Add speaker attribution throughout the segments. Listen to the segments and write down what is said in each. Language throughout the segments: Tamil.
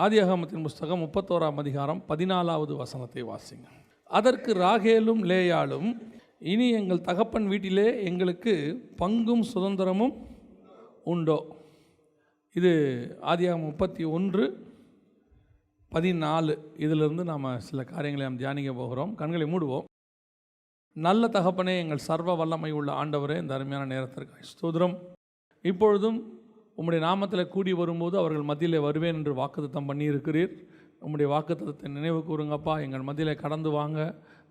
Speaker 1: ஆதியாகமத்தின் புஸ்தகம் 31ஆம் அதிகாரம் 14வது வசனத்தை வாசிங்க. அதற்கு ராகேலும் லேயாளும், இனி எங்கள் தகப்பன் வீட்டிலே எங்களுக்கு பங்கும் சுதந்திரமும் உண்டோ? இது ஆதியாகமம் 31:14. இதிலிருந்து நாம் சில காரியங்களை நாம் தியானிக்க போகிறோம். கண்களை மூடுவோம். நல்ல தகப்பனே, எங்கள் சர்வ வல்லமை உள்ள ஆண்டவரே, இந்த அருமையான நேரத்திற்கு ஸ்தோத்திரம். இப்பொழுதும் உம்முடைய நாமத்தில் கூடி வரும்போது அவர்கள் மத்தியில் வருவேன் என்று வாக்குத்தத்தம் பண்ணியிருக்கிறீர். உம்முடைய வாக்குத்தத்தத்தை நினைவு கூறுங்கப்பா. எங்கள் மத்தியில் கடந்து வாங்க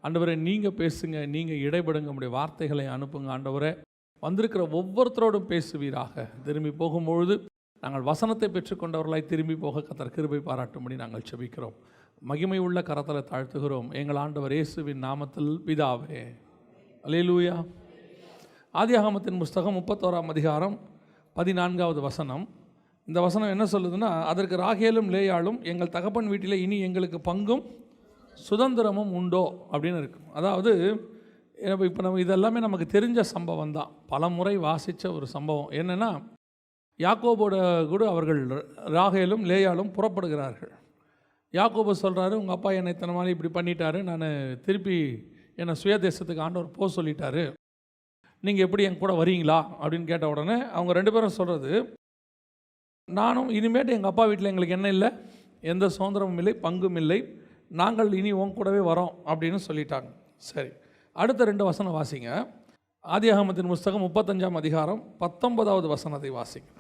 Speaker 1: ஆண்டவரே. நீங்கள் பேசுங்க, நீங்கள் இடைபடுங்க, உம்முடைய வார்த்தைகளை அனுப்புங்க ஆண்டவரே. வந்திருக்கிற ஒவ்வொருத்தரோடும் பேசுவீராக. திரும்பி போகும்பொழுது நாங்கள் வசனத்தை பெற்றுக்கொண்டவர்களாய் திரும்பி போக கர்த்தர் கிருபை பாராட்டும்படி நாங்கள் செபிக்கிறோம். மகிமை உள்ள கரத்தில் தாழ்த்துகிறோம் எங்கள் ஆண்டவர் இயேசுவின் நாமத்தில் பிதாவே. அல்லேலூயா. ஆதியாகமத்தின் புஸ்தகம் 31ஆம் அதிகாரம் 14வது வசனம். இந்த வசனம் என்ன சொல்லுதுன்னா, அதற்கு ராகேலும் லேயாளும், எங்கள் தகப்பன் வீட்டில் இனி எங்களுக்கு பங்கும் சுதந்திரமும் உண்டோ அப்படின்னு இருக்கு. அதாவது இப்போ நம்ம இதெல்லாமே நமக்கு தெரிஞ்ச சம்பவம் தான், பல முறை வாசித்த ஒரு சம்பவம். என்னென்னா, யாக்கோபோட கூட அவர்கள் ராகேலும் லேயாளும் புறப்படுகிறார்கள். யாக்கோபு சொல்கிறாரு, உங்கள் அப்பா என்னை இத்தனை மாதிரி இப்படி பண்ணிட்டாரு, நான் திருப்பி என்னை சுயதேசத்துக்கு ஆண்டவர் போக சொல்லிட்டாரு, நீங்கள் எப்படி என் கூட வரீங்களா அப்படின்னு கேட்ட உடனே அவங்க ரெண்டு பேரும் சொல்கிறது, நானும் இனிமேட்டு எங்கள் அப்பா வீட்டில் எங்களுக்கு என்ன இல்லை, எந்த சுதந்திரமும் இல்லை, பங்கும் இல்லை, நாங்கள் இனி உன் கூடவே வரோம் அப்படின்னு சொல்லிட்டாங்க. சரி, அடுத்த 2 வசனம் வாசிங்க. ஆதியாகமத்தின் புஸ்தகம் 35ஆம் அதிகாரம் 19வது வசனத்தை வாசிங்க.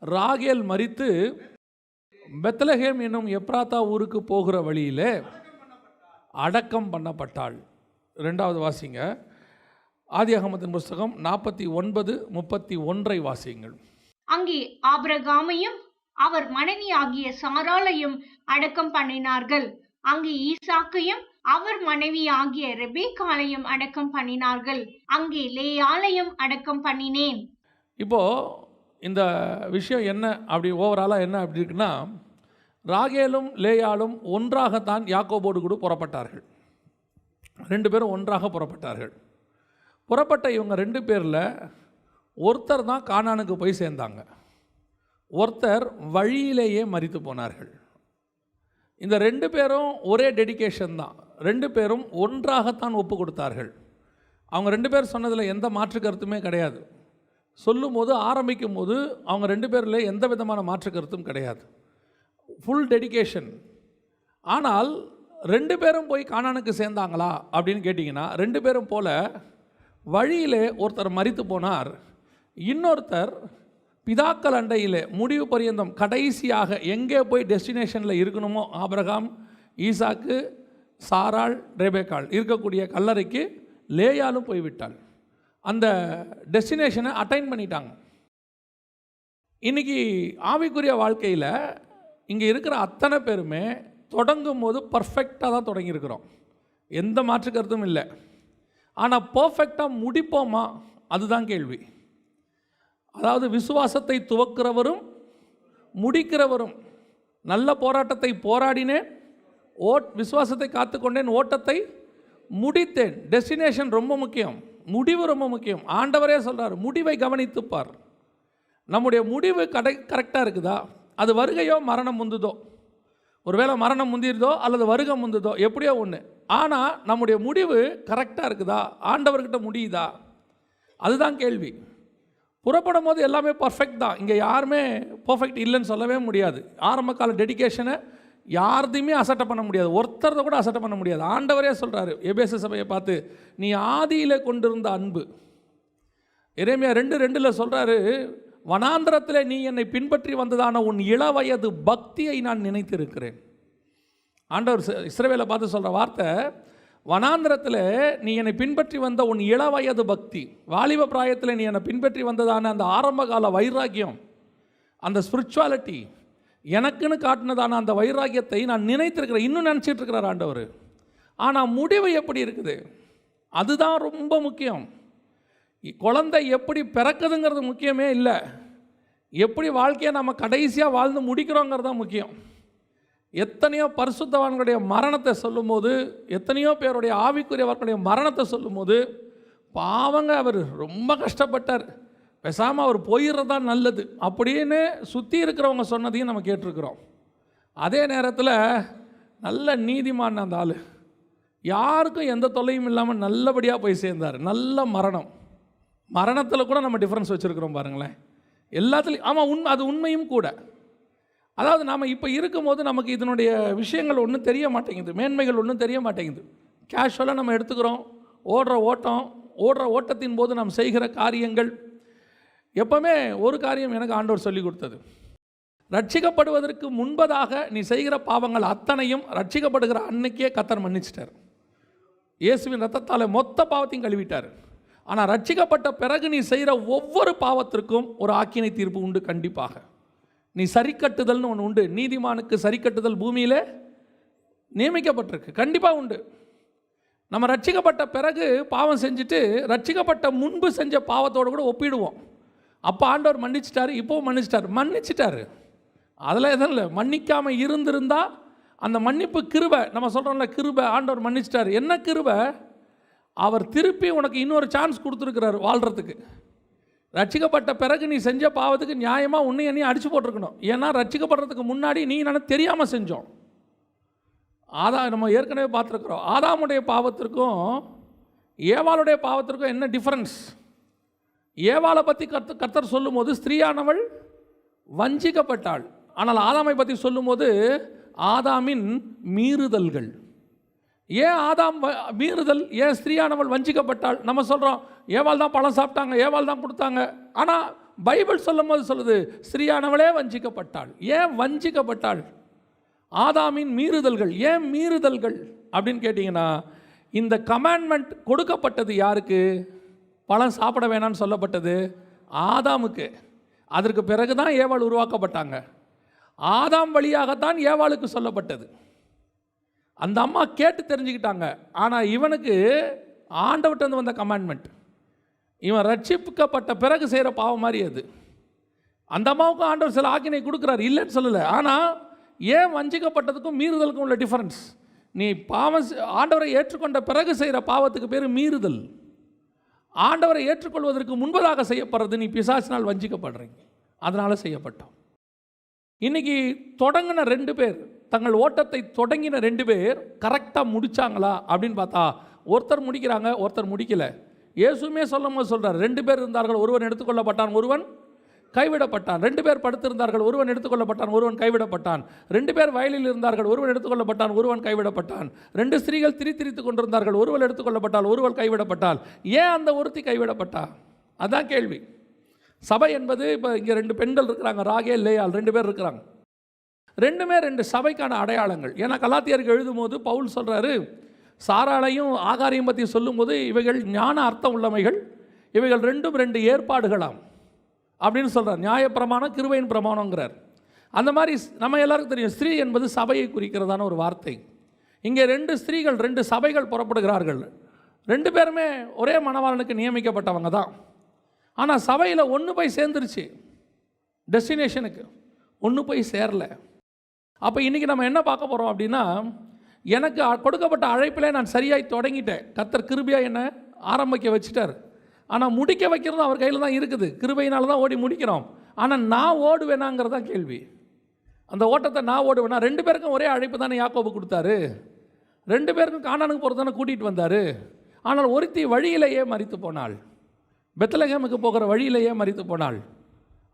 Speaker 1: ராகேல் மரித்து பெத்லகேம் என்னும் எப்ராத்தா ஊருக்கு போகிற வழியிலே அடக்கம் பண்ணப்பட்டாள். 2வது வாசிங்க. ஆதியாகமத்தின் புஸ்தகம் 49:31 வாசியுங்கள்.
Speaker 2: அங்கே ஆபிரகாமையும் அவர் மனைவி ஆகிய சாராளையும் அடக்கம் பண்ணினார்கள். அங்கே ஈசாக்கையும் அவர் மனைவி ஆகிய ரெபேக்காளையும் அடக்கம் பண்ணினார்கள். அங்கே லேயாளையும் அடக்கம் பண்ணினேன்.
Speaker 1: இப்போ இந்த விஷயம் என்ன அப்படி ஓவராலாக என்ன அப்படி இருக்குன்னா, ராகேலும் லேயாளும் ஒன்றாகத்தான் யாக்கோபோடு கூட புறப்பட்டார்கள். 2 பேரும் ஒன்றாக புறப்பட்டார்கள். புறப்பட்ட இவங்க 2 பேரில் ஒருத்தர் தான் கானானுக்கு போய் சேர்ந்தாங்க, ஒருத்தர் வழியிலேயே மரித்து போனார்கள். இந்த 2 பேரும் ஒரே டெடிகேஷன் தான், 2 பேரும் ஒன்றாகத்தான் ஒப்பு கொடுத்தார்கள். அவங்க 2 பேர் சொன்னதில் எந்த மாற்று கருத்துமே கிடையாது. சொல்லும் போது ஆரம்பிக்கும் போது அவங்க 2 பேரில் எந்த விதமான மாற்று கருத்தும் கிடையாது, ஃபுல் டெடிகேஷன். ஆனால் 2 பேரும் போய் கானானுக்கு சேர்ந்தாங்களா அப்படின்னு கேட்டிங்கன்னா, 2 பேரும் போல வழியிலே ஒருத்தர் மரித்து போனார், இன்னொருத்தர் பிதாக்கள் அண்டையிலே முடிவு பரியந்தம் கடைசியாக எங்கே போய் டெஸ்டினேஷனில் இருக்கணுமோ, ஆபிரகாம், ஈசாக்கு, சாராள், ரெபேக்காள் இருக்கக்கூடிய கல்லறைக்கு லேயாலும் போய்விட்டாள். அந்த டெஸ்டினேஷனை அட்டைன் பண்ணிட்டாங்க. இன்றைக்கி ஆவிக்குரிய வாழ்க்கையில் இங்கே இருக்கிற அத்தனை பேருமே தொடங்கும் போது பர்ஃபெக்டாக தான் தொடங்கியிருக்கிறோம், எந்த மாற்று கருத்தும் இல்லை. ஆனால் பர்ஃபெக்டாக முடிப்போமா, அதுதான் கேள்வி. அதாவது விசுவாசத்தை துவக்கிறவரும் முடிக்கிறவரும், நல்ல போராட்டத்தை போராடினேன், விசுவாசத்தை காத்துக்கொண்டேன், ஓட்டத்தை முடித்தேன். டெஸ்டினேஷன் ரொம்ப முக்கியம், முடிவு ரொம்ப முக்கியம். ஆண்டவரே சொல்கிறார், முடிவை கவனித்துப்பார். நம்முடைய முடிவு கரெக்டாக இருக்குதா? அது வருகையோ மரணம் முந்துதோ, ஒருவேளை மரணம் முந்திருதோ அல்லது வருகை முந்துதோ, எப்படியோ ஒன்று. ஆனால் நம்முடைய முடிவு கரெக்டாக இருக்குதா, ஆண்டவர்கிட்ட முடியுதா, அதுதான் கேள்வி. புறப்படும் போது எல்லாமே பர்ஃபெக்ட் தான், இங்கே யாருமே பர்ஃபெக்ட் இல்லைன்னு சொல்லவே முடியாது. ஆரம்ப கால டெடிகேஷனை யார்தையுமே அசட்டை பண்ண முடியாது, ஒருத்தரதை கூட அசட்டை பண்ண முடியாது. ஆண்டவரே சொல்கிறாரு எபேசு சபையை பார்த்து, நீ ஆதியில் கொண்டிருந்த அன்பு. எரேமியா 2:2 சொல்கிறாரு, வனாந்திரத்தில் நீ என்னை பின்பற்றி வந்ததான உன் இளவயது பக்தியை நான் நினைத்திருக்கிறேன். ஆண்டவர் இஸ்ரவேலை பார்த்து சொல்கிற வார்த்தை, வனாந்திரத்தில் நீ என்னை பின்பற்றி வந்த உன் இளவயது பக்தி, வாலிப பிராயத்தில் நீ என்னை பின்பற்றி வந்ததான அந்த ஆரம்பகால வைராக்கியம், அந்த ஸ்பிரிச்சுவாலிட்டி, எனக்குன்னு காட்டினதான அந்த வைராக்கியத்தை நான் நினைத்திருக்கிறேன். இன்னும் நினச்சிட்டு இருக்கிறார் ஆண்டவர். ஆனால் முடிவு எப்படி இருக்குது, அதுதான் ரொம்ப முக்கியம். குழந்தை எப்படி பிறக்குதுங்கிறது முக்கியமே இல்லை, எப்படி வாழ்க்கையை நம்ம கடைசியாக வாழ்ந்து முடிக்கிறோங்கிறது தான் முக்கியம். எத்தனையோ பரிசுத்தவான்களுடைய மரணத்தை சொல்லும்போது, எத்தனையோ பேருடைய ஆவிக்குரியவர்களுடைய மரணத்தை சொல்லும்போது, பாவங்க அவர் ரொம்ப கஷ்டப்பட்டார், பேசாமல் அவர் போயிடுறது தான் நல்லது அப்படின்னு சுற்றி இருக்கிறவங்க சொன்னதையும் நம்ம கேட்டிருக்கிறோம். அதே நேரத்தில் நல்ல நீதிமான் அந்த ஆள், யாருக்கும் எந்த தொல்லையும் இல்லாமல் நல்லபடியாக போய் சேர்ந்தார். நல்ல மரணத்தில் கூட நம்ம டிஃப்ரென்ஸ் வச்சுருக்கிறோம் பாருங்களேன். எல்லாத்துலேயும் ஆமாம், அது உண்மையும் கூட. அதாவது நாம் இப்போ இருக்கும்போது நமக்கு இதனுடைய விஷயங்கள் ஒன்றும் தெரிய மாட்டேங்குது, மேன்மைகள் ஒன்றும் தெரிய மாட்டேங்குது. கேஷுவலாக நம்ம எடுத்துக்கிறோம். ஓடுற ஓட்டத்தின் போது நாம் செய்கிற காரியங்கள். எப்போவுமே ஒரு காரியம் எனக்கு ஆண்டவர் சொல்லி கொடுத்தது, ரட்சிக்கப்படுவதற்கு முன்பதாக நீ செய்கிற பாவங்கள் அத்தனையும் ரட்சிக்கப்படுகிற அன்னைக்கே கர்த்தர் மன்னிச்சிட்டார். இயேசுவின் ரத்தத்தால் மொத்த பாவத்தையும் கழுவிட்டார். ஆனால் ரட்சிக்கப்பட்ட பிறகு நீ செய்கிற ஒவ்வொரு பாவத்திற்கும் ஒரு ஆக்கினை தீர்ப்பு உண்டு. கண்டிப்பாக நீ சரிக்கட்டுதல்னு ஒன்று உண்டு. நீதிமானுக்கு சரிக்கட்டுதல் பூமியில் நியமிக்கப்பட்டிருக்கு, கண்டிப்பாக உண்டு. நம்ம ரட்சிக்கப்பட்ட பிறகு பாவம் செஞ்சுட்டு ரட்சிக்கப்பட்ட முன்பு செஞ்ச பாவத்தோடு கூட ஒப்பிடுவோம். அப்போ ஆண்டவர் மன்னிச்சிட்டாரு, இப்போவும் மன்னிச்சிட்டாரு. அதில் எதுவும் இல்லை. மன்னிக்காமல் இருந்திருந்தால் அந்த மன்னிப்பு கிருபை, நம்ம சொல்கிறோம்ல கிருபை, ஆண்டவர் மன்னிச்சிட்டாரு. என்ன கிருபை? அவர் திருப்பி உனக்கு இன்னொரு சான்ஸ் கொடுத்துருக்கிறார் வாழ்கிறதுக்கு. ரட்சிக்கப்பட்ட பிறகு நீ செஞ்ச பாவத்துக்கு நியாயமாக உன்னை நீ அடித்து போட்டிருக்கணும். ஏன்னா ரட்சிக்கப்படுறதுக்கு முன்னாடி நீ தெரியாமல் செஞ்சோம். நம்ம ஏற்கனவே பார்த்துருக்குறோம். ஆதாமுடைய பாவத்திற்கும் ஏவாளுடைய பாவத்திற்கும் என்ன டிஃப்ரென்ஸ்? ஏவாளை பற்றி கர்த்தர் சொல்லும்போது ஸ்திரீயானவள் வஞ்சிக்கப்பட்டாள். ஆனால் ஆதாமை பற்றி சொல்லும்போது ஆதாமின் மீறுதல்கள். ஏன் ஆதாம் மீறுதல், ஏன் ஸ்திரீயானவள் வஞ்சிக்கப்பட்டாள்? நம்ம சொல்கிறோம் ஏவாள் தான் பழம் சாப்பிட்டாங்க, ஏவாள் தான் கொடுத்தாங்க. ஆனால் பைபிள் சொல்லும் போது சொல்லுது ஸ்திரீயானவளே வஞ்சிக்கப்பட்டாள். ஏன் வஞ்சிக்கப்பட்டாள்? ஆதாமின் மீறுதல்கள். ஏன் மீறுதல்கள் அப்படின்னு கேட்டிங்கன்னா, இந்த கமாண்ட்மெண்ட் கொடுக்கப்பட்டது யாருக்கு? பழம் சாப்பிட வேணான்னு சொல்லப்பட்டது ஆதாமுக்கு. அதற்கு பிறகு தான் ஏவாள் உருவாக்கப்பட்டாங்க. ஆதாம் வழியாகத்தான் ஏவாளுக்கு சொல்லப்பட்டது. அந்த அம்மா கேட்டு தெரிஞ்சுக்கிட்டாங்க. ஆனால் இவனுக்கு ஆண்டவர்கிட்ட வந்த கமாண்ட்மெண்ட், இவன் ரட்சிக்கப்பட்ட பிறகு செய்கிற பாவம் மாதிரி அது. அந்த அம்மாவுக்கும் ஆண்டவர் சில ஆக்கினை கொடுக்குறாரு, இல்லைன்னு சொல்லலை. ஆனால் ஏன் வஞ்சிக்கப்பட்டதுக்கும் மீறுதலுக்கும் உள்ள டிஃபரன்ஸ்? நீ பாவம் ஆண்டவரை ஏற்றுக்கொண்ட பிறகு செய்கிற பாவத்துக்கு பேர் மீறுதல். ஆண்டவரை ஏற்றுக்கொள்வதற்கு முன்பதாக செய்யப்படுறது நீ பிசாசினால் வஞ்சிக்கப்படுறீங்க, அதனால் செய்யப்பட்டோம். இன்றைக்கி தொடங்கின 2 பேர், தங்கள் ஓட்டத்தை தொடங்கின 2 பேர் கரெக்டாக முடித்தாங்களா அப்படின்னு பார்த்தா ஒருத்தர் முடிக்கிறாங்க, ஒருத்தர் முடிக்கலை. இயேசுமே சொல்லும் போது சொல்கிறார், 2 பேர் இருந்தார்கள், ஒருவன் எடுத்துக்கொள்ளப்பட்டான், ஒருவன் கைவிடப்பட்டான். 2 பேர் படுத்திருந்தார்கள், ஒருவன் எடுத்துக்கொள்ளப்பட்டான், ஒருவன் கைவிடப்பட்டான். 2 பேர் வயலில் இருந்தார்கள், ஒருவன் எடுத்துக்கொள்ளப்பட்டான், ஒருவன் கைவிடப்பட்டான். 2 ஸ்திரீகள் திரித்து கொண்டிருந்தார்கள், ஒருவன் எடுத்துக்கொள்ளப்பட்டால், ஒருவன் கைவிடப்பட்டால். ஏன் அந்த ஒருத்தி கைவிடப்பட்டா? அதான் கேள்வி. சபை என்பது இப்போ இங்கே 2 பெண்கள் இருக்கிறாங்க, ராகேல் லேயாள், 2 பேர் இருக்கிறாங்க. 2மே 2 சபைக்கான அடையாளங்கள். ஏன்னா கலாத்தியருக்கு எழுதும் போது பவுல் சொல்கிறாரு, சாராளையும் ஆகாரையும் பற்றி சொல்லும்போது இவைகள் ஞான அர்த்தம் உள்ளவைகள், இவைகள் 2ம் 2 ஏற்பாடுகளாம் அப்படின்னு சொல்கிறார். நியாயப்பிரமாணம், கிருபையின் பிரமாணங்கிறார். அந்த மாதிரி நம்ம எல்லாருக்கும் தெரியும், ஸ்திரீ என்பது சபையை குறிக்கிறதான ஒரு வார்த்தை. இங்கே 2 ஸ்திரீகள், 2 சபைகள் புறப்படுகிறார்கள். 2 பேருமே ஒரே மணவாளனுக்கு நியமிக்கப்பட்டவங்க தான். ஆனால் சபையில் ஒன்று போய் சேர்ந்துருச்சு, டெஸ்டினேஷனுக்கு ஒன்று போய் சேரல. அப்போ இன்றைக்கி நம்ம என்ன பார்க்க போகிறோம் அப்படின்னா, எனக்கு கொடுக்கப்பட்ட அழைப்பிலே நான் சரியாய் தொடங்கிட்டேன். கர்த்தர் கிருபையாக என்ன ஆரம்பிக்க வச்சுட்டார். ஆனால் முடிக்க வைக்கிறதும் அவர் கையில் தான் இருக்குது. கிருபையினால தான் ஓடி முடிக்கிறோம். ஆனால் நான் ஓடுவேனாங்கிறது தான் கேள்வி. அந்த ஓட்டத்தை நான் ஓடுவேனா? 2 பேருக்கும் ஒரே அழைப்பு தானே யாக்கோபு கொடுத்தாரு. 2 பேருக்கும் கானானுக்கு போகிறது தானே கூட்டிகிட்டு வந்தார். ஆனால் ஒருத்தி வழியிலேயே மரித்து போனாள். பெத்லகேமுக்கு போகிற வழியிலேயே மரித்து போனாள்.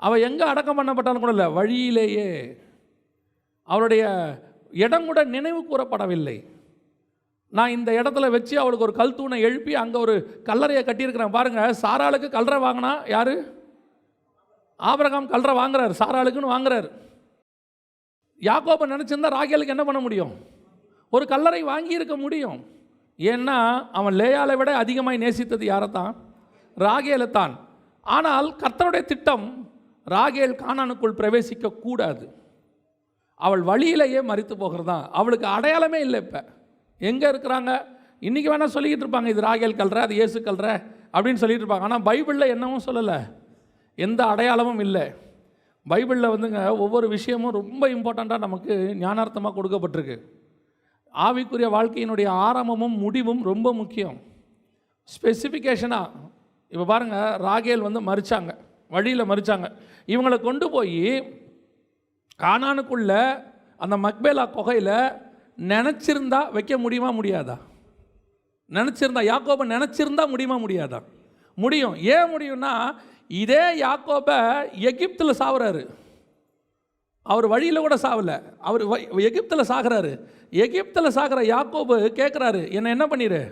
Speaker 1: அவள் எங்கே அடக்கம் பண்ணப்பட்டாலும் கூட இல்லை, வழியிலேயே. அவளுடைய இடம் கூட நினைவு கூறப்படவில்லை. நான் இந்த இடத்துல வச்சு அவளுக்கு ஒரு கல் தூணை எழுப்பி அங்கே ஒரு கல்லறையை கட்டியிருக்கிறேன் பாருங்கள். சாராளுக்கு கல்லறை வாங்கினா யார்? ஆபிரகாம் கல்லறை வாங்குறாரு, சாராளுக்குன்னு வாங்குறாரு. யாக்கோபு நினச்சிருந்தா ராகேலுக்கு என்ன பண்ண முடியும்? ஒரு கல்லறை வாங்கியிருக்க முடியும். ஏன்னா அவன் லேயாளை விட அதிகமாக நேசித்தது யாரைத்தான்? ராகேலைத்தான். ஆனால் கர்த்தருடைய திட்டம் ராகேல் கானானுக்குள் பிரவேசிக்க கூடாது. அவள் வழியிலேயே மரித்து போகிறதான். அவளுக்கு அடையாளமே இல்லை. இப்போ எங்கே இருக்கிறாங்க? இன்றைக்கி வேணால் சொல்லிக்கிட்டு இருப்பாங்க, இது ராகேல் கல்ற, அது இயேசு கல்ற அப்படின்னு சொல்லிட்டு இருப்பாங்க. ஆனால் பைபிளில் என்னவும் சொல்லலை, எந்த அடையாளமும் இல்லை. பைபிளில் வந்துங்க ஒவ்வொரு விஷயமும் ரொம்ப இம்பார்ட்டண்ட்டாக நமக்கு ஞானார்த்தமாக கொடுக்கப்பட்டிருக்கு. ஆவிக்குரிய வாழ்க்கையினுடைய ஆரம்பமும் முடிவும் ரொம்ப முக்கியம். ஸ்பெசிஃபிகேஷனாக இப்போ பாருங்கள், ராகேல் மரித்தாங்க, வழியில் மரித்தாங்க. இவங்களை கொண்டு போய் கானானுக்குள்ள அந்த மக்பேலா குகையில் நினச்சிருந்தா வைக்க முடியுமா முடியாதா? நினச்சிருந்தா, யாக்கோபை நினச்சிருந்தா முடியுமா முடியாதா? முடியும். ஏன் முடியும்னா, இதே யாக்கோபை எகிப்தில் சாவுறாரு. அவர் வழியில் கூட சாவலை, அவர் எகிப்தில் சாகிறாரு. எகிப்தில் சாகிற யாக்கோபு கேட்குறாரு, என்னை என்ன பண்ணிடு,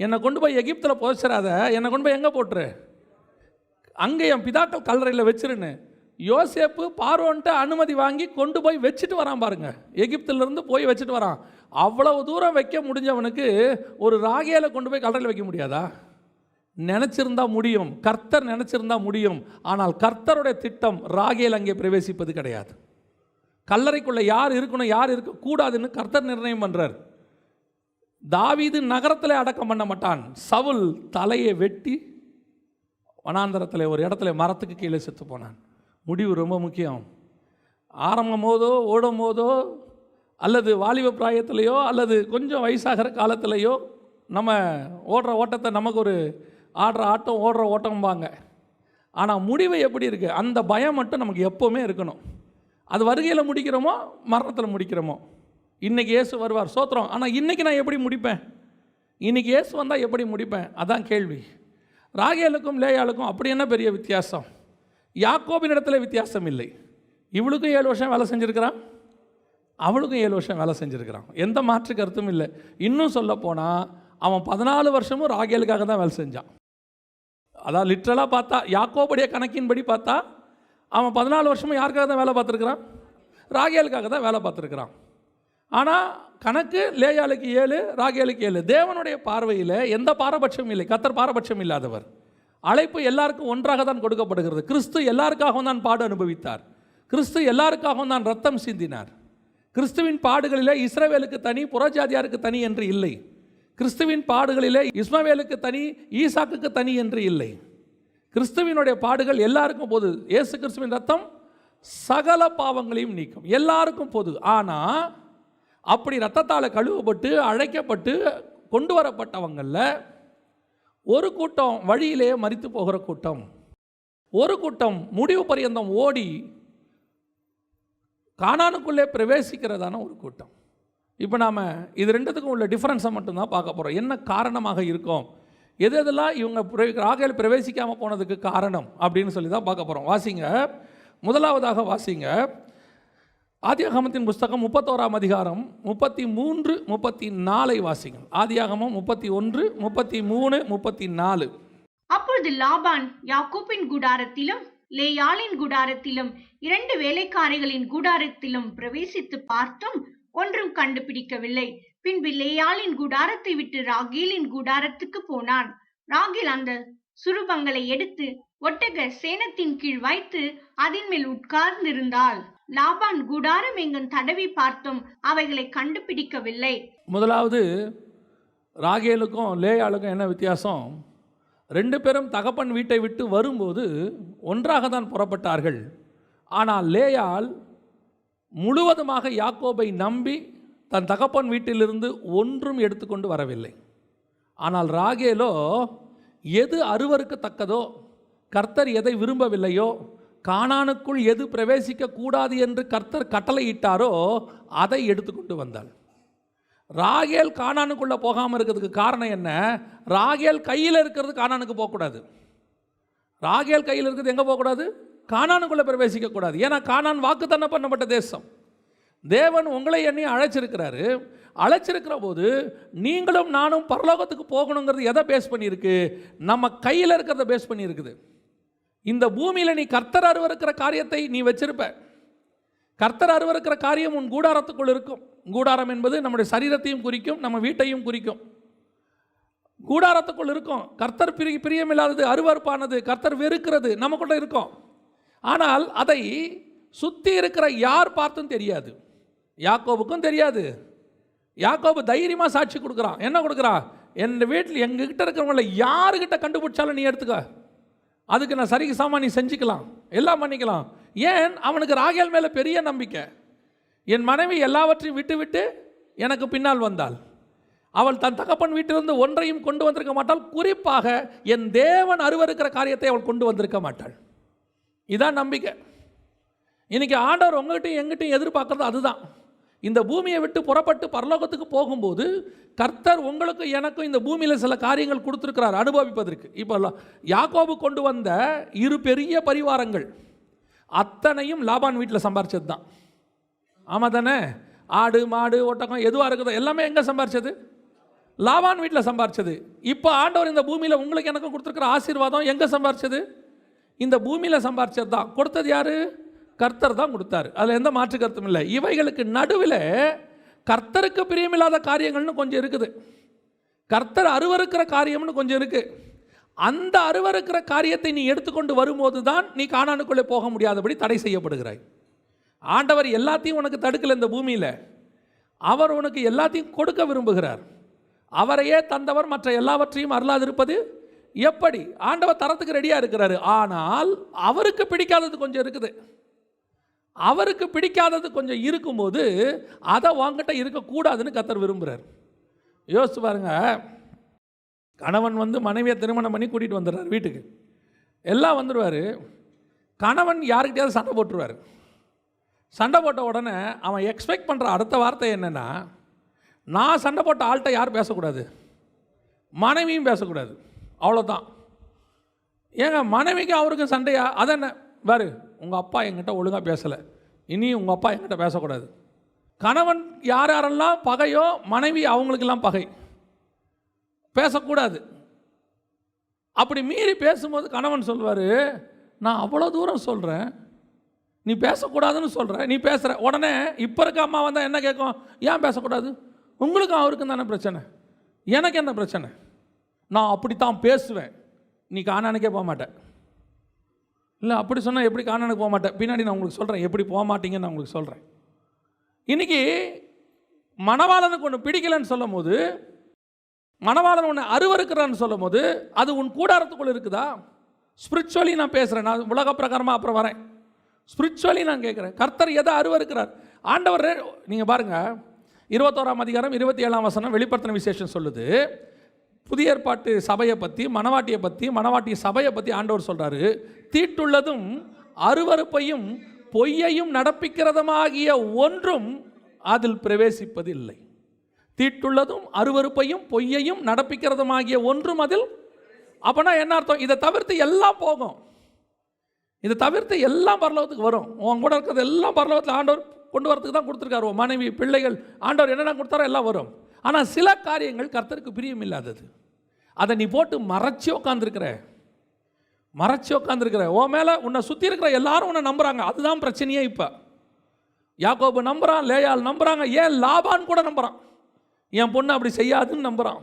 Speaker 1: என்னை கொண்டு போய் எகிப்தில் புதைச்சிடாத, என்னை கொண்டு போய் எங்கே போட்டுரு, அங்கே என் பிதாக்கள் கல்லறையில் வச்சிருன்னு. யோசேப்பு பார்வோன்ட்டு அனுமதி வாங்கி கொண்டு போய் வச்சுட்டு வரான் பாருங்க. எகிப்திலிருந்து போய் வச்சுட்டு வரான். அவ்வளவு தூரம் வைக்க முடிஞ்சவனுக்கு ஒரு ராகேலை கொண்டு போய் கல்லறையில் வைக்க முடியாதா? நினச்சிருந்தா முடியும், கர்த்தர் நினச்சிருந்தா முடியும். ஆனால் கர்த்தருடைய திட்டம் ராகேல் அங்கே பிரவேசிப்பது கிடையாது. கல்லறைக்குள்ளே யார் இருக்கணும் யார் இருக்கக்கூடாதுன்னு கர்த்தர் நிர்ணயம் பண்ணுறார். தாவீது நகரத்தில் அடக்கம் பண்ண மாட்டான். சவுல் தலையை வெட்டி வனாந்தரத்தில் ஒரு இடத்துல மரத்துக்கு கீழே செத்து போனான். முடிவு ரொம்ப முக்கியம். ஆரம்பம் போதோ ஓடும் போதோ அல்லது வாலிப பிராயத்திலையோ அல்லது கொஞ்சம் வயசாகிற காலத்திலையோ நம்ம ஓடுற ஓட்டத்தை நமக்கு ஒரு ஆடுற ஆட்டம் ஓடுற ஓட்டம்பாங்க. ஆனால் முடிவு எப்படி இருக்குது, அந்த பயம் மட்டும் நமக்கு எப்போவுமே இருக்கணும். அது வருகையில் முடிக்கிறோமோ மரணத்தில் முடிக்கிறோமோ. இன்றைக்கி இயேசு வருவார், சோத்திரம். ஆனால் இன்றைக்கி நான் எப்படி முடிப்பேன், இன்றைக்கி இயேசு வந்தால் எப்படி முடிப்பேன், அதான் கேள்வி. ராகேலுக்கும் லேயாளுக்கும் அப்படி என்ன பெரிய வித்தியாசம்? யாக்கோபின் இடத்துல வித்தியாசம் இல்லை. இவளுக்கும் 7 வருஷம் வேலை செஞ்சுருக்கிறான், அவளுக்கும் 7 வருஷம் வேலை செஞ்சுருக்கிறான். எந்த மாற்று கருத்தும் இல்லை. இன்னும் சொல்ல போனால் அவன் 14 வருஷமும் ராகேலுக்காக தான் வேலை செஞ்சான். அதான் லிட்ரலாக பார்த்தா, யாக்கோபுடைய கணக்கின்படி பார்த்தா அவன் 14 வருஷமும் யாருக்காக தான் வேலை பார்த்துருக்கிறான்? ராகேலுக்காக தான் வேலை பார்த்துருக்கிறான். ஆனால் கணக்கு லேயாளுக்கு 7, ராகேலுக்கு 7. தேவனுடைய பார்வையில் எந்த பாரபட்சமும் இல்லை. கர்த்தர் பாரபட்சம் இல்லாதவர். அழைப்பு எல்லாருக்கும் ஒன்றாக தான் கொடுக்கப்படுகிறது. கிறிஸ்து எல்லாருக்காகவும் தான் பாடு அனுபவித்தார். கிறிஸ்து எல்லாருக்காகவும் தான் ரத்தம் சிந்தினார். கிறிஸ்துவின் பாடுகளிலே இஸ்ரவேலுக்கு தனி, புறஜாதியாருக்கு தனி என்று இல்லை. கிறிஸ்துவின் பாடுகளிலே இஸ்மவேலுக்கு தனி, ஈசாக்குக்கு தனி என்று இல்லை. கிறிஸ்துவினுடைய பாடுகள் எல்லாருக்கும் பொது. இயேசு கிறிஸ்துவின் ரத்தம் சகல பாவங்களையும் நீக்கும், எல்லாருக்கும் பொது. ஆனால் அப்படி ரத்தத்தால் கழுவப்பட்டு அழைக்கப்பட்டு கொண்டு வரப்பட்டவங்களில் ஒரு கூட்டம் வழியிலே மரித்து போகிற கூட்டம், ஒரு கூட்டம் முடிவு பரியந்தம் ஓடி கானானுக்குள்ளே பிரவேசிக்கிறதான ஒரு கூட்டம். இப்போ நாம் இது ரெண்டுத்துக்கும் உள்ள டிஃப்ரென்ஸை மட்டும்தான் பார்க்க போகிறோம். என்ன காரணமாக இருக்கும், எது எதெல்லாம் இவங்க ராகேல் பிரவேசிக்காமல் போனதுக்கு காரணம் அப்படின்னு சொல்லி தான் பார்க்க போகிறோம். வாசிங்க, முதலாவதாக வாசிங்க ஆதியாகமத்தின் புஸ்தகம் 31ஆம் அதிகாரம் 33, 34 வாசிங்க. ஆதியாகமம் 31, 33, 34.
Speaker 2: அப்பொழுது லாபான் யாக்கோபின் கூடாரத்திலும் லேயாளின் கூடாரத்திலும் 2 வேலைக்காரிகளின் கூடாரத்திலும் பிரவேசித்து பார்த்தும் ஒன்றும் கண்டுபிடிக்கவில்லை. பின்பு லேயாளின் கூடாரத்தை விட்டு ராகேலின் கூடாரத்துக்கு போனான். ராகேல் அந்த சுரூபங்களை எடுத்து ஒட்டக சேனத்தின் கீழ் வைத்து அதன் மேல் உட்கார்ந்திருந்தாள். லாபான் கூடாரம் எங்கும் தடவி பார்த்தும் அவைகளை கண்டுபிடிக்கவில்லை.
Speaker 1: முதலாவது ராகேலுக்கும் லேயாளுக்கும் என்ன வித்தியாசம்? 2 பேரும் தகப்பன் வீட்டை விட்டு வரும்போது ஒன்றாக தான் புறப்பட்டார்கள். ஆனால் லேயாள் முழுவதுமாக யாக்கோபை நம்பி தன் தகப்பன் வீட்டிலிருந்து ஒன்றும் எடுத்துக்கொண்டு வரவில்லை. ஆனால் ராகேலோ எது அருவருக்கத்தக்கதோ, கர்த்தர் எதை விரும்பவில்லையோ, கானானுக்குள் எது பிரவேசிக்க கூடாது என்று கர்த்தர் கட்டளையிட்டாரோ அதை எடுத்துக்கொண்டு வந்தாள். ராகேல் கானானுக்குள்ளே போகாமல் இருக்கிறதுக்கு காரணம் என்ன? ராகேல் கையில் இருக்கிறது கானானுக்கு போகக்கூடாது. ராகேல் கையில் இருக்கிறது எங்கே போகக்கூடாது? கானானுக்குள்ளே பிரவேசிக்கக்கூடாது. ஏன்னா கானான் வாக்குத்தத்தம் பண்ணப்பட்ட தேசம். தேவன் உங்களை எண்ணி அழைச்சிருக்கிறாரு. அழைச்சிருக்கிற போது நீங்களும் நானும் பரலோகத்துக்கு போகணுங்கிறது எதை பேஸ் பண்ணியிருக்கு? நம்ம கையில் இருக்கிறத பேஸ் பண்ணியிருக்குது. இந்த பூமியில் நீ கர்த்தர் அருவருக்கிற காரியத்தை நீ வச்சிருப்ப. கர்த்தர் அருவருக்கிற காரியம் உன் கூடாரத்துக்குள் இருக்கும். கூடாரம் என்பது நம்முடைய சரீரத்தையும் குறிக்கும், நம்ம வீட்டையும் குறிக்கும். கூடாரத்துக்குள் இருக்கும். கர்த்தர் பிரியமில்லாதது, அருவருப்பானது, கர்த்தர் வெறுக்கிறது நமக்குள்ள இருக்கும். ஆனால் அதை சுற்றி இருக்கிற யார் பார்த்தும் தெரியாது. யாக்கோபுக்கும் தெரியாது. யாக்கோபு தைரியமாக சாட்சி கொடுக்குறான். என்ன கொடுக்குறான்? என் வீட்டில் எங்ககிட்ட இருக்கிறவங்கள யாருக்கிட்ட கண்டுபிடிச்சாலும் நீ எடுத்துக்க, அதுக்கு நான் சரிக்கு சாமா நீ செஞ்சுக்கலாம், எல்லாம் பண்ணிக்கலாம். ஏன்? அவனுக்கு ராகேல் மேலே பெரிய நம்பிக்கை. என் மனைவி எல்லாவற்றையும் விட்டு விட்டு எனக்கு பின்னால் வந்தாள். அவள் தன் தகப்பன் வீட்டிலிருந்து ஒன்றையும் கொண்டு வந்திருக்க மாட்டாள். குறிப்பாக என் தேவன் அருவருக்கிற காரியத்தை அவள் கொண்டு வந்திருக்க மாட்டாள். இதான் நம்பிக்கை. இன்னைக்கு ஆண்டவர் உங்ககிட்டையும் எங்கிட்டையும் எதிர்பார்க்கறது அதுதான். இந்த பூமியை விட்டு புறப்பட்டு பரலோகத்துக்கு போகும்போது கர்த்தர் உங்களுக்கும் எனக்கும் இந்த பூமியில் சில காரியங்கள் கொடுத்துருக்கிறார் அனுபவிப்பதற்கு. இப்போ யாக்கோபு கொண்டு வந்த 2 பெரிய பரிவாரங்கள் அத்தனையும் லாபான் வீட்டில் சம்பாரிச்சது தான். ஆமாம் தானே? ஆடு மாடு ஒட்டகம் எதுவாக இருக்குதோ எல்லாமே எங்கே சம்பாரிச்சது? லாபான் வீட்டில் சம்பாரிச்சது. இப்போ ஆண்டவர் இந்த பூமியில் உங்களுக்கு எனக்கும் கொடுத்துருக்கிற ஆசீர்வாதம் எங்கே சம்பாரிச்சது? இந்த பூமியில் சம்பாரிச்சது தான். கொடுத்தது யார்? கர்த்தர் தான் கொடுத்தாரு. அதில் எந்த மாற்று கருத்தும் இல்லை. இவைகளுக்கு நடுவில் கர்த்தருக்கு பிரியமில்லாத காரியங்கள்னு கொஞ்சம் இருக்குது. கர்த்தர் அருவருக்கிற காரியம்னு கொஞ்சம் இருக்குது. அந்த அருவருக்கிற காரியத்தை நீ எடுத்துக்கொண்டு வரும்போது தான் நீ கானானுக்குள்ளே போக முடியாதபடி தடை செய்யப்படுகிறாய். ஆண்டவர் எல்லாத்தையும் உனக்கு தடுக்கலை. இந்த பூமியில் அவர் உனக்கு எல்லாத்தையும் கொடுக்க விரும்புகிறார். அவரையே தந்தவர் மற்ற எல்லாவற்றையும் அருளாதிருப்பது எப்படி? ஆண்டவர் தரத்துக்கு ரெடியாக இருக்கிறாரு. ஆனால் அவருக்கு பிடிக்காதது கொஞ்சம் இருக்குது. அவருக்கு பிடிக்காதது கொஞ்சம் இருக்கும்போது அதை வாங்கிட்ட இருக்கக்கூடாதுன்னு கர்த்தர் விரும்புகிறார். யோசிச்சு பாருங்க, கணவன் மனைவியை திருமணம் பண்ணி கூட்டிகிட்டு வந்துடுறார் வீட்டுக்கு. எல்லாம் வந்துடுவார். கணவன் யாருக்கிட்டையாவது சண்டை போட்டுருவார். சண்டை போட்ட உடனே அவன் எக்ஸ்பெக்ட் பண்ணுற அடுத்த வார்த்தை என்னென்னா, நான் சண்டை போட்ட ஆள்கிட்ட யார் பேசக்கூடாது? மனைவியும் பேசக்கூடாது. அவ்வளோதான். ஏங்க மனைவிக்கு அவருக்கு சண்டையா? அதென்ன பாரு, உங்கள் அப்பா என்கிட்ட ஒழுங்காக பேசலை, இனி உங்கள் அப்பா என்கிட்ட பேசக்கூடாது. கணவன் யார் யாரெல்லாம் பகையோ மனைவி அவங்களுக்கெல்லாம் பகை, பேசக்கூடாது. அப்படி மீறி பேசும்போது கணவன் சொல்வார், நான் அவ்வளோ தூரம் சொல்கிறேன், நீ பேசக்கூடாதுன்னு சொல்கிற, நீ பேசுகிற. உடனே இப்போ இருக்க அம்மா வந்தால் என்ன கேட்கும்? ஏன் பேசக்கூடாது? உங்களுக்கும் அவருக்கும் தானே பிரச்சனை, எனக்கு என்ன பிரச்சனை? நான் அப்படித்தான் பேசுவேன், நீ கானானுக்கே போக மாட்டேன். இல்லை அப்படி சொன்னால் எப்படி கானானுக்கு போக மாட்டேன்? பின்னாடி நான் உங்களுக்கு சொல்கிறேன் எப்படி போக மாட்டீங்கன்னு நான் உங்களுக்கு சொல்கிறேன். இன்றைக்கி மணவாளனுக்கு ஒன்று பிடிக்கலைன்னு சொல்லும் போது, மணவாளன் ஒன்று அருவருக்கிறான்னு சொல்லும் போது, அது உன் கூடாரத்துக்குள்ளே இருக்குதா? ஸ்பிரிச்சுவலி நான் பேசுகிறேன், நான் உலக பிரகாரமாக அப்புறம் வரேன். ஸ்பிரிச்சுவலி நான் கேட்குறேன், கர்த்தர் எதை அருவருக்கிறார்? ஆண்டவர் நீங்கள் பாருங்கள், 21ஆம் அதிகாரம் 27ஆம் வசனம் வெளிப்படுத்தின விசேஷம் சொல்லுது. புதிய ஏற்பாட்டு சபையை பற்றி, மணவாட்டியை பற்றி, மணவாட்டி சபையை பற்றி ஆண்டவர் சொல்கிறாரு, தீட்டுள்ளதும் அருவருப்பையும் பொய்யையும் நடப்பிக்கிறதுமாகிய ஒன்றும் அதில் பிரவேசிப்பதில்லை. தீட்டுள்ளதும் அருவருப்பையும் பொய்யையும் நடப்பிக்கிறதுமாகிய ஒன்றும் அதில். அப்போனா என்ன அர்த்தம்? இதை தவிர்த்து எல்லாம் போகும், இதை தவிர்த்து எல்லாம் பரலோகத்துக்கு வரும். உன் கூட இருக்கிறது எல்லாம் பரலோகத்தில் ஆண்டவர் கொண்டு வரத்துக்கு தான் கொடுத்துருக்காரு. உன் மனைவி பிள்ளைகள் ஆண்டவர் என்னென்ன கொடுத்தாரோ எல்லாம் வரும். ஆனால் சில காரியங்கள் கர்த்தருக்கு பிரியம் இல்லாதது. அதை நீ போட்டு மறைச்சி உட்காந்துருக்கிற. உன் மேலே உன்னை சுற்றி இருக்கிற எல்லாரும் உன்னை நம்புகிறாங்க. அதுதான் பிரச்சனையே. இப்போ யாக்கோபு நம்புகிறான், லேயாள் நம்புகிறாங்க, ஏன் லாபான் கூட நம்புகிறான், என் பொண்ணு அப்படி செய்யாதுன்னு நம்புகிறான்.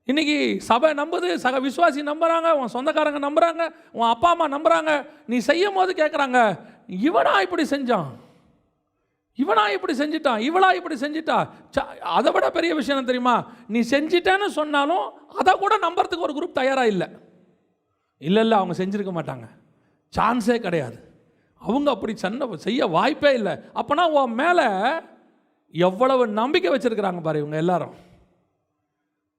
Speaker 1: இன்றைக்கி சபை நம்புது, சக விசுவாசி நம்புகிறாங்க, உன் சொந்தக்காரங்க நம்புகிறாங்க, உன் அப்பா அம்மா நம்புகிறாங்க. நீ செய்யும் போது கேட்குறாங்க, இவனா இப்படி செஞ்சான், இவனா இப்படி செஞ்சிட்டான், இவளா இப்படி செஞ்சிட்டா. அதை விட பெரிய விஷயம் என்ன தெரியுமா? நீ செஞ்சிட்டேன்னு சொன்னாலும் அதை கூட நம்புறதுக்கு ஒரு குரூப் தயாராக இல்லை. இல்லை அவங்க செஞ்சுருக்க மாட்டாங்க, சான்ஸே கிடையாது, அவங்க அப்படி செய்ய வாய்ப்பே இல்லை. அப்போனா உன் மேலே எவ்வளவு நம்பிக்கை வச்சுருக்கிறாங்க பாரு இவங்க எல்லாரும்.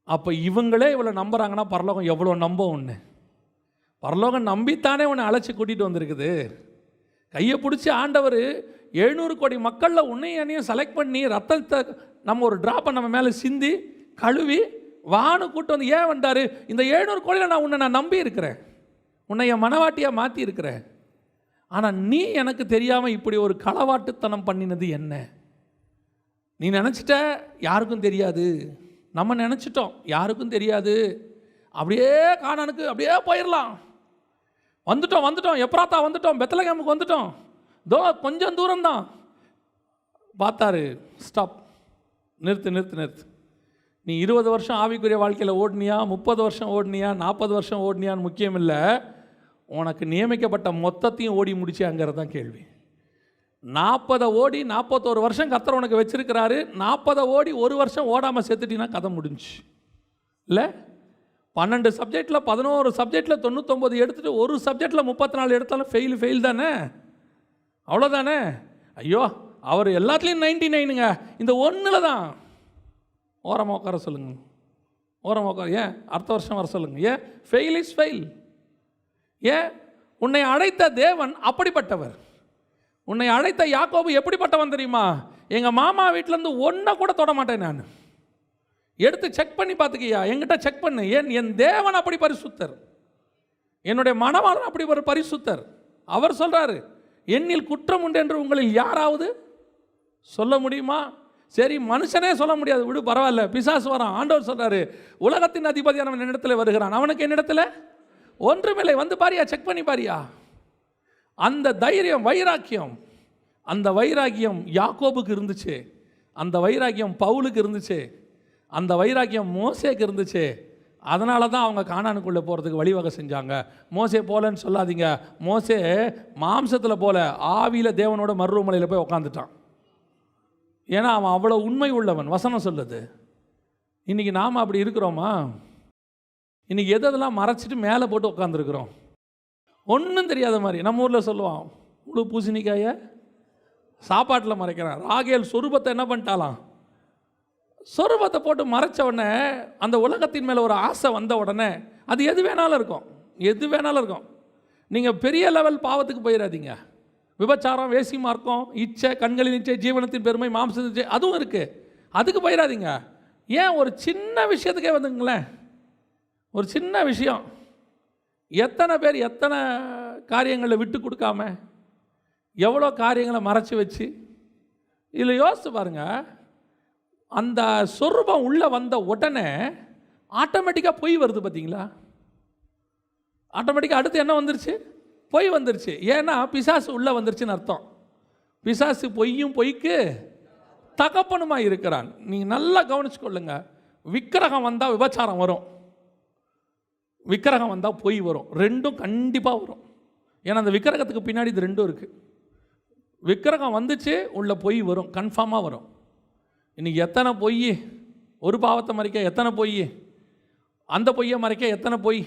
Speaker 1: அப்போ இவங்களே இவ்வளோ நம்புகிறாங்கன்னா பரலோகம் எவ்வளோ நம்பும் ஒன்று. பரலோகம் நம்பித்தானே உன்னை அழைச்சி கூட்டிகிட்டு வந்திருக்குது. கையை பிடிச்சி ஆண்டவர் 700 கோடி மக்களில் உன்னையும் என்னையும் செலக்ட் பண்ணி ரத்தத்தை நம்ம ஒரு ட்ராப்பை நம்ம மேலே சிந்தி கழுவி வானு கூட்டு வந்து ஏன் வந்தார்? இந்த 700 கோடியில் நான் நம்பி இருக்கிறேன், உன்னை என் மனவாட்டியாக மாற்றி இருக்கிறேன். ஆனால் நீ எனக்கு தெரியாமல் இப்படி ஒரு களவாட்டுத்தனம் பண்ணினது என்ன? நீ நினச்சிட்ட யாருக்கும் தெரியாது, நம்ம நினச்சிட்டோம் யாருக்கும் தெரியாது, அப்படியே கானானுக்கு அப்படியே போயிடலாம். வந்துட்டோம் எப்ராத்தா வந்துட்டோம், பெத்லகேமுக்கு வந்துட்டோம், தோ கொஞ்சம் தூரம்தான். பார்த்தாரு, ஸ்டாப், நிறுத்து. நீ 20 வருஷம் ஆவிக்குரிய வாழ்க்கையில் ஓடினியா, 30 வருஷம் ஓடினியா, 40 வருஷம் ஓடினியான்னு முக்கியம் இல்லை, உனக்கு நியமிக்கப்பட்ட மொத்தத்தையும் ஓடி முடிச்சாங்கிறது தான் கேள்வி. 40 ஓடி 41 வருஷம் கர்த்தர் உனக்கு வச்சிருக்கிறாரு. 40 ஓடி 1 வருஷம் ஓடாமல் செத்துட்டினா கதை முடிஞ்சு இல்லை? 12 சப்ஜெக்டில் 11 சப்ஜெக்டில் 99 எடுத்துகிட்டு ஒரு சப்ஜெக்டில் 34 எடுத்தாலும் ஃபெயில் தானே, அவ்வளோதானே? ஐயோ அவர் எல்லாத்துலேயும் 99ங்க, இந்த ஒன்றில் தான் ஓரமாக உட்கார சொல்லுங்க, ஓரமாக உட்கார. ஏன் அடுத்த வருஷம் வர சொல்லுங்கள். ஏன் ஃபெயில் இஸ் ஃபெயில். ஏன் உன்னை அழைத்த தேவன் அப்படிப்பட்டவர். உன்னை அழைத்த யாக்கோபு எப்படிப்பட்டவன் தெரியுமா? எங்கள் மாமா வீட்டிலேருந்து ஒன்றை கூட தொட மாட்டேன் நான். எடுத்து செக் பண்ணி பார்த்துக்கியா, என்கிட்ட செக் பண்ணு. என் தேவன் அப்படி பரிசுத்தர், என்னுடைய மணவாளன் அப்படி ஒரு பரிசுத்தர். அவர் சொல்கிறாரு, என்னில் குற்றம் உண்டு என்று உங்களில் யாராவது சொல்ல முடியுமா? சரி, மனுஷனே சொல்ல முடியாது, விடு பரவாயில்ல, பிசாசு வரான். ஆண்டவர் சொல்கிறாரு, உலகத்தின் அதிபதியானவன் என்னிடத்தில் வருகிறான், அவனுக்கு என்னிடத்தில் ஒன்றுமில்லை, வந்து பாரியா, செக் பண்ணி பாரியா. அந்த தைரியம், வைராக்கியம், அந்த வைராக்கியம் யாக்கோபுக்கு இருந்துச்சு, அந்த வைராக்கியம் பவுலுக்கு இருந்துச்சு, அந்த வைராக்கியம் மோசேக்கு இருந்துச்சு. அதனால தான் அவங்க கானானுக்குள்ளே போகிறதுக்கு வழிவகை செஞ்சாங்க. மோசே போலன்னு சொல்லாதீங்க, மோசே மாம்சத்தில் போல ஆவியில் தேவனோட மருவமலையில் போய் உட்காந்துட்டான். ஏன்னா அவன் அவ்வளோ உண்மை உள்ளவன். வசனம் சொல்லுது. இன்றைக்கி நாம் அப்படி இருக்கிறோமா? இன்றைக்கி எதெல்லாம் மறைச்சிட்டு மேலே போட்டு உட்காந்துருக்குறோம், ஒன்றும் தெரியாத மாதிரி. நம்ம ஊரில் சொல்லுவான், முழு பூசணிக்காயை சாப்பாட்டில் மறைக்கிறான். ராகேல் சொரூபத்தை என்ன பண்ணிட்டாலாம், சொரூபத்தை போட்டு மறைச்ச உடனே அந்த உலகத்தின் மேலே ஒரு ஆசை வந்த உடனே அது எது வேணாலும் இருக்கும், எது வேணாலும் இருக்கும். நீங்கள் பெரிய லெவல் பாவத்துக்கு போயிடாதீங்க. விபச்சாரம், வேசி மார்க்கம், இச்சை, கண்களின் இச்சை, ஜீவனத்தின் பெருமை, மாம்சத்தின் இச்சை, அதுவும் இருக்குது, அதுக்கு போயிடாதீங்க. ஏன், ஒரு சின்ன விஷயத்துக்கே வந்துங்களேன், ஒரு சின்ன விஷயம். எத்தனை பேர் எத்தனை காரியங்களை விட்டு கொடுக்காம எவ்வளோ காரியங்களை மறைச்சி வச்சு. இதில் யோசித்து பாருங்கள், அந்த சொரூபம் உள்ளே வந்த உடனே ஆட்டோமேட்டிக்காக பொய் வருது பார்த்தீங்களா? ஆட்டோமேட்டிக்காக அடுத்து என்ன வந்துருச்சு, பொய் வந்துருச்சு. ஏன்னா பிசாசு உள்ளே வந்துருச்சுன்னு அர்த்தம். பிசாசு பொய்யும் பொய்க்கு தகப்பனுமா இருக்கிறான். நீங்கள் நல்லா கவனிச்சுக்கொள்ளுங்க. விக்கிரகம் வந்தால் விபச்சாரம் வரும், விக்கிரகம் வந்தால் பொய் வரும், ரெண்டும் கண்டிப்பாக வரும். ஏன்னா அந்த விக்கிரகத்துக்கு பின்னாடி இது ரெண்டும் இருக்குது. விக்கிரகம் வந்துச்சு, உள்ள பொய் வரும், கன்ஃபார்மாக வரும். இன்றைக்கி எத்தனை பொய், ஒரு பாவத்தை மறைக்க எத்தனை பொய், அந்த பொய்யை மறைக்க எத்தனை பொய்.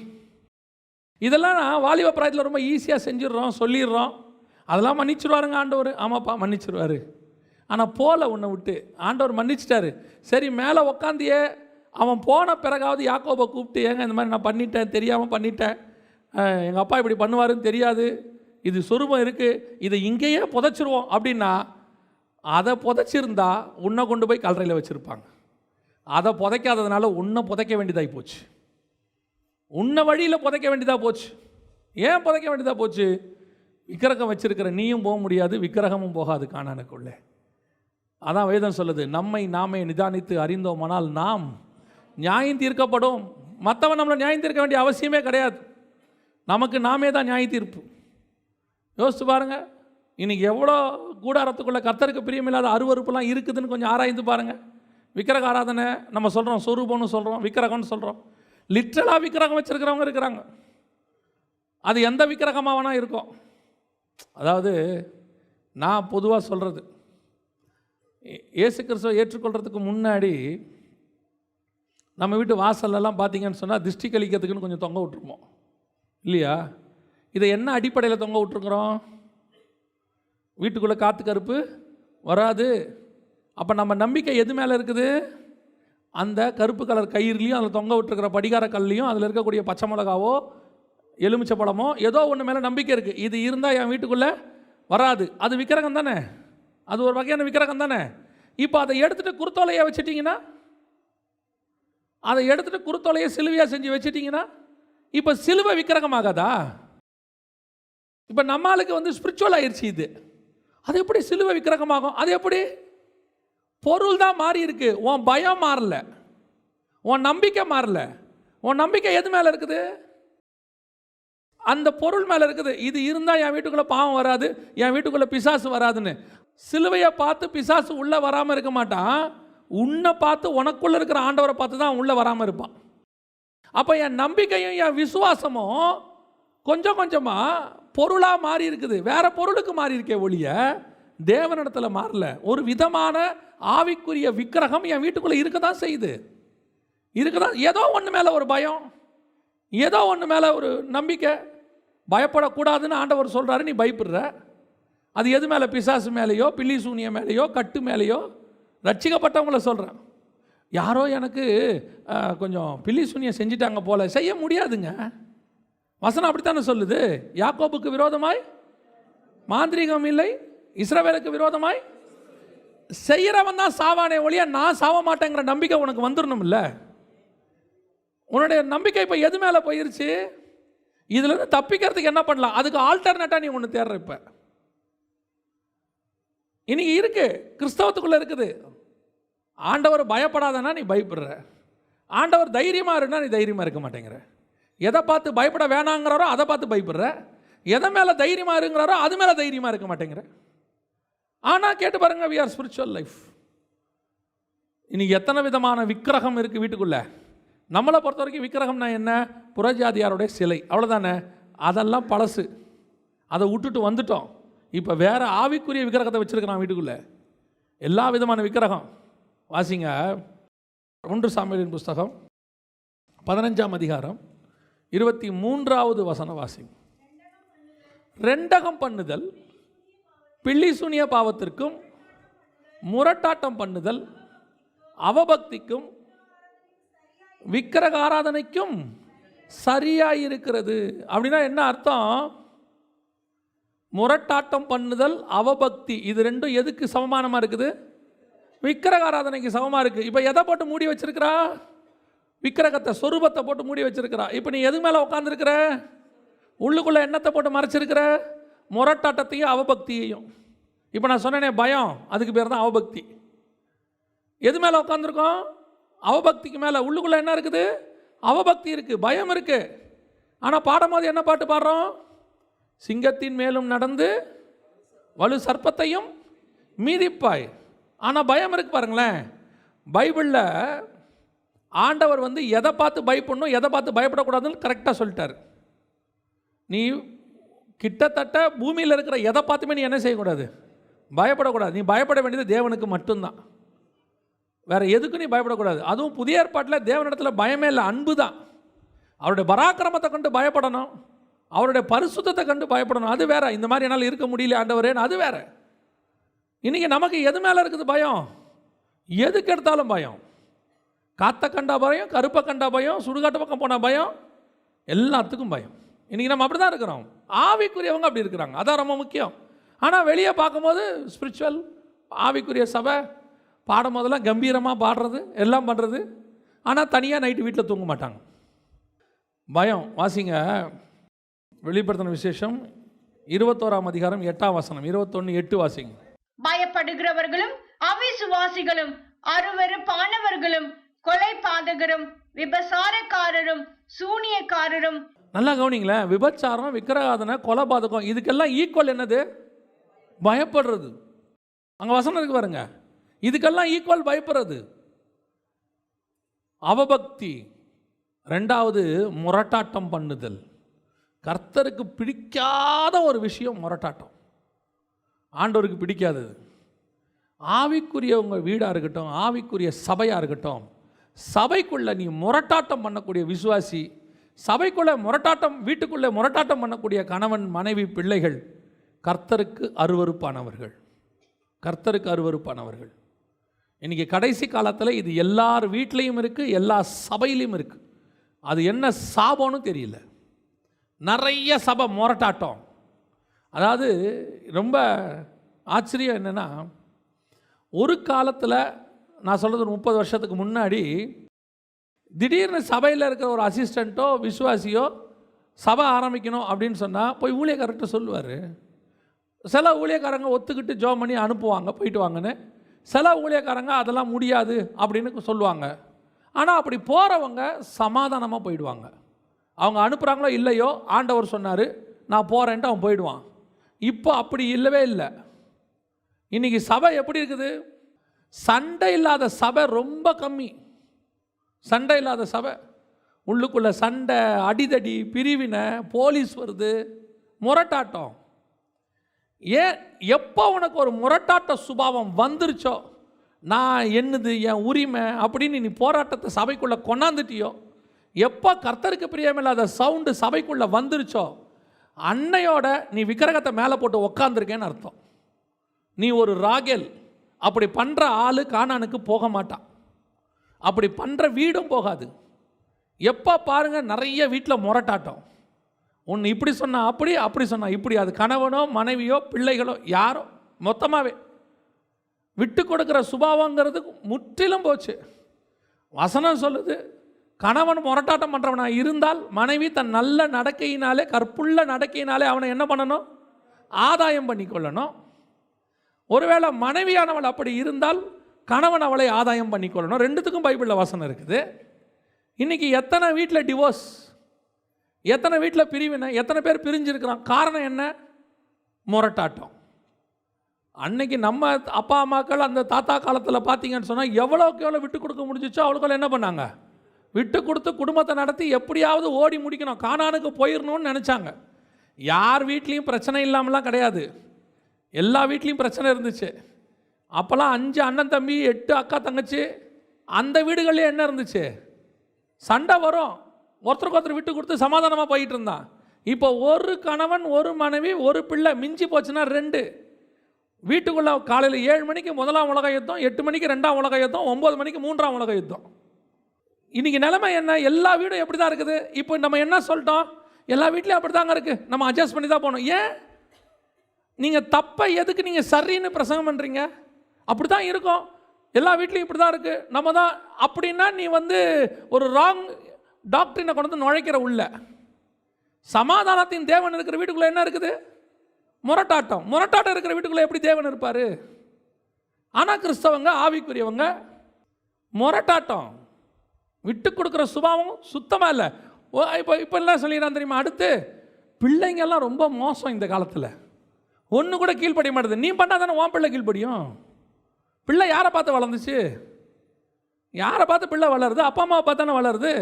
Speaker 1: இதெல்லாம் நான் வாலிப பிராயத்தில் ரொம்ப ஈஸியாக செஞ்சிடுறோம், சொல்லிடுறோம். அதெல்லாம் மன்னிச்சிடுவாருங்க ஆண்டவர். ஆமாப்பா மன்னிச்சிடுவார். ஆனால் போல உன்னை விட்டு ஆண்டவர் மன்னிச்சிட்டாரு. சரி, மேலே உக்காந்தியே அவன் போன பிறகாவது யாக்கோபை கூப்பிட்டு, ஏங்க இந்த மாதிரி நான் பண்ணிட்டேன், தெரியாமல் பண்ணிட்டேன், எங்கள் அப்பா இப்படி பண்ணுவாருன்னு தெரியாது, இது சொரூபம் இருக்குது, இதை இங்கேயே புதைச்சிருவோம் அப்படின்னா, அதை புதைச்சிருந்தா உன்னை கொண்டு போய் கல்லறையில் வச்சுருப்பாங்க. அதை புதைக்காததுனால உன்னை புதைக்க வேண்டியதாகி போச்சு, உன்னை வழியில் புதைக்க வேண்டியதாக போச்சு. ஏன் புதைக்க வேண்டியதாக போச்சு? விக்கிரகம் வச்சிருக்கிற நீயும் போக முடியாது, விக்கிரகமும் போகாது கானானுக்குள்ளே. அதான் வேதம் சொல்லுது, நம்மை நாமே நிதானித்து அறிந்தோமானால் நாம் நியாயம் தீர்க்கப்படும். மற்றவன் நம்மளை நியாயம் தீர்க்க வேண்டிய அவசியமே கிடையாது, நமக்கு நாமே தான் நியாய தீர்ப்பு. யோசித்து பாருங்கள், இன்றைக்கி எவ்வளோ கூடாரத்துக்குள்ளே கர்த்தருக்கு பிரியமில்லாத அருவருப்புலாம் இருக்குதுன்னு கொஞ்சம் ஆராய்ந்து பாருங்கள். விக்கிரக ஆராதனை நம்ம சொல்கிறோம், சொரூபம்னு சொல்கிறோம், விக்கிரகம்னு சொல்கிறோம். லிட்ரலாக விக்கிரகம் வச்சுருக்கிறவங்க இருக்கிறாங்க. அது எந்த விக்கிரகமாக வேணால் இருக்கும். அதாவது நான் பொதுவாக சொல்கிறது, இயேசு கிறிஸ்துவை ஏற்றுக்கொள்கிறதுக்கு முன்னாடி நம்ம வீட்டு வாசல்லலாம் பார்த்தீங்கன்னு சொன்னால் திருஷ்டி கழிக்கிறதுக்குன்னு கொஞ்சம் தொங்க விட்டுருப்போம் இல்லையா? இதை என்ன அடிப்படையில் தொங்க விட்டுருக்குறோம்? வீட்டுக்குள்ளே காற்று கருப்பு வராது. அப்போ நம்ம நம்பிக்கை எது மேலே இருக்குது? அந்த கருப்பு கலர் கயிறுலையும் அதில் தொங்க விட்டுருக்கிற படிகார கல்லையும் அதில் இருக்கக்கூடிய பச்சை மிளகாவோ எலுமிச்சை பழமோ ஏதோ ஒன்று மேலே நம்பிக்கை இருக்குது. இது இருந்தால் என் வீட்டுக்குள்ளே வராது. அது விக்கிரகம் தானே, அது ஒரு வகையான விக்கிரகம் தானே. இப்போ அதை எடுத்துகிட்டு குருத்தோலையை வச்சுட்டிங்கன்னா, அதை எடுத்துகிட்டு குருத்தோலையை சிலுவையாக செஞ்சு வச்சுட்டிங்கன்னா, இப்போ சிலுவை விக்கிரகம் ஆகாதா? இப்போ நம்மளுக்கு ஸ்பிரிச்சுவல் ஆயிடுச்சு இது. அது எப்படி சிலுவை விக்கிரகமாகும்? அது எப்படி? பொருள் தான் மாறி இருக்கு, உன் பயம் மாறல, உன் நம்பிக்கை மாறல. உன் நம்பிக்கை எது மேலே இருக்குது? அந்த பொருள் மேலே இருக்குது. இது இருந்தால் என் வீட்டுக்குள்ளே பாவம் வராது, என் வீட்டுக்குள்ளே பிசாசு வராதுன்னு. சிலுவையை பார்த்து பிசாசு உள்ளே வராமல் இருக்க மாட்டான், உன்னை பார்த்து உனக்குள்ளே இருக்கிற ஆண்டவரை பார்த்து தான் உள்ளே வராமல் இருப்பான். அப்போ என் நம்பிக்கையும் என் விசுவாசமும் கொஞ்சம் கொஞ்சமாக பொருளாக மாறி இருக்குது, வேற பொருளுக்கு மாறி இருக்கே ஒழிய தேவனிடத்தில் மாறல. ஒரு விதமான ஆவிக்குரிய விக்கிரகம் என் வீட்டுக்குள்ளே இருக்க தான் செய்யுது, இருக்குதான். ஏதோ ஒன்று மேலே ஒரு பயம், ஏதோ ஒன்று மேலே ஒரு நம்பிக்கை. பயப்படக்கூடாதுன்னு ஆண்டவர் சொல்கிறாரு, நீ பயப்படுற. அது எது மேலே? பிசாசு மேலேயோ, பில்லி சூனிய மேலேயோ, கட்டு மேலேயோ. ரட்சிக்கப்பட்டவங்கள சொல்கிறேன். யாரோ எனக்கு கொஞ்சம் பில்லி சூனியம் செஞ்சிட்டாங்க போல, செய்ய முடியாதுங்க. வசனம் அப்படித்தானே சொல்லுது. யாக்கோபுக்கு விரோதமாய் மாந்திரீகம் இல்லை, இஸ்ரவேலுக்கு விரோதமாய் செய்கிறவன் தான் சாவானே ஒழிய நான் சாவ மாட்டேங்கிற நம்பிக்கை உனக்கு வந்துடணும்ல. உன்னுடைய நம்பிக்கை இப்போ எது மேலே போயிருச்சு? இதுலேருந்து தப்பிக்கிறதுக்கு என்ன பண்ணலாம்? அதுக்கு ஆல்டர்னேட்டாக நீ ஒன்று தேடுற. இப்போ இன்னைக்கு இருக்கு, கிறிஸ்தவத்துக்குள்ளே இருக்குது. ஆண்டவர் பயப்படாதனா நீ பயப்படுற, ஆண்டவர் தைரியமாக இருந்தா நீ தைரியமாக இருக்க மாட்டேங்கிற. எதை பார்த்து பயப்பட வேணாங்கிறாரோ அதை பார்த்து பயப்படுற, எதை மேலே தைரியமாக இருங்கிறாரோ அது மேலே தைரியமாக இருக்க மாட்டேங்கிற. ஆனால் கேட்டு பாருங்க, we are spiritual life. இன்னைக்கு எத்தனை விதமான விக்கிரகம் இருக்குது வீட்டுக்குள்ளே. நம்மளை பொறுத்த வரைக்கும் விக்கிரகம்னா என்ன? புறஜாதியாருடைய சிலை, அவ்வளோதானே. அதெல்லாம் பழசு, அதை விட்டுட்டு வந்துட்டோம். இப்போ வேறு ஆவிக்குரிய விக்கிரகத்தை வச்சுருக்கிறான் வீட்டுக்குள்ளே. எல்லா விதமான விக்கிரகம். வாசிங்க 1 சாமுவேலின் புஸ்தகம் 15ஆம் அதிகாரம் 23வது வசனம் வாசிங்க. ரெண்டகம் பண்ணுதல், பில்லி சூனிய பாவத்திற்கும் முரட்டாட்டம் பண்ணுதல், அவபக்திக்கும் விக்கிரக ஆராதனைக்கும் சரியாயிருக்கிறது. அப்படின்னா என்ன அர்த்தம்? முரட்டாட்டம் பண்ணுதல், அவபக்தி, இது ரெண்டும் எதுக்கு சமமானமாக இருக்குது? விக்கிரக ஆராதனைக்கு சமமாக இருக்குது. இப்போ எதை போட்டு மூடி வச்சிருக்கிறா? விக்கிரகத்தை, சொரூபத்தை போட்டு மூடி வச்சிருக்கிறா. இப்போ நீ எது மேலே உட்காந்துருக்கிற? உள்ளுக்குள்ளே எண்ணத்தை போட்டு மறைச்சிருக்கிற? முரட்டாட்டத்தையும் அவபக்தியையும். இப்போ நான் சொன்னேனே பயம், அதுக்கு பேர் தான் அவபக்தி. எது மேலே உட்காந்துருக்கோம்? அவபக்திக்கு மேலே. உள்ளுக்குள்ளே என்ன இருக்குது? அவபக்தி இருக்குது, பயம் இருக்குது. ஆனால் பாடும்போது என்ன பாட்டு பாடுறோம்? சிங்கத்தின் மேலும் நடந்து வலு சர்ப்பத்தையும் மீதிப்பாய். ஆனால் பயம் இருக்கு பாருங்களேன். பைபிளில் ஆண்டவர் எதை பார்த்து பயப்படணும், எதை பார்த்து பயப்படக்கூடாதுன்னு கரெக்டாக சொல்லிட்டார். நீ கிட்டத்தட்ட பூமியில் இருக்கிற எதை பார்த்துமே நீ என்ன செய்யக்கூடாது? பயப்படக்கூடாது. நீ பயப்பட வேண்டியது தேவனுக்கு மட்டும்தான், வேறு எதுக்கும் நீ பயப்படக்கூடாது. அதுவும் புதிய ஏற்பாட்டில் தேவனிடத்தில் பயமே இல்லை, அன்பு தான். அவருடைய பராக்கிரமத்தை கண்டு பயப்படணும், அவருடைய பரிசுத்தத்தை கண்டு பயப்படணும். அது வேற. இந்த மாதிரி என்னால் இருக்க முடியல ஆண்டவரேன்னு அது வேற. இன்றைக்கி நமக்கு எது மேலே இருக்குது பயம்? எதுக்கு எடுத்தாலும் பயம். காற்றை கண்டா பயம், கருப்பை கண்டா பயம், சுடுகாட்டு பக்கம் போன பயம், எல்லாத்துக்கும் பயம். இன்றைக்கி நம்ம அப்படி தான் இருக்கிறோம். ஆவிக்குரியவங்க அப்படி இருக்கிறாங்க, அதான் ரொம்ப முக்கியம். ஆனால் வெளியே பார்க்கும்போது ஸ்பிரிச்சுவல் ஆவிக்குரிய சபை பாடும் போதெல்லாம் கம்பீரமாக பாடுறது, எல்லாம் பண்ணுறது. ஆனால் தனியாக நைட்டு வீட்டில் தூங்க மாட்டாங்க. பயம். வாசிங்க வெளிப்படுத்தின விசேஷம் 21ஆம் அதிகாரம் 8ஆம் வசனம். 21:8 வாசிங்க.
Speaker 2: பயப்படுகிறவர்களும் அவிசுவாசிகளும் அருவருப்பானவர்களும் கொலை பாதகரும் விபசாரக்காரரும் சூனியக்காரரும்.
Speaker 1: நல்லா கவனிங்களேன். விபச்சாரம், விக்கிரகாதனை, கொலை பாதகம், இதுக்கெல்லாம் ஈக்குவல் என்னது? பயப்படுறது. அங்கே வசனம் இருக்கு பாருங்க. இதுக்கெல்லாம் ஈக்குவல் பயப்படுறது. அவபக்தி. ரெண்டாவது முரட்டாட்டம் பண்ணுதல். கர்த்தருக்கு பிடிக்காத ஒரு விஷயம் முரட்டாட்டம், ஆண்டவருக்கு பிடிக்காதது. ஆவிக்குரியவங்க வீடாக இருக்கட்டும், ஆவிக்குரிய சபையாக இருக்கட்டும், சபைக்குள்ளே நீ முரட்டாட்டம் பண்ணக்கூடிய விசுவாசி, சபைக்குள்ளே முரட்டாட்டம், வீட்டுக்குள்ளே முரட்டாட்டம் பண்ணக்கூடிய கணவன் மனைவி பிள்ளைகள் கர்த்தருக்கு அருவருப்பானவர்கள். கர்த்தருக்கு அருவருப்பானவர்கள். இன்றைக்கி கடைசி காலத்தில் இது எல்லார் வீட்லேயும் இருக்குது, எல்லா சபையிலையும் இருக்குது. அது என்ன சாபம்னு தெரியல. நிறைய சபை முரட்டாட்டம். அதாவது ரொம்ப ஆச்சரியம் என்னென்னா, ஒரு காலத்தில் நான் சொல்கிறது 30 வருஷத்துக்கு முன்னாடி திடீர்னு சபையில் இருக்கிற ஒரு அசிஸ்டண்ட்டோ விசுவாசியோ சபை ஆரம்பிக்கணும் அப்படின்னு சொன்னால் போய் ஊழியக்காரர்கிட்ட சொல்லுவார். சில ஊழியக்காரங்க ஒத்துக்கிட்டு ஜோம் பண்ணி அனுப்புவாங்க, போயிட்டு வாங்கன்னு. சில ஊழியக்காரங்க அதெல்லாம் முடியாது அப்படின்னு சொல்லுவாங்க. ஆனால் அப்படி போகிறவங்க சமாதானமாக போயிடுவாங்க. அவங்க அனுப்புகிறாங்களோ இல்லையோ, ஆண்டவர் சொன்னார் நான் போகிறேன்ட்டு அவன் போயிடுவான். இப்போ அப்படி இல்லவே இல்லை. இன்றைக்கி சபை எப்படி இருக்குது? சண்டை இல்லாத சபை ரொம்ப கம்மி. சண்டை இல்லாத சபை. உள்ளுக்குள்ளே சண்டை, அடிதடி, பிரிவினை, போலீஸ் வருது, முரட்டாட்டம். ஏன் எப்போ உனக்கு ஒரு முரட்டாட்ட சுபாவம் வந்துருச்சோ, நான் என்னது என் உரிமை அப்படின்னு நீ போராட்டத்தை சபைக்குள்ளே கொண்டாந்துட்டியோ, எப்போ கர்த்தருக்கு பிரியமில்லாத சவுண்டு சபைக்குள்ளே வந்துருச்சோ, அன்னையோட நீ விக்கிரகத்தை மேலே போட்டு உக்காந்துருக்கேன்னு அர்த்தம். நீ ஒரு ராகேல். அப்படி பண்ணுற ஆள் கானானுக்கு போக மாட்டான், அப்படி பண்ணுற வீடும் போகாது. எப்போ பாருங்கள் நிறைய வீட்டில் முரட்டாட்டம். ஒன்று இப்படி சொன்னால் அப்படி, அப்படி சொன்னால் இப்படி. அது கணவனோ மனைவியோ பிள்ளைகளோ யாரோ மொத்தமாகவே. விட்டு கொடுக்குற சுபாவங்கிறது முற்றிலும் போச்சு. வசனம் சொல்லுது, கணவன் முரட்டாட்டம் பண்ணுறவனா இருந்தால் மனைவி தன் நல்ல நடக்கையினாலே, கற்புள்ள நடக்கையினாலே அவனை என்ன பண்ணணும்? ஆதாயம் பண்ணி கொள்ளணும். ஒருவேளை மனைவியானவள் அப்படி இருந்தால் கணவன் அவளை ஆதாயம் பண்ணி கொள்ளணும். ரெண்டுத்துக்கும் பைபிளில் வசனம் இருக்குது. இன்றைக்கி எத்தனை வீட்டில் டிவோர்ஸ், எத்தனை வீட்டில் பிரிவினை, எத்தனை பேர் பிரிஞ்சிருக்கிறான்? காரணம் என்ன? முரட்டாட்டம். அன்னைக்கு நம்ம அப்பா அம்மாக்கள் அந்த தாத்தா காலத்தில் பார்த்தீங்கன்னு சொன்னால் எவ்வளோக்கு எவ்வளோ விட்டு கொடுக்க முடிஞ்சிச்சோ அவ்வளோக்கு என்ன பண்ணாங்க? விட்டு கொடுத்து குடும்பத்தை நடத்தி எப்படியாவது ஓடி முடிக்கணும், கானானுக்கு போயிடணும்னு நினச்சாங்க. யார் வீட்லேயும் பிரச்சனை இல்லாமலாம் கிடையாது, எல்லா வீட்லேயும் பிரச்சனை இருந்துச்சு. அப்போல்லாம் 5 அண்ணன் தம்பி, 8 அக்கா தங்கச்சி, அந்த வீடுகள்லேயே என்ன இருந்துச்சு? சண்டை வரும், ஒருத்தருக்கு ஒருத்தர் விட்டு கொடுத்து சமாதானமாக போயிட்டு இருந்தான். இப்போ ஒரு கணவன், ஒரு மனைவி, ஒரு பிள்ளை, மிஞ்சி போச்சுன்னா 2. வீட்டுக்குள்ளே காலையில் 7 மணிக்கு முதலாம் உலக யுத்தம், 8 மணிக்கு 2ஆம் உலக யுத்தம், 9 மணிக்கு 3ஆம் உலக யுத்தம். இன்றைக்கி நிலைமை என்ன? எல்லா வீடும் எப்படி தான் இருக்குது. இப்போ நம்ம என்ன சொல்லிட்டோம்? எல்லா வீட்லேயும் அப்படி தாங்க இருக்குது, நம்ம அட்ஜஸ்ட் பண்ணி தான் போகணும். ஏன் நீங்கள் தப்பை எதுக்கு நீங்கள் சரின்னு பிரசங்கம் பண்ணுறீங்க? அப்படி தான் இருக்கும், எல்லா வீட்லேயும் இப்படி தான் இருக்குது, நம்ம தான் அப்படின்னா நீ ஒரு ராங் டாக்டரினை கொண்டு வந்து நுழைக்கிற உள்ள. சமாதானத்தின் தேவன் இருக்கிற வீட்டுக்குள்ளே என்ன இருக்குது? முரட்டாட்டம். முரட்டாட்டம் இருக்கிற வீட்டுக்குள்ளே எப்படி தேவன் இருப்பார்? ஆனால் கிறிஸ்தவங்க, ஆவிக்குரியவங்க முரட்டாட்டம், விட்டு கொடுக்குற சுபாவம் சுத்தமாக இல்லை. இப்போ எல்லாம் சொல்லிடுறான் தெரியுமா? அடுத்து பிள்ளைங்கெல்லாம் ரொம்ப மோசம் இந்த காலத்தில், ஒன்று கூட கீழ்ப்படிய மாட்டேது. நீ பண்ணால் தானே உன் பிள்ளை கீழ்ப்படியும். பிள்ளை யாரை பார்த்து வளர்ந்துச்சு? யாரை பார்த்து பிள்ளை வளருது? அப்பா அம்மாவை பார்த்து தானே வளருது.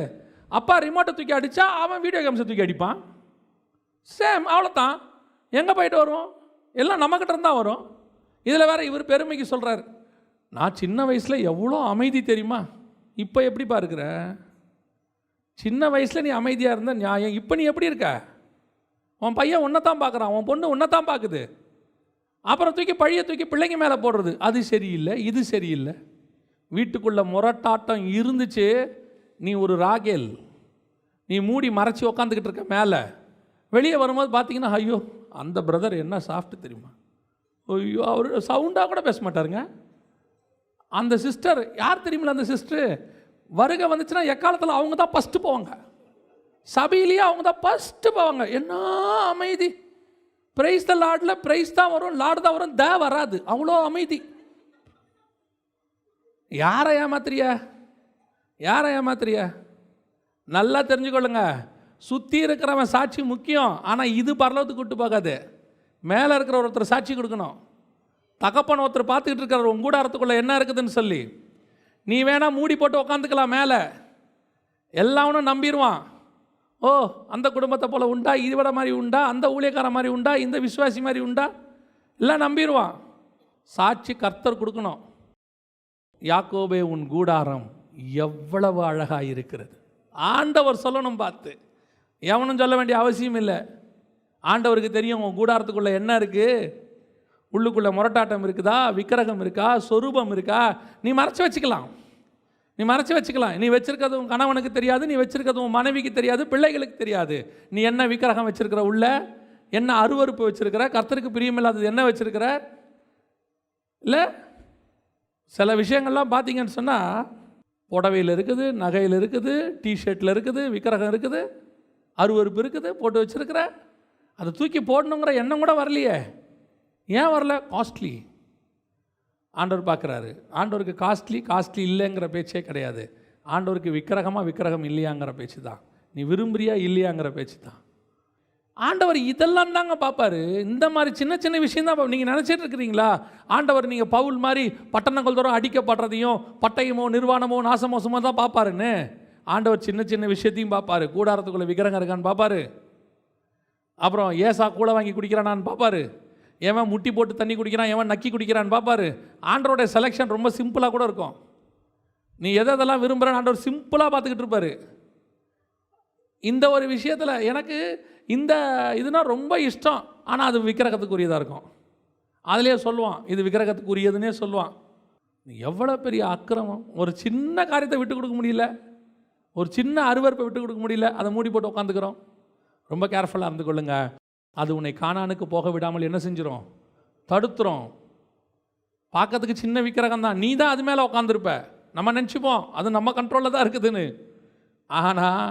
Speaker 1: அப்பா ரிமோட்டை தூக்கி அடித்தா அவன் வீடியோ கேம்ஸை தூக்கி அடிப்பான். சேம், அவ்வளோதான். எங்கே போயிட்டு வருவோம்? எல்லாம் நம்மக்கிட்ட இருந்தால் வரும். இதில் வேறு இவர் பெருமைக்கு சொல்கிறார், நான் சின்ன வயசில் எவ்வளோ அமைதி தெரியுமா, இப்போ எப்படிப்பா இருக்கிற? சின்ன வயசில் நீ அமைதியாக இருந்த நியாயம், இப்போ நீ எப்படி இருக்க? உன் பையன் உன்னை தான் பார்க்குறான், உன் பொண்ணு உன்னை தான் பார்க்குது. அப்புறம் பழியை தூக்கி பிள்ளைங்க மேலே போடுறது, அது சரியில்லை, இது சரியில்லை. வீட்டுக்குள்ளே முரட்டாட்டம் இருந்துச்சு. நீ ஒரு ராகேல், நீ மூடி மறைச்சி உக்காந்துக்கிட்டு இருக்க. மேலே வெளியே வரும்போது பார்த்தீங்கன்னா, ஐயோ அந்த பிரதர் என்ன சாஃப்ட் தெரியுமா, ஐயோ அவர் சவுண்டாக கூட பேச மாட்டாருங்க. அந்த சிஸ்டர் யார் தெரியுமில்ல? அந்த சிஸ்டர் வருகை வந்துச்சுன்னா எக்காலத்தில் அவங்க தான் ஃபஸ்ட்டு போவாங்க. சபையிலேயே அவங்க தான் ஃபஸ்ட்டு போவாங்க. என்ன அமைதி! பிரைஸ் த லார்டில் பிரைஸ் தான் வரும், லார்டு தான் வரும், வராது. அவ்வளோ அமைதி. யாரை ஏமாத்துறிய? யாரை ஏமாத்துறிய? நல்லா தெரிஞ்சுக்கொள்ளுங்க, சுற்றி இருக்கிறவன் சாட்சி முக்கியம், ஆனால் இது பரலோகத்துக்கு விட்டு போகாது. மேலே இருக்கிற ஒருத்தர் சாட்சி கொடுக்கணும். தகப்பன் ஒருத்தர் பார்த்துக்கிட்டு இருக்கிற உன் கூடாரத்துக்குள்ளே என்ன இருக்குதுன்னு சொல்லி நீ வேணா மூடி போட்டு உக்காந்துக்கலாம். மேலே எல்லாவனும் நம்பிடுவான். ஓ அந்த குடும்பத்தை போல் உண்டா, இதுவிட மாதிரி உண்டா, அந்த ஊழியக்கார மாதிரி உண்டா, இந்த விசுவாசி மாதிரி உண்டா, எல்லாம் நம்பிடுவான். சாட்சி கர்த்தர் கொடுக்கணும். யாக்கோபே உன் கூடாரம் எவ்வளவு அழகாக இருக்கிறது. ஆண்டவர் சொல்லணும் பார்த்து, எவனும் சொல்ல வேண்டிய அவசியம் இல்லை. ஆண்டவருக்கு தெரியும் உன் கூடாரத்துக்குள்ளே என்ன இருக்குது. உள்ளுக்குள்ளே முரட்டாட்டம் இருக்குதா, விக்கிரகம் இருக்கா, சொரூபம் இருக்கா, நீ மறைச்சி வச்சுக்கலாம். நீ மறைச்சி வச்சுக்கலாம். நீ வச்சிருக்கிறது உன் கணவனுக்கு தெரியாது, நீ வச்சிருக்கிறது உன் மனைவிக்கு தெரியாது, பிள்ளைகளுக்கு தெரியாது. நீ என்ன விக்கிரகம் வச்சிருக்கிற, உள்ள என்ன அருவருப்பு வச்சிருக்கிற, கர்த்தருக்கு பிரியமில்லாதது என்ன வச்சிருக்கிற. இல்லை சில விஷயங்கள்லாம் பார்த்தீங்கன்னு சொன்னால் புடவையில் இருக்குது, நகையில் இருக்குது, டிஷர்ட்டில் இருக்குது, விக்கிரகம் இருக்குது, அருவருப்பு இருக்குது, போட்டு வச்சிருக்கிற. அதை தூக்கி போடணுங்கிற எண்ணம் கூட வரலையே. ஏன் வரல? காஸ்ட்லி. ஆண்டவர் பார்க்குறாரு. ஆண்டவருக்கு காஸ்ட்லி இல்லைங்கிற பேச்சே கிடையாது. ஆண்டவருக்கு விக்கிரகம் இல்லையாங்கிற பேச்சு தான். நீ விரும்புறியா இல்லையாங்கிற பேச்சு தான். ஆண்டவர் இதெல்லாம் தாங்க பார்ப்பாரு. இந்த மாதிரி சின்ன சின்ன விஷயம் தான் நீங்கள் நினச்சிட்டு இருக்கிறீங்களா? ஆண்டவர் நீங்கள் பவுல் மாதிரி பட்டணங்கள் தோறும் அடிக்கப்படுறதையும் பட்டயமோ நிர்வாணமோ நாசமோசமோ தான் பார்ப்பாருன்னு. ஆண்டவர் சின்ன சின்ன விஷயத்தையும் பார்ப்பாரு. கூடாரத்துக்குள்ளே விக்கிரகம் இருக்கான்னு பார்ப்பாரு. அப்புறம் ஏசா கூட வாங்கி குடிக்கிறானான்னு பார்ப்பாரு. எவன் முட்டி போட்டு தண்ணி குடிக்கிறான், எவன் நக்கி குடிக்கிறான்னு பார்ப்பாரு. ஆண்டவருடைய செலெக்ஷன் ரொம்ப சிம்பிளாக கூட இருக்கும். நீ எதெல்லாம் விரும்புகிறேன்னு ஆண்டவர் சிம்பிளாக பார்த்துக்கிட்டு இருப்பார். இந்த ஒரு விஷயத்தில் எனக்கு இந்த இதுனா ரொம்ப இஷ்டம், ஆனால் அது விக்கிரகத்துக்குரியதாக இருக்கும். அதிலே சொல்லுவான் இது விக்கிரகத்துக்குரியதுன்னே சொல்லுவான். எவ்வளோ பெரிய அக்கிரமம்! ஒரு சின்ன காரியத்தை விட்டு கொடுக்க முடியல, ஒரு சின்ன அருவருப்பை விட்டு கொடுக்க முடியல, அதை மூடி போட்டு உட்காந்துக்கிறோம். ரொம்ப கேர்ஃபுல்லாக இருந்து கொள்ளுங்க. அது உன்னை கானானுக்கு போக விடாமல் என்ன செஞ்சிடும்? தடுத்துரும். பார்க்கறதுக்கு சின்ன விக்கிரகம் தான், நீ தான் அது மேலே உட்காந்துருப்ப. நம்ம நினச்சிப்போம் அது நம்ம கண்ட்ரோலில் தான் இருக்குதுன்னு. ஆனால்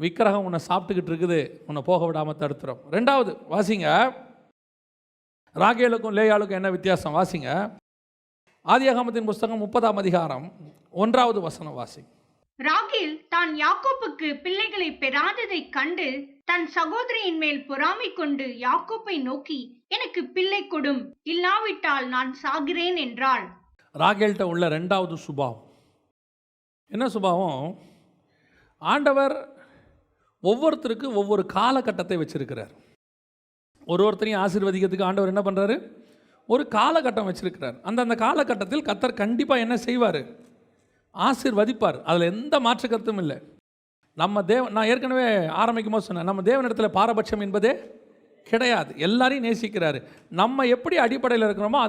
Speaker 1: விக்கிரகம் உன்னை சாப்பிட்டுக்கிட்டு இருக்குது, உன்னை போக விடாமல் தடுத்துரும். ரெண்டாவது வாசிங்க, ராகேலுக்கும் லேயாளுக்கும் என்ன வித்தியாசம் வாசிங்க. ஆதியாகமத்தின் புஸ்தகம் 30ஆம் அதிகாரம் 1வது வசனம் வாசி.
Speaker 2: ராகேல் தான் யாக்கோப்புக்கு பிள்ளைகளை பெறாததை கண்டு தன் சகோதரியின் மேல் பொறாமை கொண்டு யாக்கோப்பை நோக்கி, எனக்கு பிள்ளை கொடும், இல்லாவிட்டால் நான் சாகிறேன் என்றாள்.
Speaker 1: ராகேல்கிட்ட உள்ள ரெண்டாவது சுபாவம் என்ன சுபாவம்? ஆண்டவர் ஒவ்வொருத்தருக்கு ஒவ்வொரு காலகட்டத்தை வச்சிருக்கிறார். ஒருத்தரையும் ஆசீர்வதிக்கிறதுக்கு ஆண்டவர் என்ன பண்ணுறாரு? ஒரு காலகட்டம் வச்சிருக்கிறார். அந்த காலகட்டத்தில் கர்த்தர் கண்டிப்பாக என்ன செய்வார்? ஆசீர்வதிப்பார். அதில் எந்த மாற்று கருத்தும் இல்லை. நம்ம நான் ஏற்கனவே ஆரம்பிக்கும் போது சொன்னேன், நம்ம தேவனிடத்தில் பாரபட்சம் என்பதே கிடையாது. எல்லாரையும் நேசிக்கிறாரு. நம்ம எப்படி அடிப்படையில் இருக்கிறோமோ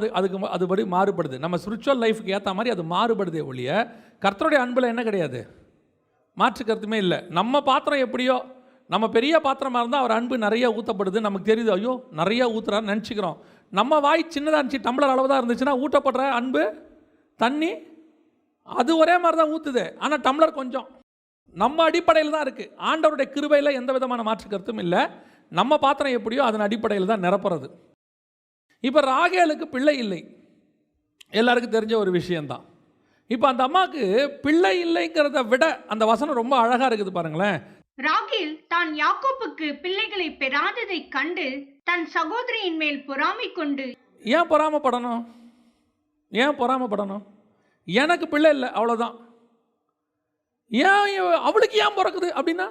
Speaker 1: அதுபடி மாறுபடுது. நம்ம ஸ்பிரிச்சுவல் லைஃபுக்கு ஏற்ற மாதிரி அது மாறுபடுதே ஒழிய கர்த்தருடைய அன்பில் என்ன கிடையாது, மாற்று கருத்துமே இல்லை. நம்ம பாத்திரம் எப்படியோ, நம்ம பெரிய பாத்திரமாக இருந்தால் அவர் அன்பு நிறைய ஊற்றப்படுது, நமக்கு தெரியுது, ஐயோ நிறைய ஊற்றுறாருன்னு நினச்சிக்கிறோம். நம்ம வாய் சின்னதாக இருந்துச்சு, டம்ளர் அளவு தான் இருந்துச்சுன்னா ஊட்டப்படுற அன்பு தண்ணி அது ஒரே மாதிரி தான் ஊற்றுது, ஆனால் டம்ளர் கொஞ்சம். நம்ம அடிப்படையில் தான் இருக்குது. ஆண்டவருடைய கிருபையில் எந்த விதமான மாற்று கருத்தும் இல்லை. நம்ம பாத்திரம் எப்படியோ அதன் அடிப்படையில் தான் நிரப்புறது. இப்போ ராகேலுக்கு பிள்ளை இல்லை, எல்லாருக்கும் தெரிஞ்ச ஒரு விஷயந்தான். இப்போ அந்த அம்மாவுக்கு பிள்ளை இல்லைங்கிறத விட அந்த வசனம் ரொம்ப அழகாக இருக்குது பாருங்களேன்.
Speaker 2: ராகேல் தான் யாக்கோப்புக்கு பிள்ளைகளை பெறாததை கண்டு தன் சகோதரியின் மேல் பொறாமை கொண்டு.
Speaker 1: ஏன் பொறாமப்படணும்? ஏன் பொறாமப்படணும்? எனக்கு பிள்ளை இல்லை அவ்வளோதான். ஏன் அவளுக்கு ஏன் பிறக்குது அப்படின்னா,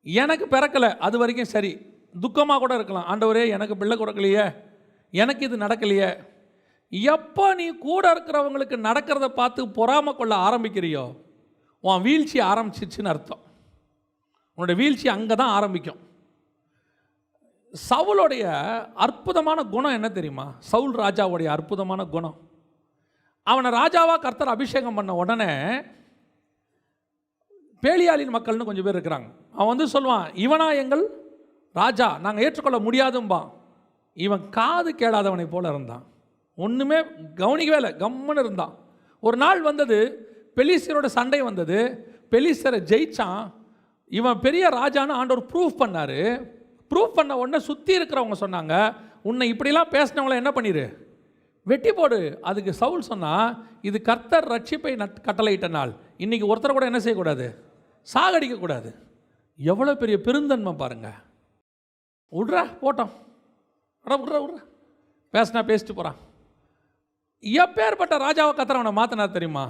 Speaker 1: எனக்கு பிறக்கலை அது வரைக்கும் சரி, துக்கமாக கூட இருக்கலாம். ஆண்டவரே எனக்கு பிள்ளை கொடுக்கலையே, எனக்கு இது நடக்கலையே. எப்போ நீ கூட இருக்கிறவங்களுக்கு நடக்கிறத பார்த்து பொறாமை கொள்ள ஆரம்பிக்கிறியோ, உன் வீழ்ச்சி ஆரம்பிச்சிச்சுன்னு அர்த்தம். உன்னோட வீழ்ச்சி அங்கே தான் ஆரம்பிக்கும். சவுலுடைய அற்புதமான குணம் என்ன தெரியுமா? சவுல் ராஜாவுடைய அற்புதமான குணம், அவனை ராஜாவாக கர்த்தர் அபிஷேகம் பண்ண உடனே பேலியாளின் மக்கள்னு கொஞ்சம் பேர் இருக்கிறாங்க. அவன் வந்து சொல்லுவான், இவனா எங்கள் ராஜா, நாங்கள் ஏற்றுக்கொள்ள முடியாதும்பா. இவன் காது கேளாதவனை போல இருந்தான், ஒன்றுமே கவனிக்கவே இல்லை, கம்முன்னு இருந்தான். ஒரு நாள் வந்தது, பெலிஸ்தரோட சண்டை வந்தது, பெலிஸ்தரை ஜெயிச்சான். இவன் பெரிய ராஜான்னு ஆண்டவர் ப்ரூஃப் பண்ணார். ப்ரூஃப் பண்ண உடனே சுற்றி இருக்கிறவங்க சொன்னாங்க, உன்னை இப்படிலாம் பேசினவங்கள என்ன பண்ணிடு, வெட்டி போடு. அதுக்கு சவுல் சொன்னால், இது கர்த்தர் ரட்சிப்பை கட்டளையிட்ட நாள், இன்றைக்கி ஒருத்தரை கூட என்ன செய்யக்கூடாது, சாகடிக்கக்கூடாது. எவ்வளோ பெரிய பெருந்தன்மை பாருங்க. விட்றா போட்டோம், விட்றா பேசினா பேசிட்டு போகிறான். எப்பேற்பட்ட ராஜாவை கர்த்தர் அவனை மாற்றினார் தெரியுமா?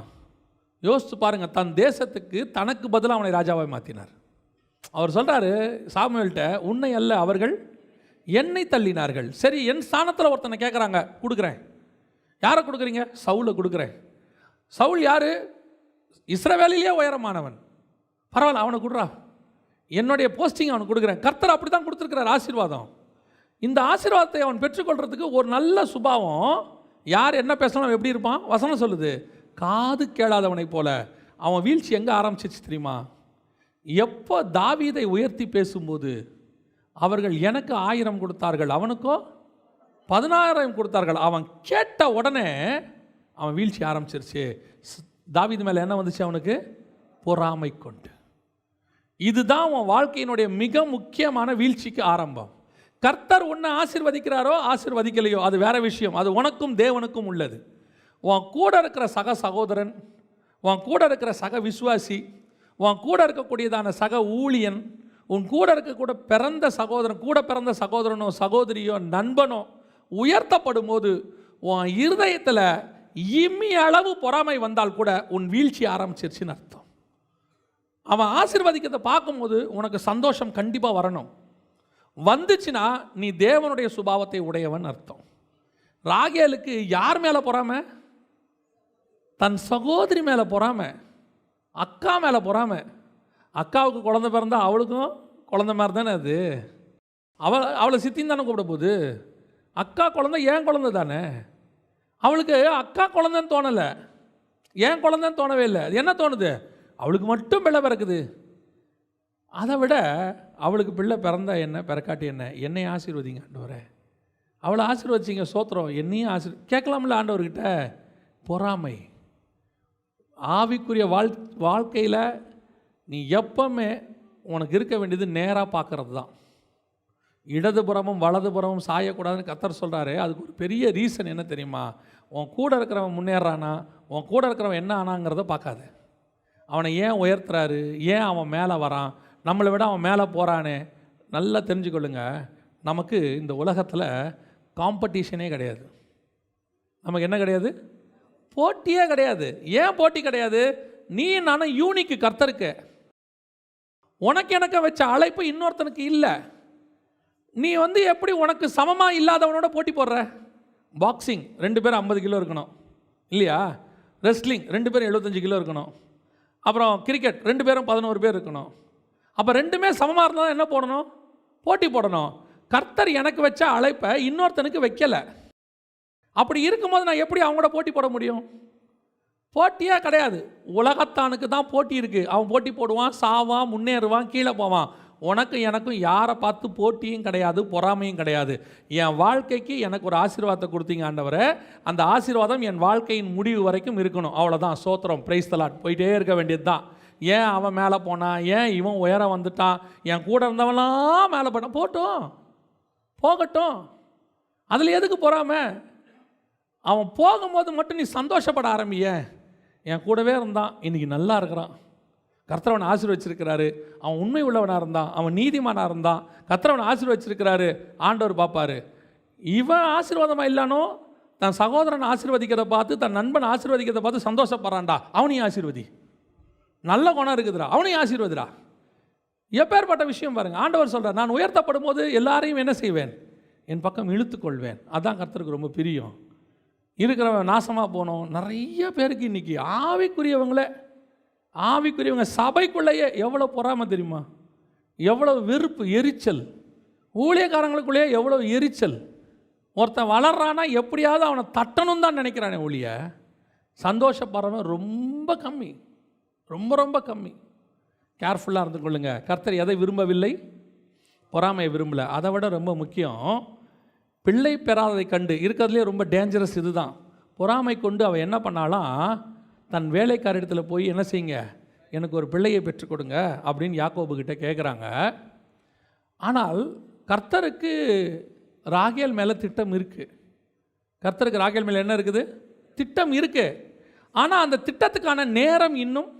Speaker 1: யோசித்து பாருங்கள். தன் தேசத்துக்கு தனக்கு பதிலாக அவனை ராஜாவை மாற்றினார். அவர் சொல்கிறாரு சாமுவேல்கிட்ட, உன்னை அல்ல அவர்கள் என்னை தள்ளினார்கள். சரி, என் ஸ்தானத்தில் ஒருத்தனை கேட்குறாங்க, கொடுக்குறேன். யாரை கொடுக்குறீங்க? சவுலை கொடுக்குறேன். சவுல் யார்? இஸ்ரவேலிலே உயரமானவன். பரவாயில்ல, அவனை கொடுறா, என்னுடைய போஸ்டிங் அவனுக்கு கொடுக்குறேன். கர்த்தர் அப்படி தான் கொடுத்துருக்கிறார் ஆசீர்வாதம். இந்த ஆசீர்வாதத்தை அவன் பெற்றுக்கொள்கிறதுக்கு ஒரு நல்ல சுபாவம். யார் என்ன பேசணும் எப்படி இருப்பான்? வசனம் சொல்லுது, காது கேளாதவனை போல. அவன் வீழ்ச்சி எங்கே ஆரம்பிச்சிச்சு தெரியுமா? எப்போ தாவீதை உயர்த்தி பேசும்போது, அவர்கள் எனக்கு 1000 கொடுத்தார்கள், அவனுக்கோ 10000 கொடுத்தார்கள். அவன் கேட்ட உடனே அவன் வீழ்ச்சி ஆரம்பிச்சிருச்சு. தாவீது மேலே என்ன வந்துச்சு? அவனுக்கு பொறாமை கொண்டு. இதுதான் அவன் வாழ்க்கையினுடைய மிக முக்கியமான வீழ்ச்சிக்கு ஆரம்பம். கர்த்தர் உன்னை ஆசீர்வதிக்கிறாரோ ஆசீர்வதிக்கலையோ அது வேற விஷயம், அது உனக்கும் தேவனுக்கும் உள்ளது. உன் கூட இருக்கிற சக சகோதரன், உன் கூட இருக்கிற சக விசுவாசி, உன் கூட இருக்கக்கூடியதான சக ஊழியன், உன் கூட இருக்க பிறந்த சகோதரன், கூட பிறந்த சகோதரனோ சகோதரியோ நண்பனோ உயர்த்தப்படும் போது உன் இருதயத்தில் இம்மி அளவு பொறாமை வந்தால் கூட உன் வீழ்ச்சி ஆரம்பிச்சிருச்சுன்னு அர்த்தம். அவன் ஆசீர்வதிக்கிறதை பார்க்கும்போது உனக்கு சந்தோஷம் கண்டிப்பாக வரணும். வந்துச்சுன்னா நீ தேவனுடைய சுபாவத்தை உடையவன் அர்த்தம். ராகேலுக்கு யார் மேலே பொறாமை? தன் சகோதரி மேலே பொறாமை, அக்கா மேலே பொறாமை. அக்காவுக்கு குழந்தை பிறந்தா அவளுக்கும் குழந்தை மாதிரி தானே அது. அவளை சித்தின்னு தானே கூப்பிட போகுது. அக்கா குழந்தை ஏன் குழந்தை தானே. அவளுக்கு அக்கா குழந்தைன்னு தோணலை, ஏன் குழந்தைன்னு தோணவே இல்லை. அது என்ன தோணுது? அவளுக்கு மட்டும் பிள்ளை பிறக்குது. அதை விட அவளுக்கு பிள்ளை பிறந்தா என்ன, பிறக்காட்டி என்ன, என்னை ஆசீர்வதிங்க ஆண்டவரே அவளை ஆசீர்வதிச்சிங்க, சோத்திரம், என்னையும் கேட்கலாம்ல ஆண்டவர்கிட்ட. பொறாமை. ஆவிக்குரிய வாழ்க்கையில் நீ எப்பவுமே உனக்கு இருக்க வேண்டியது நேராக பார்க்கறது தான். இடதுபுறமும் வலதுபுறமும் சாயக்கூடாதுன்னு கர்த்தர் சொல்கிறாரு. அதுக்கு ஒரு பெரிய ரீசன் என்ன தெரியுமா? உன் கூட இருக்கிறவன் முன்னேறானா, உன் கூட இருக்கிறவன் என்ன ஆனாங்கிறத பார்க்காது. அவனை ஏன் உயர்த்துறாரு, ஏன் அவன் மேலே வரான், நம்மளை விட அவன் மேலே போகிறானே. நல்லா தெரிஞ்சுக்கொள்ளுங்க, நமக்கு இந்த உலகத்தில் காம்படிஷனே கிடையாது. நமக்கு என்ன கிடையாது? போட்டியே கிடையாது. ஏன் போட்டி கிடையாது? நீ நானும் யூனிக்கு கர்த்தருக்கு. உனக்கு எனக்கு வச்ச அழைப்பு இன்னொருத்தனுக்கு இல்லை. நீ எப்படி உனக்கு சமமாக இல்லாதவனோட போட்டி போடுற? பாக்ஸிங் 2 பேரும் 50 கிலோ இருக்கணும் இல்லையா? ரெஸ்லிங் 2 பேரும் 75 கிலோ இருக்கணும். அப்புறம் கிரிக்கெட் 2 பேரும் 11 பேர் இருக்கணும். அப்போ 2மே சமமாக இருந்தால் என்ன போடணும்? போட்டி போடணும். கர்த்தர் எனக்கு வச்ச அழைப்பை இன்னொருத்தனுக்கு வைக்கலை. அப்படி இருக்கும்போது நான் எப்படி அவங்களோட போட்டி போட முடியும்? போட்டியே கிடையாது. உலகத்தானுக்கு தான் போட்டி இருக்குது. அவன் போட்டி போடுவான், சாவான், முன்னேறுவான், கீழே போவான். உனக்கு எனக்கும் யாரை பார்த்து போட்டியும் கிடையாது, பொறாமையும் கிடையாது. என் வாழ்க்கைக்கு எனக்கு ஒரு ஆசீர்வாதத்தை கொடுத்தீங்க ஆண்டவரே, அந்த ஆசீர்வாதம் என் வாழ்க்கையின் முடிவு வரைக்கும் இருக்கணும். அவ்வளோதான். சோத்திரம், பிரைஸ் தி லார்ட். போயிட்டே இருக்க வேண்டியது தான். ஏன் அவன் மேலே போனான், ஏன் இவன் உயர வந்துட்டான், என் கூட இருந்தவன்லாம் மேலே போட்டான், போகட்டும். அதில் எதுக்கு பொறாமை? அவன் போகும்போது மட்டும் நீ சந்தோஷப்பட ஆரம்பிய. என் கூடவே இருந்தான், இன்றைக்கி நல்லா இருக்கிறான், கர்த்தரவனை ஆசீர்வச்சிருக்கிறாரு, அவன் உண்மை உள்ளவனாக இருந்தான், அவன் நீதிமானாக இருந்தான், கர்த்தரவனை ஆசீர்வச்சிருக்கிறாரு, ஆண்டவர் பார்ப்பார். இவன் ஆசீர்வாதமாக இல்லானோ தன் சகோதரன் ஆசீர்வதிக்கிறத பார்த்து, தன் நண்பன் ஆசீர்வதிக்கிறத பார்த்து சந்தோஷப்படுறான்டா, அவனையும் ஆசீர்வதி. நல்ல குணம் இருக்குதுடா, அவனையும் ஆசீர்வதிடா. எப்பேற்பட்ட விஷயம் பாருங்கள். ஆண்டவர் சொல்கிறார், நான் உயர்த்தப்படும் போது எல்லாரையும் என்ன செய்வேன்? என் பக்கம் இழுத்துக்கொள்வேன். அதான் கர்த்தருக்கு ரொம்ப பிரியம். இருக்கிறவன் நாசமாக போனோம். நிறைய பேருக்கு இன்றைக்கி ஆவிக்குரியவங்க சபைக்குள்ளேயே எவ்வளோ பொறாமை தெரியுமா? எவ்வளோ வெறுப்பு, எரிச்சல். ஊழியக்காரங்களுக்குள்ளேயே எவ்வளோ எரிச்சல். ஒருத்தன் வளர்றானா எப்படியாவது அவனை தட்டணும் தான் நினைக்கிறானே ஒழிய சந்தோஷப்படுறவன் ரொம்ப கம்மி, ரொம்ப கம்மி. கேர்ஃபுல்லாக இருந்து கொள்ளுங்க. கர்த்தர் எதை விரும்பவில்லை? பொறாமையை விரும்பலை. அதை விட ரொம்ப முக்கியம், பிள்ளை பெறாததை கண்டு இருக்கிறதுலே ரொம்ப டேஞ்சரஸ் இதுதான். பொறாமை கொண்டு அவன் என்ன பண்ணாலாம், தன் வேலைக்காரிடத்தில் போய் என்ன செய்யுங்க, எனக்கு ஒரு பிள்ளையை பெற்றுக் கொடுங்க அப்படின்னு யாக்கோபுக்கிட்ட கேட்குறாங்க. ஆனால் கர்த்தருக்கு ராகேல் மேலே திட்டம் இருக்குது. கர்த்தருக்கு ராகேல் மேலே என்ன இருக்குது? திட்டம் இருக்குது. ஆனால் அந்த திட்டத்துக்கான நேரம் இன்னும்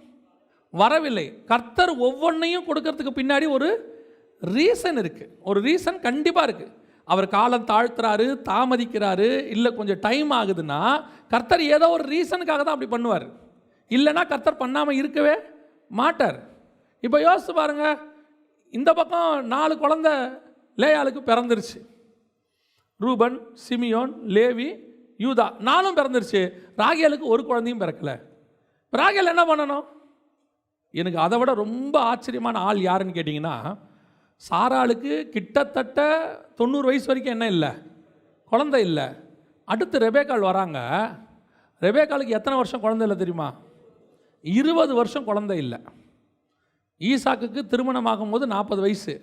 Speaker 1: வரவில்லை. கர்த்தர் ஒவ்வொன்றையும் கொடுக்கறதுக்கு பின்னாடி ஒரு ரீசன் இருக்குது. ஒரு ரீசன் கண்டிப்பாக இருக்குது. அவர் காலம் தாழ்த்துறாரு, தாமதிக்கிறாரு, இல்லை கொஞ்சம் டைம் ஆகுதுன்னா கர்த்தர் ஏதோ ஒரு ரீசனுக்காக தான் அப்படி பண்ணுவார். இல்லைன்னா கர்த்தர் பண்ணாமல் இருக்கவே மாட்டார். இப்போ யோசிச்சு பாருங்கள், இந்த பக்கம் 4 குழந்தை லேயாளுக்கு பிறந்துருச்சு. ரூபன், சிமியோன், லேவி, யூதா 4 பிறந்துருச்சு. ராகேலுக்கு ஒரு குழந்தையும் பிறக்கலை. ராகேல் என்ன பண்ணணும்? எனக்கு அதை விட ரொம்ப ஆச்சரியமான ஆள் யாருன்னு கேட்டிங்கன்னா, சாராளுக்கு கிட்டத்தட்ட 90 வயசு வரைக்கும் என்ன இல்லை, குழந்தை இல்லை. அடுத்து ரெபேக்காள் வராங்க. ரெபேக்காளுக்கு எத்தனை வருஷம் குழந்தை இல்லை தெரியுமா? 20 வருஷம் குழந்தை இல்லை. ஈசாக்குக்கு திருமணமாகும் போது 40 வயசு.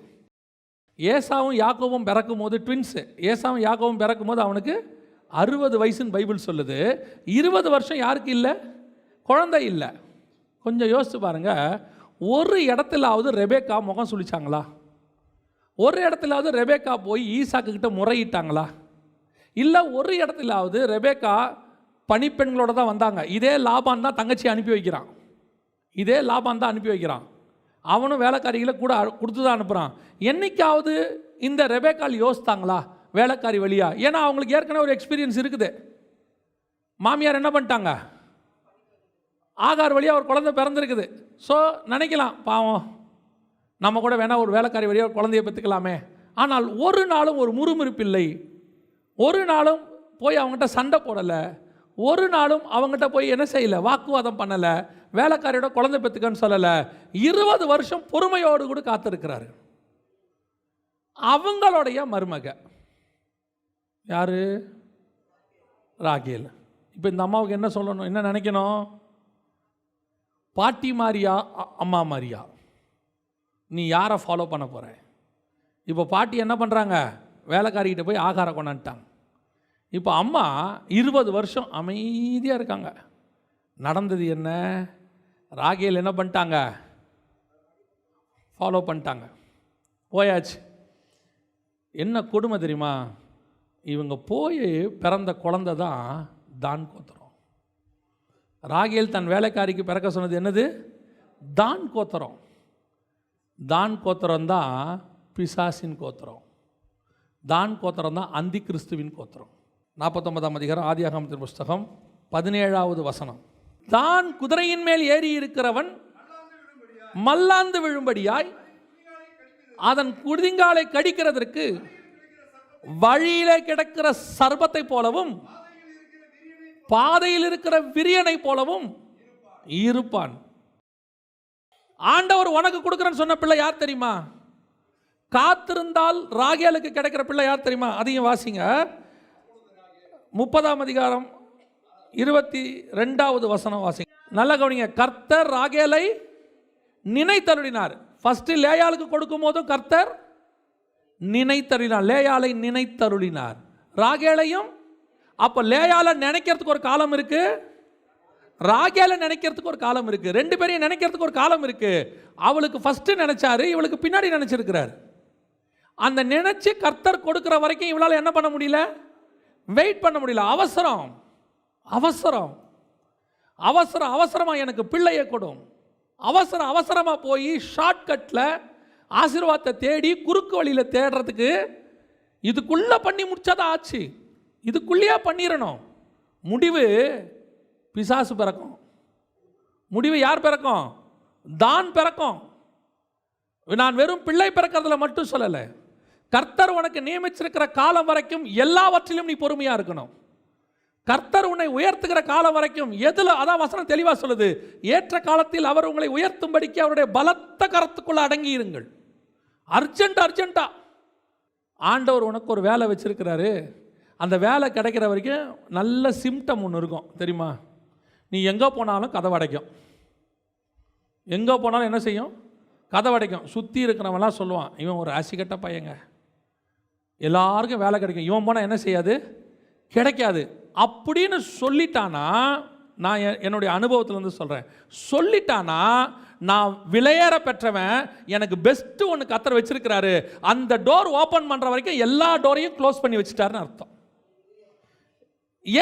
Speaker 1: ஏசாவும் யாக்கோவும் பிறக்கும் போது ட்வின்ஸு, ஏசாவும் யாக்கோவும் பிறக்கும் போது அவனுக்கு 60 வயசுன்னு பைபிள் சொல்லுது. 20 வருஷம் யாருக்கு இல்லை? குழந்தை இல்லை. கொஞ்சம் யோசிச்சு பாருங்கள். ஒரு இடத்துலாவது ரெபேக்கா முகம் சுழிச்சாங்களா? ஒரு இடத்துலாவது ரெபேக்கா போய் ஈசாக்கு கிட்ட முறையிட்டாங்களா? இல்லை ஒரு இடத்துலாவது ரெபேக்கா பணிப்பெண்களோட தான் வந்தாங்க. இதே லாபான் தான் தங்கச்சி அனுப்பி வைக்கிறான். இதே லாபான் தான் அனுப்பி வைக்கிறான். அவனும் வேலைக்காரிகளை கூட கொடுத்து தான் அனுப்புகிறான். என்னைக்காவது இந்த ரெபேக்கால் யோசித்தாங்களா வேலைக்காரி வழியா? ஏன்னா அவங்களுக்கு ஏற்கனவே ஒரு எக்ஸ்பீரியன்ஸ் இருக்குது. மாமியார் என்ன பண்ணிட்டாங்க, ஆகார் வழியாக ஒரு குழந்தை பிறந்திருக்குது. ஸோ நினைக்கலாம், பாவம் நம்ம கூட வேணால் ஒரு வேலைக்காரி வழியாக ஒரு குழந்தைய பெற்றுக்கலாமே. ஆனால் ஒரு நாளும் ஒரு முறுமுறுப்பில்லை. ஒரு நாளும் போய் அவங்ககிட்ட சண்டை போடலை. ஒரு நாளும் அவங்ககிட்ட போய் என்ன செய்யலை, வாக்குவாதம் பண்ணலை. வேலைக்காரியோட குழந்தை பெற்றுக்கன்னு சொல்லலை. 20 வருஷம் பொறுமையோடு கூட காத்திருக்கிறாரு. அவங்களுடைய மருமக யாரு? ராகேல். இப்போ இந்த அம்மாவுக்கு என்ன சொல்லணும், என்ன நினைக்கணும்? பாட்டி மாரியா, அம்மா மாரியா? நீ யாரை ஃபாலோ பண்ண போகிற? இப்போ பாட்டி என்ன பண்ணுறாங்க? வேலைக்காரிக்கிட்ட போய் ஆகாரம் கொண்டாந்துட்டாங்க. இப்போ அம்மா 20 வருஷம் அமைதியாக இருக்காங்க. நடந்தது என்ன? ராகேல் என்ன பண்ணிட்டாங்க? ஃபாலோ பண்ணிட்டாங்க, போயாச்சு. என்ன கொடுமை தெரியுமா? இவங்க போய் பிறந்த குழந்தை தான் தான் கோத்திரம். ராகேல் தன் வேலைக்காரிக்கு பிறக்க சொன்னது என்னது? தான் கோத்திரம். தான் கோத்திரம் தான் பிசாசின் கோத்திரம். தான் கோத்திரம் தான் அந்தி கிறிஸ்துவின் கோத்திரம். 49ஆம் அதிகாரம் ஆதியாகமத்தின் புஸ்தகம் 17வது வசனம். தான் குதிரையின் மேல் ஏறி இருக்கிறவன் மல்லாந்து விழும்படியாய் அதன் குதிங்காலை கடிக்கிறதற்கு வழியிலே கிடக்கிற சர்பத்தை போலவும் பாதையில் இருக்கிற விரியனை போலவும் இருப்பான். ஆண்டவர் உனக்கு கொடுக்கிறேன்னு சொன்ன பிள்ளை யார் தெரியுமா? காத்திருந்தால் ராகேலுக்கு கிடைக்கிற பிள்ளை யார் தெரியுமா? அதையும் வாசிங்க. 30ஆம் அதிகாரம் 22வது வசனம் வாசிங்க. நல்ல கவனிங்க. கர்த்தர் ராகேலை நினைத்தருளினார். ஃபர்ஸ்ட் லேயாளுக்கு கொடுக்கும் போதும் கர்த்தர் நினைத்தருளினார். லேயாளை நினைத்தருளினார், ராகேலையும். அப்போ லேயாளை நினைக்கிறதுக்கு ஒரு காலம் இருக்கு, ராகேலை நினைக்கிறதுக்கு ஒரு காலம் இருக்கு, ரெண்டு பேரையும் நினைக்கிறதுக்கு ஒரு காலம் இருக்கு. அவளுக்கு ஃபர்ஸ்ட் நினைச்சாரு, இவளுக்கு பின்னாடி நினைச்சிருக்கிறார். அந்த நினைச்சு கர்த்தர் கொடுக்கிற வரைக்கும் இவளால் என்ன பண்ண முடியல? வெயிட் பண்ண முடியல. அவசரம் அவசரம் அவசரம் அவசரமாக எனக்கு பிள்ளையை கொடும். அவசரம் அவசரமாக போய் ஷார்ட்கட்டில் ஆசீர்வாதத்தை தேடி குறுக்கு வழியில் தேடுறதுக்கு இதுக்குள்ளே பண்ணி முடிச்சாதான் ஆச்சு. இதுக்குள்ளேயே பண்ணிடணும். முடிவு பிசாசு பிறக்கும். முடிவு யார் பிறக்கும்? தான் பிறக்கும். நான் வெறும் பிள்ளை பிறக்கிறதுல மட்டும் சொல்லலை. கர்த்தர் உனக்கு நியமிச்சிருக்கிற காலம் வரைக்கும் எல்லாவற்றிலும் நீ பொறுமையாக இருக்கணும். கர்த்தர் உன்னை உயர்த்துகிற காலம் வரைக்கும் எதுல, அதான் வசனம் தெளிவாக சொல்லுது, ஏற்ற காலத்தில் அவர் உங்களை உயர்த்தும்படிக்கு அவருடைய பலத்த கரத்துக்குள்ள அடங்கி இருங்கள். அர்ஜென்ட்டா ஆண்டவர் உனக்கு ஒரு வேலை வச்சிருக்கிறாரு. அந்த வேலை கிடைக்கிற வரைக்கும் நல்ல சிம்டம் ஒன்று இருக்கும் தெரியுமா? நீ எங்கே போனாலும் கதவு அடைக்கும். எங்கே போனாலும் என்ன செய்யும்? கதவு அடைக்கும். சுற்றி இருக்கிறவங்களாம் சொல்லுவான், இவன் ஒரு ராசிக்கட்ட பையங்க, எல்லாருக்கும் வேலை கிடைக்கும், இவன் போனால் என்ன செய்யாது? கிடைக்காது அப்படின்னு சொல்லிட்டானா, நான் என்னுடைய அனுபவத்திலேருந்து சொல்கிறேன், சொல்லிட்டானா நான் விலையேற பெற்றவன், எனக்கு பெஸ்ட்டு ஒன்று கர்த்தர் வச்சிருக்கிறாரு, அந்த டோர் ஓப்பன் பண்ணுற வரைக்கும் எல்லா டோரையும் க்ளோஸ் பண்ணி வச்சுட்டாருன்னு அர்த்தம்.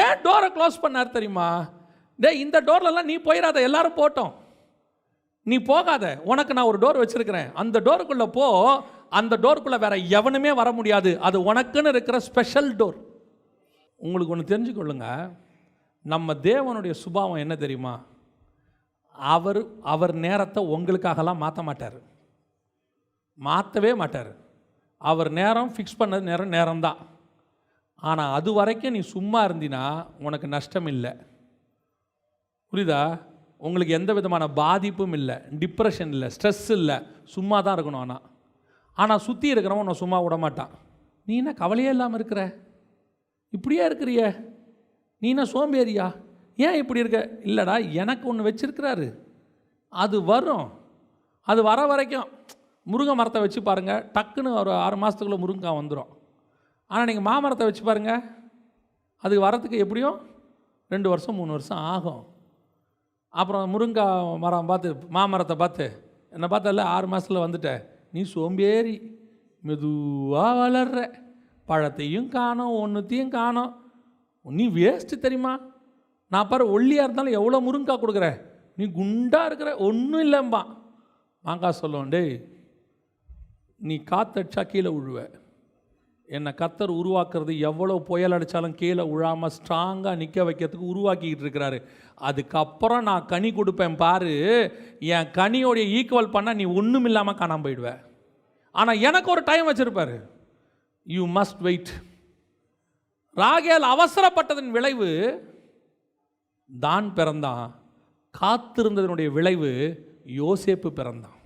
Speaker 1: ஏன் டோரை க்ளோஸ் பண்ணார் தெரியுமா? இந்த டோர்லலாம் நீ போயிடாத, எல்லாரும் போட்டோம், நீ போகாத, உனக்கு நான் ஒரு டோர் வச்சிருக்கிறேன், அந்த டோருக்குள்ளே போ. அந்த டோருக்குள்ளே வேற எவனுமே வர முடியாது, அது உனக்குன்னு இருக்கிற ஸ்பெஷல் டோர். உங்களுக்கு ஒன்று தெரிஞ்சுக்கொள்ளுங்க, நம்ம தேவனுடைய சுபாவம் என்ன தெரியுமா? அவர் நேரத்தை உங்களுக்காகலாம் மாற்ற மாட்டார், மாற்றவே மாட்டார். அவர் நேரம் ஃபிக்ஸ் பண்ணது நேரம்தான். ஆனால் அது வரைக்கும் நீ சும்மா இருந்தினா உனக்கு நஷ்டம் இல்லை. புரியுதா? உங்களுக்கு எந்த விதமான பாதிப்பும் இல்லை, டிப்ரெஷன் இல்லை, ஸ்ட்ரெஸ் இல்லை, சும்மா தான் இருக்கணும். ஆனால் சுற்றி இருக்கிறவன் உன்னை சும்மா விட மாட்டான். நீ என்ன கவலையே இல்லாமல் இருக்கிற, இப்படியே இருக்கிறிய, நீ என்ன சோம்பேறியா, ஏன் இப்படி இருக்க? இல்லைடா, எனக்கு ஒன்று வச்சிருக்கிறாரு, அது வரும். அது வர வரைக்கும் முருங்கை மரத்தை வச்சு பாருங்கள், டக்குன்னு ஒரு 6 மாதத்துக்குள்ளே முருங்கைக்காய் வந்துடும். ஆனால் நீங்கள் மாமரத்தை வச்சு பாருங்கள், அது வரத்துக்கு எப்படியும் 2 வருஷம் 3 வருஷம் ஆகும். அப்புறம் முருங்காய் மரம் பார்த்து, மாமரத்தை பார்த்து, என்னை பார்த்தல 6 மாதத்தில் வந்துட்ட, நீ சோம்பேறி, மெதுவாக வளர்ற, பழத்தையும் காணோம், ஒன்றுத்தையும் காணோம், நீ வேஸ்ட்டு தெரியுமா? நான் பாரு ஒல்லியாக இருந்தாலும் எவ்வளோ முருங்காய் கொடுக்குற, நீ குண்டாக இருக்கிற, ஒன்றும் இல்லைம்பா. மாங்காய் சொல்லுவோம், டேய் நீ காத்தடிச்சா கீழே விழுவ, என்னை கர்த்தர் உருவாக்குறது எவ்வளோ புயல் அடித்தாலும் கீழே விழாமல் ஸ்ட்ராங்காக நிற்க வைக்கிறதுக்கு உருவாக்கிக்கிட்டு இருக்கிறாரு. அதுக்கப்புறம் நான் கனி கொடுப்பேன் பாரு, என் கனியோடைய ஈக்குவல் பண்ணால் நீ ஒன்றும் இல்லாமல் காணாமல் போயிடுவேன். ஆனால் எனக்கு ஒரு டைம் வச்சுருப்பாரு, யூ மஸ்ட் வெயிட். ராகேல் அவசரப்பட்டதன் விளைவு தான் பிறந்தான், காத்திருந்ததனுடைய விளைவு யோசேப்பு பிறந்தான்.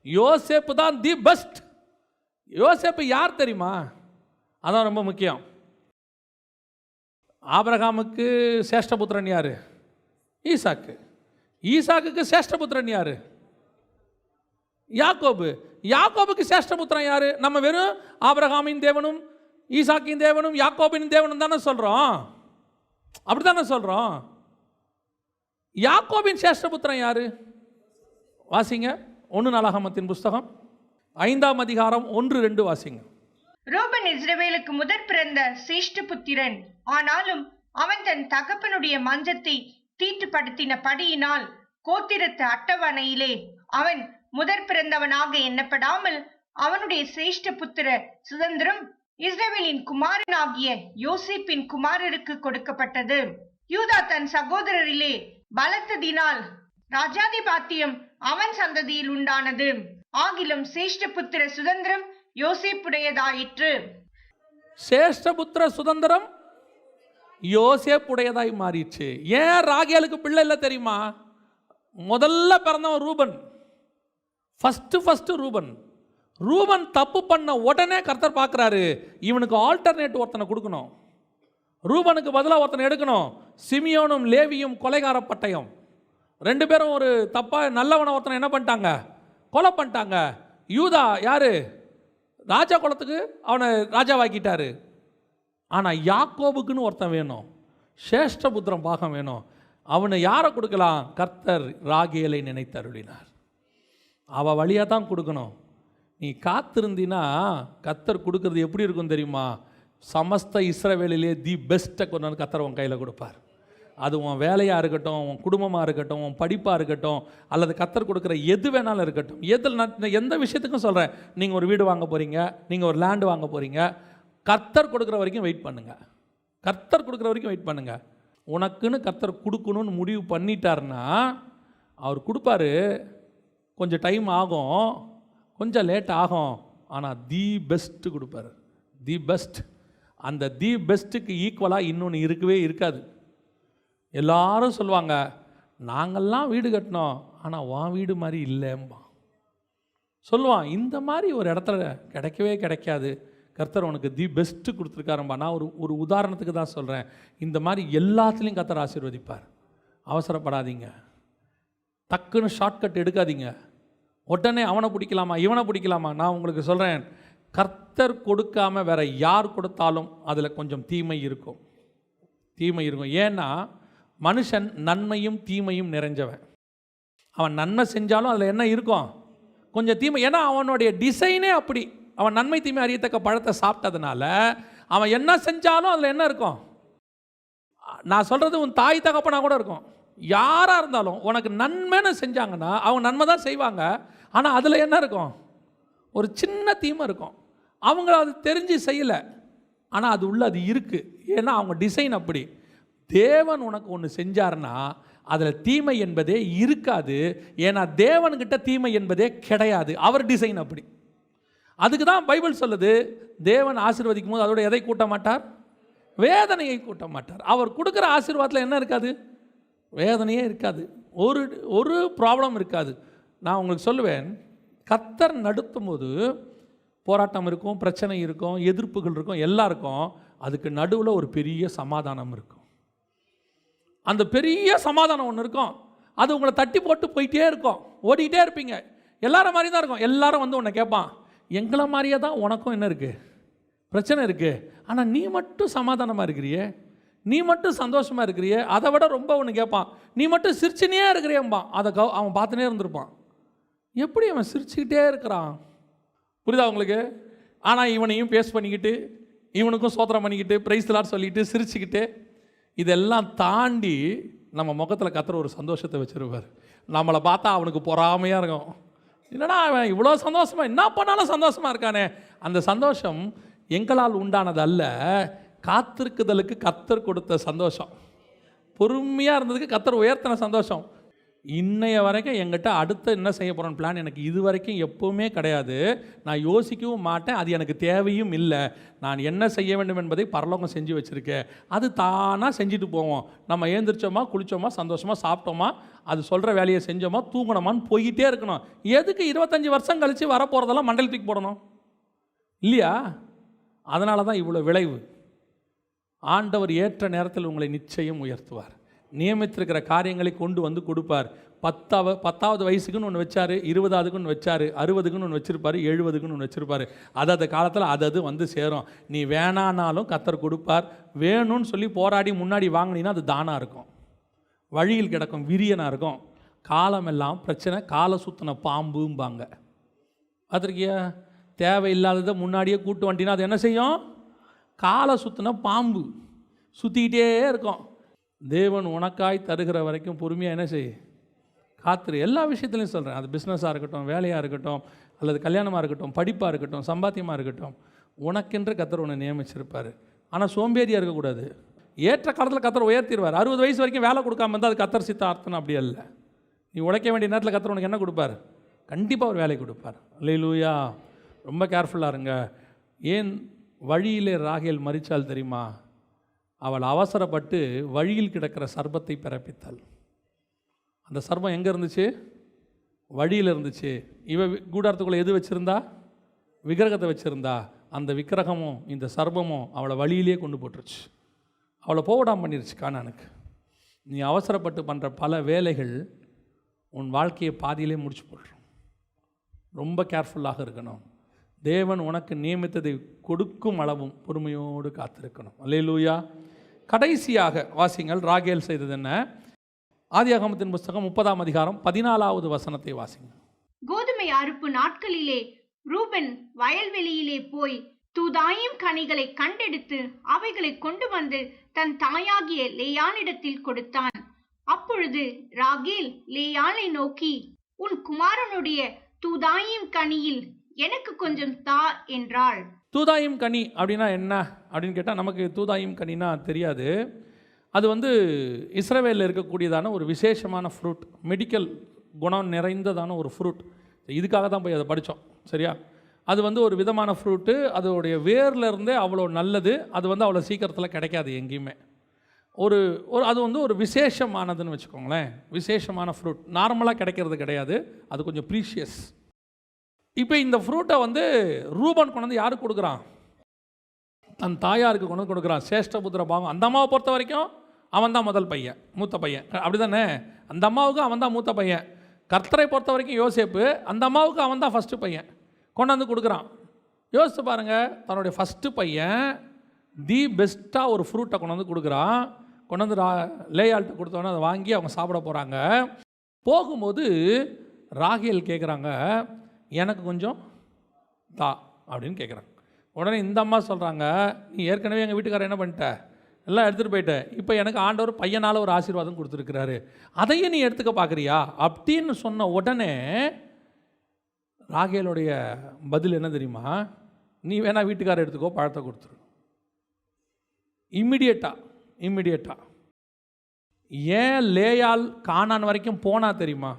Speaker 1: யோசேப்பு தான் தி பெஸ்ட். யோசேப்பு யார் தெரியுமா? அதான் ரொம்ப முக்கியம். ஆபிரகாமுக்கு சேஷ்டபுத்திரன் யாரு? ஈசாக்கு. ஈசாக்குக்கு சேஷ்டபுத்திரன் யாரு? யாக்கோபு. யாக்கோபுக்கு சேஷ்டபுத்திரன் யாரு? நம்ம வெறும் ஆபிரகாமின் தேவனும் ஈசாக்கின் தேவனும் யாக்கோபின் தேவனும் தானே சொல்கிறோம். அப்படி தானே சொல்கிறோம். யாக்கோபின் சேஷ்டபுத்திரன் யாரு? வாசிங்க 1 நாளாகமத்தின் புஸ்தகம் 5ஆம் அதிகாரம் 1-2 வாசிங்க.
Speaker 2: ரூபன் இஸ்ரவேலுக்கு முதற் பிறந்த சிரேஷ்ட புத்திரன். ஆனாலும் அவன் தன் தகப்பனுடைய மஞ்சத்தை தீட்டுப்படுத்தின படியினால் கோத்திரத்து அட்டவணையிலே அவன் முதற் பிறந்தவனாக எண்ணப்படாமல் அவனுடைய சிரேஷ்ட புத்திர சுதந்திரம் இஸ்ரவேலின் குமாரனாகிய யோசேப்பின் குமாரருக்கு கொடுக்கப்பட்டது. யூதா தன் சகோதரரிலே பலத்ததினால் ராஜாதிபாத்தியம் அவன் சந்ததியில் உண்டானது. ஆகிலும் சிரேஷ்ட புத்திர சுதந்திரம் யோசேப்புடையதாயிற்று.
Speaker 1: சேஷ்டபுத்திர சுதந்திரம் யோசேப்புடையதாய் மாறிடுச்சு. ஏன் ராகேலுக்கு பிள்ளை இல்லை தெரியுமா? முதல்ல பிறந்தவன் ரூபன். ஃபர்ஸ்ட் ரூபன். ரூபன் தப்பு பண்ண உடனே கர்த்தர் பார்க்குறாரு, இவனுக்கு ஆல்டர்னேட் ஒருத்தனை கொடுக்கணும். ரூபனுக்கு பதிலாக ஒருத்தனை எடுக்கணும். சிமியோனும் லேவியும் கொலைகார பட்டயம். 2 பேரும் ஒரு தப்பாக நல்லவனை ஒருத்தனை என்ன பண்ணிட்டாங்க? கொலை பண்ணிட்டாங்க. யூதா யாரு? ராஜா குலத்துக்கு அவனை ராஜாவாக்கிட்டாரு. ஆனால் யாக்கோபுக்குன்னு ஒருத்தன் வேணும், சேஷ்டபுத்திரம் பாகம் வேணும். அவனை யாரை கொடுக்கலாம்? கர்த்தர் ராகேலை நினைத்தருளினார். அவள் வழியாக தான் கொடுக்கணும். நீ காத்திருந்தினா கர்த்தர் கொடுக்கறது எப்படி இருக்கும் தெரியுமா? சமஸ்த இஸ்ரவேலிலே தி பெஸ்ட்டை கொண்டு வந்து கர்த்தர் உன் கையில் கொடுப்பார். அது உன் வேலையாக இருக்கட்டும், உன் குடும்பமாக இருக்கட்டும், உன் படிப்பாக இருக்கட்டும், அல்லது கர்த்தர் கொடுக்குற எது வேணாலும் இருக்கட்டும். நான் எந்த விஷயத்துக்கும் சொல்கிறேன். நீங்கள் ஒரு வீடு வாங்க போகிறீங்க, நீங்கள் ஒரு லேண்டு வாங்க போகிறீங்க, கர்த்தர் கொடுக்குற வரைக்கும் வெயிட் பண்ணுங்கள். கர்த்தர் கொடுக்குற வரைக்கும் வெயிட் பண்ணுங்கள். உனக்குன்னு கர்த்தர் கொடுக்கணும்னு முடிவு பண்ணிட்டார்னா அவர் கொடுப்பாரு. கொஞ்சம் டைம் ஆகும், கொஞ்சம் லேட் ஆகும், ஆனால் தி பெஸ்ட்டு கொடுப்பாரு. The best. அந்த தி பெஸ்ட்டுக்கு ஈக்குவலாக இன்னொன்று இருக்கவே இருக்காது. எல்லாரும் சொல்லுவாங்க, நாங்கள்லாம் வீடு கட்டினோம், ஆனால் உன் வீடு மாதிரி இல்லைம்பா சொல்லுவான். இந்த மாதிரி ஒரு இடத்துல கிடைக்கவே கிடைக்காது. கர்த்தர் உனக்கு தி பெஸ்ட்டு கொடுத்துருக்காரும்பா. நான் ஒரு உதாரணத்துக்கு தான் சொல்கிறேன். இந்த மாதிரி எல்லாத்துலேயும் கர்த்தர் ஆசீர்வதிப்பார். அவசரப்படாதீங்க, டக்குன்னு ஷார்ட்கட் எடுக்காதீங்க. உடனே அவனை பிடிக்கலாமா இவனை பிடிக்கலாமா. நான் உங்களுக்கு சொல்கிறேன், கர்த்தர் கொடுக்காம வேற யார் கொடுத்தாலும் அதில் கொஞ்சம் தீமை இருக்கும். ஏன்னா மனுஷன் நன்மையும் தீமையும் நிறைஞ்சவன். அவன் நன்மை செஞ்சாலும் அதில் என்ன இருக்கும்? கொஞ்சம் தீமை. ஏன்னா அவனுடைய டிசைனே அப்படி. அவன் நன்மை தீமை அறியத்தக்க பழத்தை சாப்பிட்டதுனால அவன் என்ன செஞ்சாலும் அதில் என்ன இருக்கும்? நான் சொல்கிறது உன் தாய் தகப்பனா கூட இருக்கும். யாராக இருந்தாலும் உனக்கு நன்மைன்னு செஞ்சாங்கன்னா அவங்க நன்மை தான் செய்வாங்க. ஆனால் அதில் என்ன இருக்கும்? ஒரு சின்ன தீமை இருக்கும். அவங்க அது தெரிஞ்சு செய்யலை, ஆனால் அது உள்ள அது இருக்குது. ஏன்னா அவங்க டிசைன் அப்படி. தேவன் உனக்கு ஒன்று செஞ்சார்னா அதில் தீமை என்பதே இருக்காது. ஏன்னா தேவன்கிட்ட தீமை என்பதே கிடையாது. அவர் டிசைன் அப்படி. அதுக்கு தான் பைபிள் சொல்லுது, தேவன் ஆசீர்வதிக்கும் போது அதோட எதை கூட்ட மாட்டார்? வேதனையை கூட்ட மாட்டார். அவர் கொடுக்குற ஆசீர்வாதத்தில் என்ன இருக்காது? வேதனையே இருக்காது. ஒரு ப்ராப்ளம் இருக்காது. நான் உங்களுக்கு சொல்லுவேன், கர்த்தர் நடத்தும் போது போராட்டம் இருக்கும், பிரச்சனை இருக்கும், எதிர்ப்புகள் இருக்கும், எல்லாம் இருக்கும். அதுக்கு நடுவில் ஒரு பெரிய சமாதானம் இருக்கும். அந்த பெரிய சமாதானம் ஒன்று இருக்கும். அது உங்களை தட்டி போட்டு போயிட்டே இருக்கும். ஓடிக்கிட்டே இருப்பீங்க. எல்லாரும் மாதிரி தான் இருக்கும். எல்லாரும் வந்து உன்னை கேட்பான், எங்களை மாதிரியே தான் உனக்கும் என்ன இருக்குது? பிரச்சனை இருக்குது. ஆனால் நீ மட்டும் சமாதானமாக இருக்கிறியே, நீ மட்டும் சந்தோஷமாக இருக்கிறியே. அதை விட ரொம்ப ஒன்று கேட்பான், நீ மட்டும் சிரிச்சுனே இருக்கிறியம்பான். அதை அவன் பார்த்துனே இருந்திருப்பான். எப்படி அவன் சிரிச்சுக்கிட்டே இருக்கிறான்? புரியுதா உங்களுக்கு? ஆனால் இவனையும் பேஸ் பண்ணிக்கிட்டு, இவனுக்கும் சோத்திரம் பண்ணிக்கிட்டு, பிரைஸ்லார் சொல்லிக்கிட்டு, சிரிச்சுக்கிட்டு, இதெல்லாம் தாண்டி நம்ம முகத்தில் கர்த்தர் ஒரு சந்தோஷத்தை வச்சுருவார். நம்மளை பார்த்தா அவனுக்கு பொறாமையாக இருக்கும். என்னடா அவன் இவ்வளோ சந்தோஷமாக என்ன பண்ணாலும் சந்தோஷமாக இருக்கானே. அந்த சந்தோஷம் எங்களால் உண்டானது அல்ல, காத்திருக்குதலுக்கு கர்த்தர் கொடுத்த சந்தோஷம். பொறுமையாக இருந்ததுக்கு கர்த்தர் உயர்த்தின சந்தோஷம். இன்னைய வரைக்கும் என்கிட்ட அடுத்த என்ன செய்ய போகிறோன்னு பிளான் எனக்கு இது வரைக்கும் எப்போவுமே கிடையாது. நான் யோசிக்கவும் மாட்டேன், அது எனக்கு தேவையும் இல்லை. நான் என்ன செய்ய வேண்டும் என்பதை பரலோகம் செஞ்சு வச்சுருக்கேன். அது தானாக செஞ்சுட்டு போவோம். நம்ம ஏந்திரிச்சோமா, குளித்தோமா, சந்தோஷமாக சாப்பிட்டோமா, அது சொல்கிற வேலையை செஞ்சோமா, தூங்கணுமான்னு போய்கிட்டே இருக்கணும். எதுக்கு 25 வருஷம் கழித்து வரப்போகிறதெல்லாம் மண்டல் தூக்கி போடணும் இல்லையா? அதனால தான் இவ்வளோ விளைவு. ஆண்டவர் ஏற்ற நேரத்தில் உங்களை நிச்சயம் உயர்த்துவார். நியமித்திருக்கிற காரியங்களை கொண்டு வந்து கொடுப்பார். 10வது வயசுக்குன்னு ஒன்று வச்சார், 20ஆவதுக்குன்னு வச்சார், 60க்குன்னு ஒன்று வச்சுருப்பார், 70க்குன்னு ஒன்று வச்சுருப்பார். அது காலத்தில் அது வந்து சேரும். நீ வேணானாலும் கர்த்தர் கொடுப்பார். வேணும்னு சொல்லி போராடி முன்னாடி வாங்கினீங்கன்னா அது தானாக இருக்கும், வழியில் கிடக்கும், விரியனாக இருக்கும். காலமெல்லாம் பிரச்சனை, காலை சுற்றின பாம்பும்பாங்க. பார்த்துருக்கியா? தேவையில்லாததை முன்னாடியே கூட்டு வந்துட்டீங்கன்னா அது என்ன செய்யும்? காலை சுற்றின பாம்பு சுற்றிக்கிட்டே இருக்கும். தேவன் உனக்காய் தருகிற வரைக்கும் பொறுமையாக என்ன செய்? காத்திரு. எல்லா விஷயத்துலையும் சொல்கிறேன். அது பிஸ்னஸாக இருக்கட்டும், வேலையாக இருக்கட்டும், அல்லது கல்யாணமாக இருக்கட்டும், படிப்பாக இருக்கட்டும், சம்பாத்தியமாக இருக்கட்டும், உனக்கென்று கர்த்தர் உன்னை நியமிச்சிருப்பார். ஆனால் சோம்பேறியாக இருக்கக்கூடாது. ஏற்ற காலத்தில் கர்த்தர் உயர்த்திடுவார். 60 வயசு வரைக்கும் வேலை கொடுக்காம இருந்தால் அது கர்த்தர் சித்த அர்த்தம் அப்படி அல்ல. நீ உழைக்க வேண்டிய நேரத்தில் கர்த்தர் உனக்கு என்ன கொடுப்பார்? கண்டிப்பாக ஒரு வேலை கொடுப்பார். அல்லேலூயா. ரொம்ப கேர்ஃபுல்லாக இருங்க. ஏன் வழியிலே ராகேல் மரிச்சால் தெரியுமா? அவள் அவசரப்பட்டு வழியில் கிடக்கிற சர்ப்பத்தை பிறப்பித்தாள். அந்த சர்ப்பம் எங்கே இருந்துச்சு? வழியில் இருந்துச்சு. இவ கூடாரத்துக்குள்ளே எது வச்சுருந்தா? விக்கிரகத்தை வச்சுருந்தா. அந்த விக்கிரகமும் இந்த சர்ப்பமும் அவளை வழியிலே கொண்டு போட்டுருச்சு. அவளை போடாமல் பண்ணிருச்சு கானானுக்கு. நீ அவசரப்பட்டு பண்ணுற பல வேலைகள் உன் வாழ்க்கையை பாதியிலே முடிச்சு போட்டுரும். ரொம்ப கேர்ஃபுல்லாக இருக்கணும். தேவன் உனக்கு நியமித்ததை கொடுக்கும் அளவும் பொறுமையோடு காத்திருக்கணும். அல்லேலூயா. கடைசியாக வாசிங்கள். ராகேல் செய்தது என்ன? ஆதியாகமத்தின் புஸ்தகம் 30ஆம் அதிகாரம் 14வது வசனத்தை வாசிங்க.
Speaker 2: கோதுமை அறுப்பு நாட்களிலே ரூபன் வயல்வெளியிலே போய் தூதாயிம் கனிகளை கண்டெடுத்து அவைகளை கொண்டு வந்து தன் தாயாகிய லேயாளிடத்தில் கொடுத்தான். அப்பொழுது ராகேல் லேயாளை நோக்கி, உன் குமாரனுடைய தூதாயிம் கனியில் எனக்கு கொஞ்சம் தா என்றாள்.
Speaker 1: தூதாயிம் கனி அப்படின்னா என்ன அப்படின்னு கேட்டால், நமக்கு தூதாயிம் கனினா தெரியாது. அது வந்து இஸ்ரவேலில் இருக்கக்கூடியதான ஒரு விசேஷமான ஃப்ரூட், மெடிக்கல் குணம் நிறைந்ததான ஒரு ஃப்ரூட். இதுக்காக தான் போய் அதை படித்தோம். சரியா? அது வந்து ஒரு விதமான ஃப்ரூட்டு. அதோடைய வேரில் இருந்தே அவ்வளோ நல்லது. அது வந்து அவ்வளோ சீக்கிரத்தில் கிடைக்காது எங்கேயுமே. ஒரு அது வந்து ஒரு விசேஷமானதுன்னு வச்சுக்கோங்களேன். விசேஷமான ஃப்ரூட் நார்மலாக கிடைக்கிறது கிடையாது. அது கொஞ்சம் ப்ரீஷியஸ். இப்போ இந்த ஃப்ரூட்டை வந்து ரூபன் கொண்டு வந்து யாருக்கு கொடுக்குறான்? தன் தாயாருக்கு கொண்டு வந்து கொடுக்குறான். சேஷ்டபுத்திர பாகம். அந்த அம்மாவை பொறுத்த வரைக்கும் அவன் தான் முதல் பையன், மூத்த பையன். அப்படி தானே? அந்த அம்மாவுக்கு அவன் தான் மூத்த பையன். கர்த்தரை பொறுத்த வரைக்கும் யோசேப்பு, அந்த அம்மாவுக்கு அவன் தான் ஃபஸ்ட்டு பையன். கொண்டு வந்து கொடுக்குறான். யோசித்து பாருங்கள், தன்னுடைய ஃபஸ்ட்டு பையன் தி பெஸ்ட்டாக ஒரு ஃப்ரூட்டை கொண்டு வந்து கொடுக்குறான். கொண்டு வந்து லேயாள்கிட்ட கொடுத்தோன்னே அதை வாங்கி அவங்க சாப்பிட போகிறாங்க. போகும்போது ராகேல் கேட்குறாங்க, எனக்கு கொஞ்சம் தா அப்படின்னு கேட்குறாங்க. உடனே இந்த அம்மா சொல்கிறாங்க, நீ ஏற்கனவே எங்கள் வீட்டுக்காரர் என்ன பண்ணிட்ட? எல்லாம் எடுத்துகிட்டு போயிட்ட. இப்போ எனக்கு ஆண்டவர் பையனால் ஒரு ஆசீர்வாதம் கொடுத்துருக்கிறாரு, அதையும் நீ எடுத்துக்க பார்க்குறியா அப்படின்னு சொன்ன உடனே ராகேலுடைய பதில் என்ன தெரியுமா? நீ வேணா வீட்டுக்காரர் எடுத்துக்கோ, பழத்தை கொடுத்துரு. இம்மிடியேட்டாக. ஏன் லேயால் கானான் வரைக்கும் போனா தெரியுமா?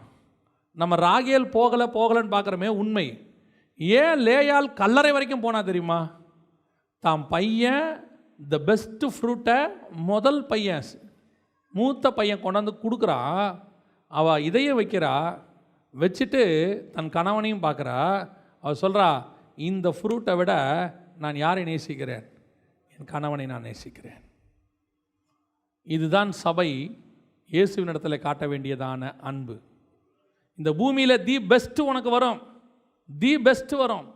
Speaker 1: நம்ம ராகேல் போகலைன்னு பார்க்குறோமே, உண்மை. ஏன் லேயால் கல்லறை வரைக்கும் போனா தெரியுமா? தான் பையன் த பெஸ்ட்டு ஃப்ரூட்டை முதல் பையன், மூத்த பையன் கொண்டாந்து கொடுக்குறா. அவள் இதையும் வைக்கிறா. வச்சுட்டு தன் கணவனையும் பார்க்குறா. அவள் சொல்கிறா, இந்த ஃப்ரூட்டை விட நான் யாரை நேசிக்கிறேன்? என் கணவனை நான் நேசிக்கிறேன். இதுதான் சபை இயேசுவினிடத்தில் காட்ட வேண்டியதான அன்பு. இந்த பூமியில் தி பெஸ்ட்டு உனக்கு வரும், தி பெஸ்ட்டு வரும்.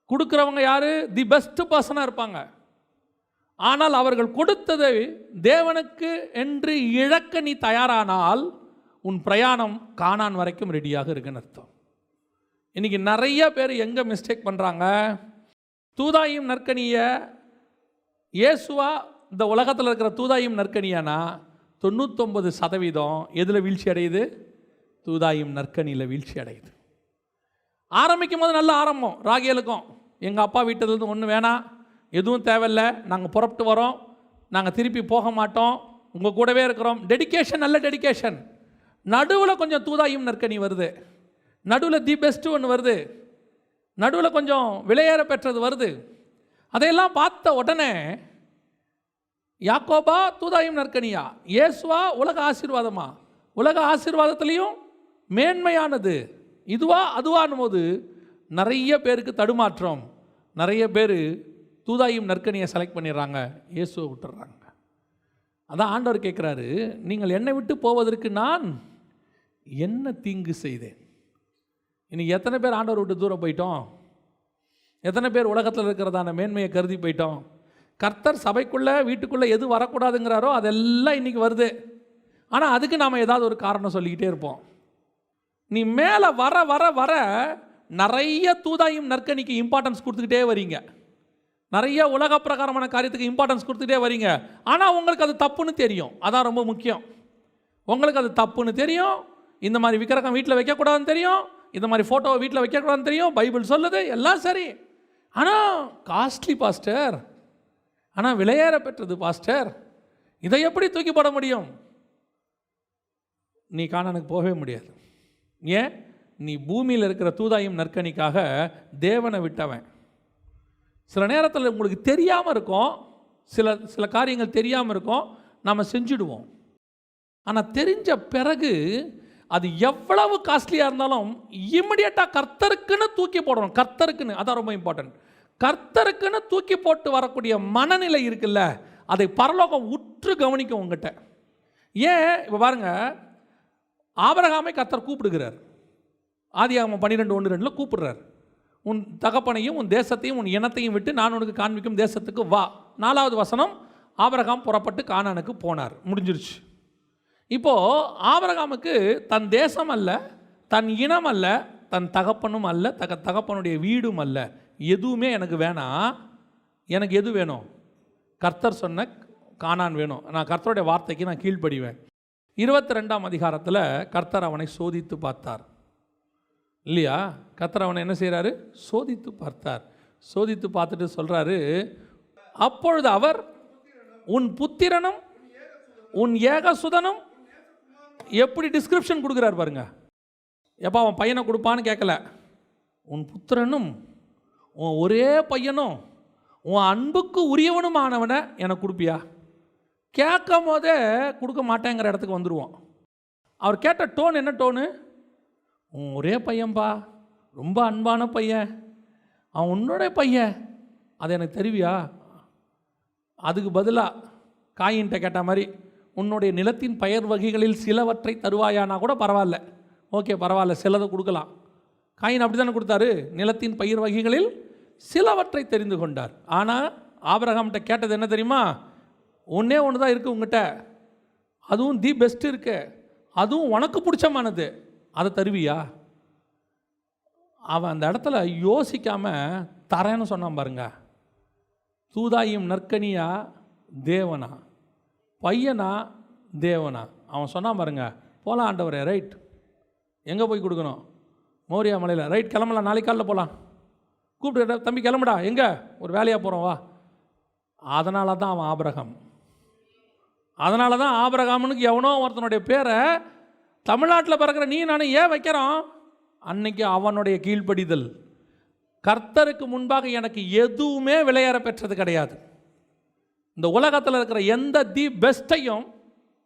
Speaker 1: கொடுக்குறவங்க யார்? தி பெஸ்ட்டு பர்சனாக இருப்பாங்க. ஆனால் அவர்கள் கொடுத்ததை தேவனுக்கு என்று இழக்க நீ தயாரானால் உன் பிரயாணம் கானான் வரைக்கும் ரெடியாக இருக்குன்னு அர்த்தம். இன்றைக்கி நிறைய பேர் எங்கே மிஸ்டேக் பண்ணுறாங்க? தூதாயும் நற்கனியை இயேசுவா இந்த உலகத்தில் இருக்கிற தூதாயும் நற்கனியானா 99% எதில் வீழ்ச்சி அடையுது? தூதாயும் நற்கனியில் வீழ்ச்சி அடையுது. ஆரம்பிக்கும் போது நல்ல ஆரம்பம். ராகேலுக்கும், எங்கள் அப்பா வீட்டிலேருந்து ஒன்றும் வேணாம், எதுவும் தேவையில்லை, நாங்கள் புறப்பட்டு வரோம், நாங்கள் திருப்பி போக மாட்டோம், உங்கள் கூடவே இருக்கிறோம். டெடிக்கேஷன், நல்ல டெடிக்கேஷன். நடுவில் கொஞ்சம் தூதாயும் நற்கனி வருது, நடுவில் தி பெஸ்ட்டு ஒன்று வருது, நடுவில் கொஞ்சம் விலையேற பெற்றது வருது. அதையெல்லாம் பார்த்த உடனே யாக்கோபா தூதாயும் நற்கனியா, இயேசுவா உலக ஆசீர்வாதமா? உலக ஆசீர்வாதத்துலேயும் மேன்மையானது இதுவா அதுவானும் போது நிறைய பேருக்கு தடுமாற்றம். நிறைய பேர் தூதாயும் நற்கனியை செலக்ட் பண்ணிடுறாங்க, இயேசுவை விட்டுறாங்க. அதான் ஆண்டவர் கேட்குறாரு, நீங்கள் என்னை விட்டு போவதற்கு நான் என்ன தீங்கு செய்தேன்? இன்னைக்கு எத்தனை பேர் ஆண்டவர் விட்டு தூரம் போயிட்டோம்? எத்தனை பேர் உலகத்தில் இருக்கிறதான மேன்மையை கருதி போயிட்டோம்? கர்த்தர் சபைக்குள்ளே வீட்டுக்குள்ளே எது வரக்கூடாதுங்கிறாரோ அதெல்லாம் இன்றைக்கி வருது. ஆனால் அதுக்கு நாம் ஏதாவது ஒரு காரணம் சொல்லிக்கிட்டே இருப்போம். நீ மேலே வர வர வர நிறைய தூதாயும் நற்கனிக்கு இம்பார்ட்டன்ஸ் கொடுத்துக்கிட்டே வரீங்க. நிறைய உலக பிரகாரமான காரியத்துக்கு இம்பார்ட்டன்ஸ் கொடுத்துட்டே வரீங்க. ஆனால் உங்களுக்கு அது தப்புன்னு தெரியும். அதான் ரொம்ப முக்கியம். உங்களுக்கு அது தப்புன்னு தெரியும். இந்த மாதிரி விக்கிரகம் வீட்டில் வைக்கக்கூடாதுன்னு தெரியும். இந்த மாதிரி ஃபோட்டோவை வீட்டில் வைக்கக்கூடாதுன்னு தெரியும். பைபிள் சொல்லுது, எல்லாம் சரி. ஆனால் காஸ்ட்லி பாஸ்டர், ஆனால் விலையேற பெற்றது பாஸ்டர், இதை எப்படி தூக்கி போட முடியும்? நீ கானானுக்கு போகவே முடியாது. ஏன்? நீ பூமியில் இருக்கிற தூதாயும் நற்கனிக்காக தேவனை விட்டவன். சில நேரத்தில் உங்களுக்கு தெரியாமல் இருக்கும், சில காரியங்கள் தெரியாமல் இருக்கும், நாம் செஞ்சுடுவோம். ஆனால் தெரிஞ்ச பிறகு அது எவ்வளவு காஸ்ட்லியாக இருந்தாலும் இமிடியேட்டாக கர்த்தருக்குன்னு தூக்கி போடணும். கர்த்தருக்குன்னு, அதான் ரொம்ப இம்பார்ட்டன்ட். கர்த்தருக்குன்னு தூக்கி போட்டு வரக்கூடிய மனநிலை இருக்குல்ல, அதை பரலோகம் உற்று கவனிக்கும் உங்ககிட்ட. ஏன்? இப்போ பாருங்கள், ஆபிரகாமை கர்த்தர் கூப்பிடுகிறார். ஆதியாகமம் 12:1-2 கூப்பிடுறார். உன் தகப்பனையும் உன் தேசத்தையும் உன் இனத்தையும் விட்டு நான் உனக்கு காண்பிக்கும் தேசத்துக்கு வா. 4வது வசனம், ஆபிரகாம் புறப்பட்டு கானானுக்கு போனார். முடிஞ்சிருச்சு. இப்போது ஆபிரகாமுக்கு தன் தேசம் அல்ல, தன் இனம் அல்ல, தன் தகப்பனும் அல்ல, தகப்பனுடைய வீடும் அல்ல, எதுவுமே எனக்கு வேணாம். எனக்கு எது வேணும்? கர்த்தர் சொன்ன கானான் வேணும். நான் கர்த்தருடைய வார்த்தைக்கு நான் கீழ்ப்படிவேன். 22ஆம் அதிகாரத்தில் கர்த்தர் அவனை சோதித்து பார்த்தார் இல்லையா? கர்த்தர் அவனை என்ன செய்கிறாரு? சோதித்து பார்த்தார். சோதித்து பார்த்துட்டு சொல்கிறாரு, அப்பொழுது அவர் உன் புத்திரனும் உன் ஏகசுதனும், எப்படி டிஸ்கிரிப்ஷன் கொடுக்குறார் பாருங்க. எப்போ அவன் பையனை கொடுப்பான்னு கேட்கல, உன் புத்திரனும் உன் ஒரே பையனும் உன் அன்புக்கு உரியவனுமானவனை எனக்கு கொடுப்பியா? கேட்கும் போதே கொடுக்க மாட்டேங்கிற இடத்துக்கு வந்துடுவோம். அவர் கேட்ட டோன் என்ன டோனு? உன் ஒரே பையன்பா, ரொம்ப அன்பான பையன், அவன் உன்னோட பையன், அதை எனக்கு தெரிவியா? அதுக்கு பதிலாக காயின்ட்ட கேட்ட மாதிரி, உன்னுடைய நிலத்தின் பயிர் வகைகளில் சிலவற்றை தருவாயானா கூட பரவாயில்ல, ஓகே பரவாயில்ல, சிலதை கொடுக்கலாம். காயின் அப்படி தானே கொடுத்தாரு, நிலத்தின் பயிர் வகைகளில் சிலவற்றை தெரிந்து கொண்டார். ஆனால் ஆபிரகாம்கிட்ட கேட்டது என்ன தெரியுமா? ஒன்றே ஒன்று தான் இருக்குது உங்ககிட்ட, அதுவும் தி பெஸ்ட் இருக்கு, அதுவும் உனக்கு பிடிச்சமானது, அதை தருவியா? அவன் அந்த இடத்துல யோசிக்காமல் தரேன்னு சொன்னான் பாருங்க. தூதாயும் நற்கனியா தேவனா, பையனா தேவனா? அவன் சொன்னான் பாருங்க, போகலாம் ஆண்டவரே, ரைட். எங்கே போய் கொடுக்கணும்? மோரியா மலையில், ரைட் கிளம்பலாம், நாளைக்கு காலையில் போகலாம். கூப்பிட்டு, தம்பி கிளம்புடா, எங்கே? ஒரு வேலையாக போகிறோம் வா. அதனால தான் அவன் ஆபிரகாம். அதனால தான் ஆபிரகாமுனுக்கு எவனோ ஒருத்தனுடைய பேரை தமிழ்நாட்டில் பிறக்கிற நீ நானும் ஏன் வைக்கிறோம்? அன்னைக்கு அவனுடைய கீழ்ப்படிதல். கர்த்தருக்கு முன்பாக எனக்கு எதுவுமே விலையேற பெற்றது கிடையாது. இந்த உலகத்தில் இருக்கிற எந்த தி பெஸ்ட்டையும்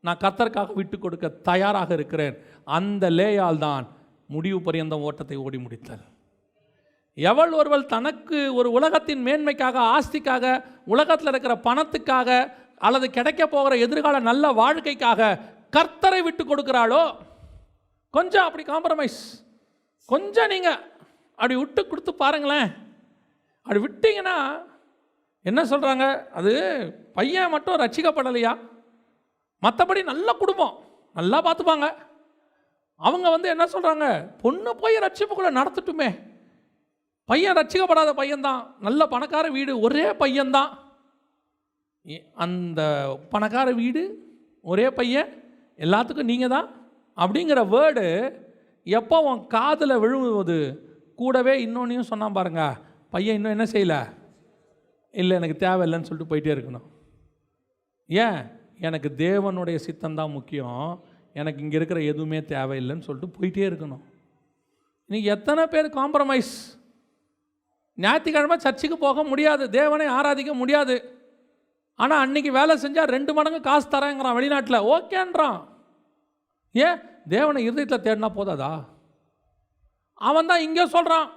Speaker 1: நான் கர்த்தருக்காக விட்டு கொடுக்க தயாராக இருக்கிறேன். அந்த லேயால் தான் முடிவு பரியந்தம் ஓட்டத்தை ஓடி முடித்தாள். எவள் ஒருவள் தனக்கு ஒரு உலகத்தின் மேன்மைக்காக, ஆஸ்திக்காக, உலகத்தில் இருக்கிற பணத்துக்காக அல்லது கிடைக்க போகிற எதிர்கால நல்ல வாழ்க்கைக்காக கர்த்தரை விட்டு கொடுக்குறாளோ, கொஞ்சம் அப்படி காம்ப்ரமைஸ், கொஞ்சம் நீங்கள் அப்படி விட்டு கொடுத்து பாருங்களேன். அப்படி விட்டீங்கன்னா என்ன சொல்கிறாங்க? அது பையன் மட்டும் ரட்சிக்கப்படலையா, மற்றபடி நல்ல குடும்பம், நல்லா பார்த்துப்பாங்க. அவங்க என்ன சொல்கிறாங்க? பொண்ணு போய் ரட்சிப்புக்குள்ளே நடத்தட்டுமே, பையன் ரட்சிக்கப்படாத பையன்தான், நல்ல பணக்கார வீடு, ஒரே பையன்தான், அந்த பணக்கார வீடு, ஒரே பையன், எல்லாத்துக்கும் நீங்கள் தான் அப்படிங்கிற வேர்டு எப்போ உன் காதில் விழுவது, கூடவே இன்னொன்னையும் சொன்னான் பாருங்க, பையன் இன்னும் என்ன செய்யலை, இல்லை எனக்கு தேவையில்லைன்னு சொல்லிட்டு போயிட்டே இருக்கணும். ஏன்? எனக்கு தேவனுடைய சித்தம்தான் முக்கியம், எனக்கு இங்கே இருக்கிற எதுவுமே தேவையில்லைன்னு சொல்லிட்டு போயிட்டே இருக்கணும். இன்னைக்கு எத்தனை பேர் காம்ப்ரமைஸ்? ஞாயிற்றுக்கிழமை சர்ச்சுக்கு போக முடியாது, தேவனை ஆராதிக்க முடியாது, ஆனால் அன்னைக்கு வேலை செஞ்சால் 2 மடங்கு காசு தரேங்கிறான் வெளிநாட்டில், ஓகேன்றான். ஏன்? தேவனை இருதயத்தில் தேடினா போதாதா? அவன் தான் இங்கே சொல்கிறான்,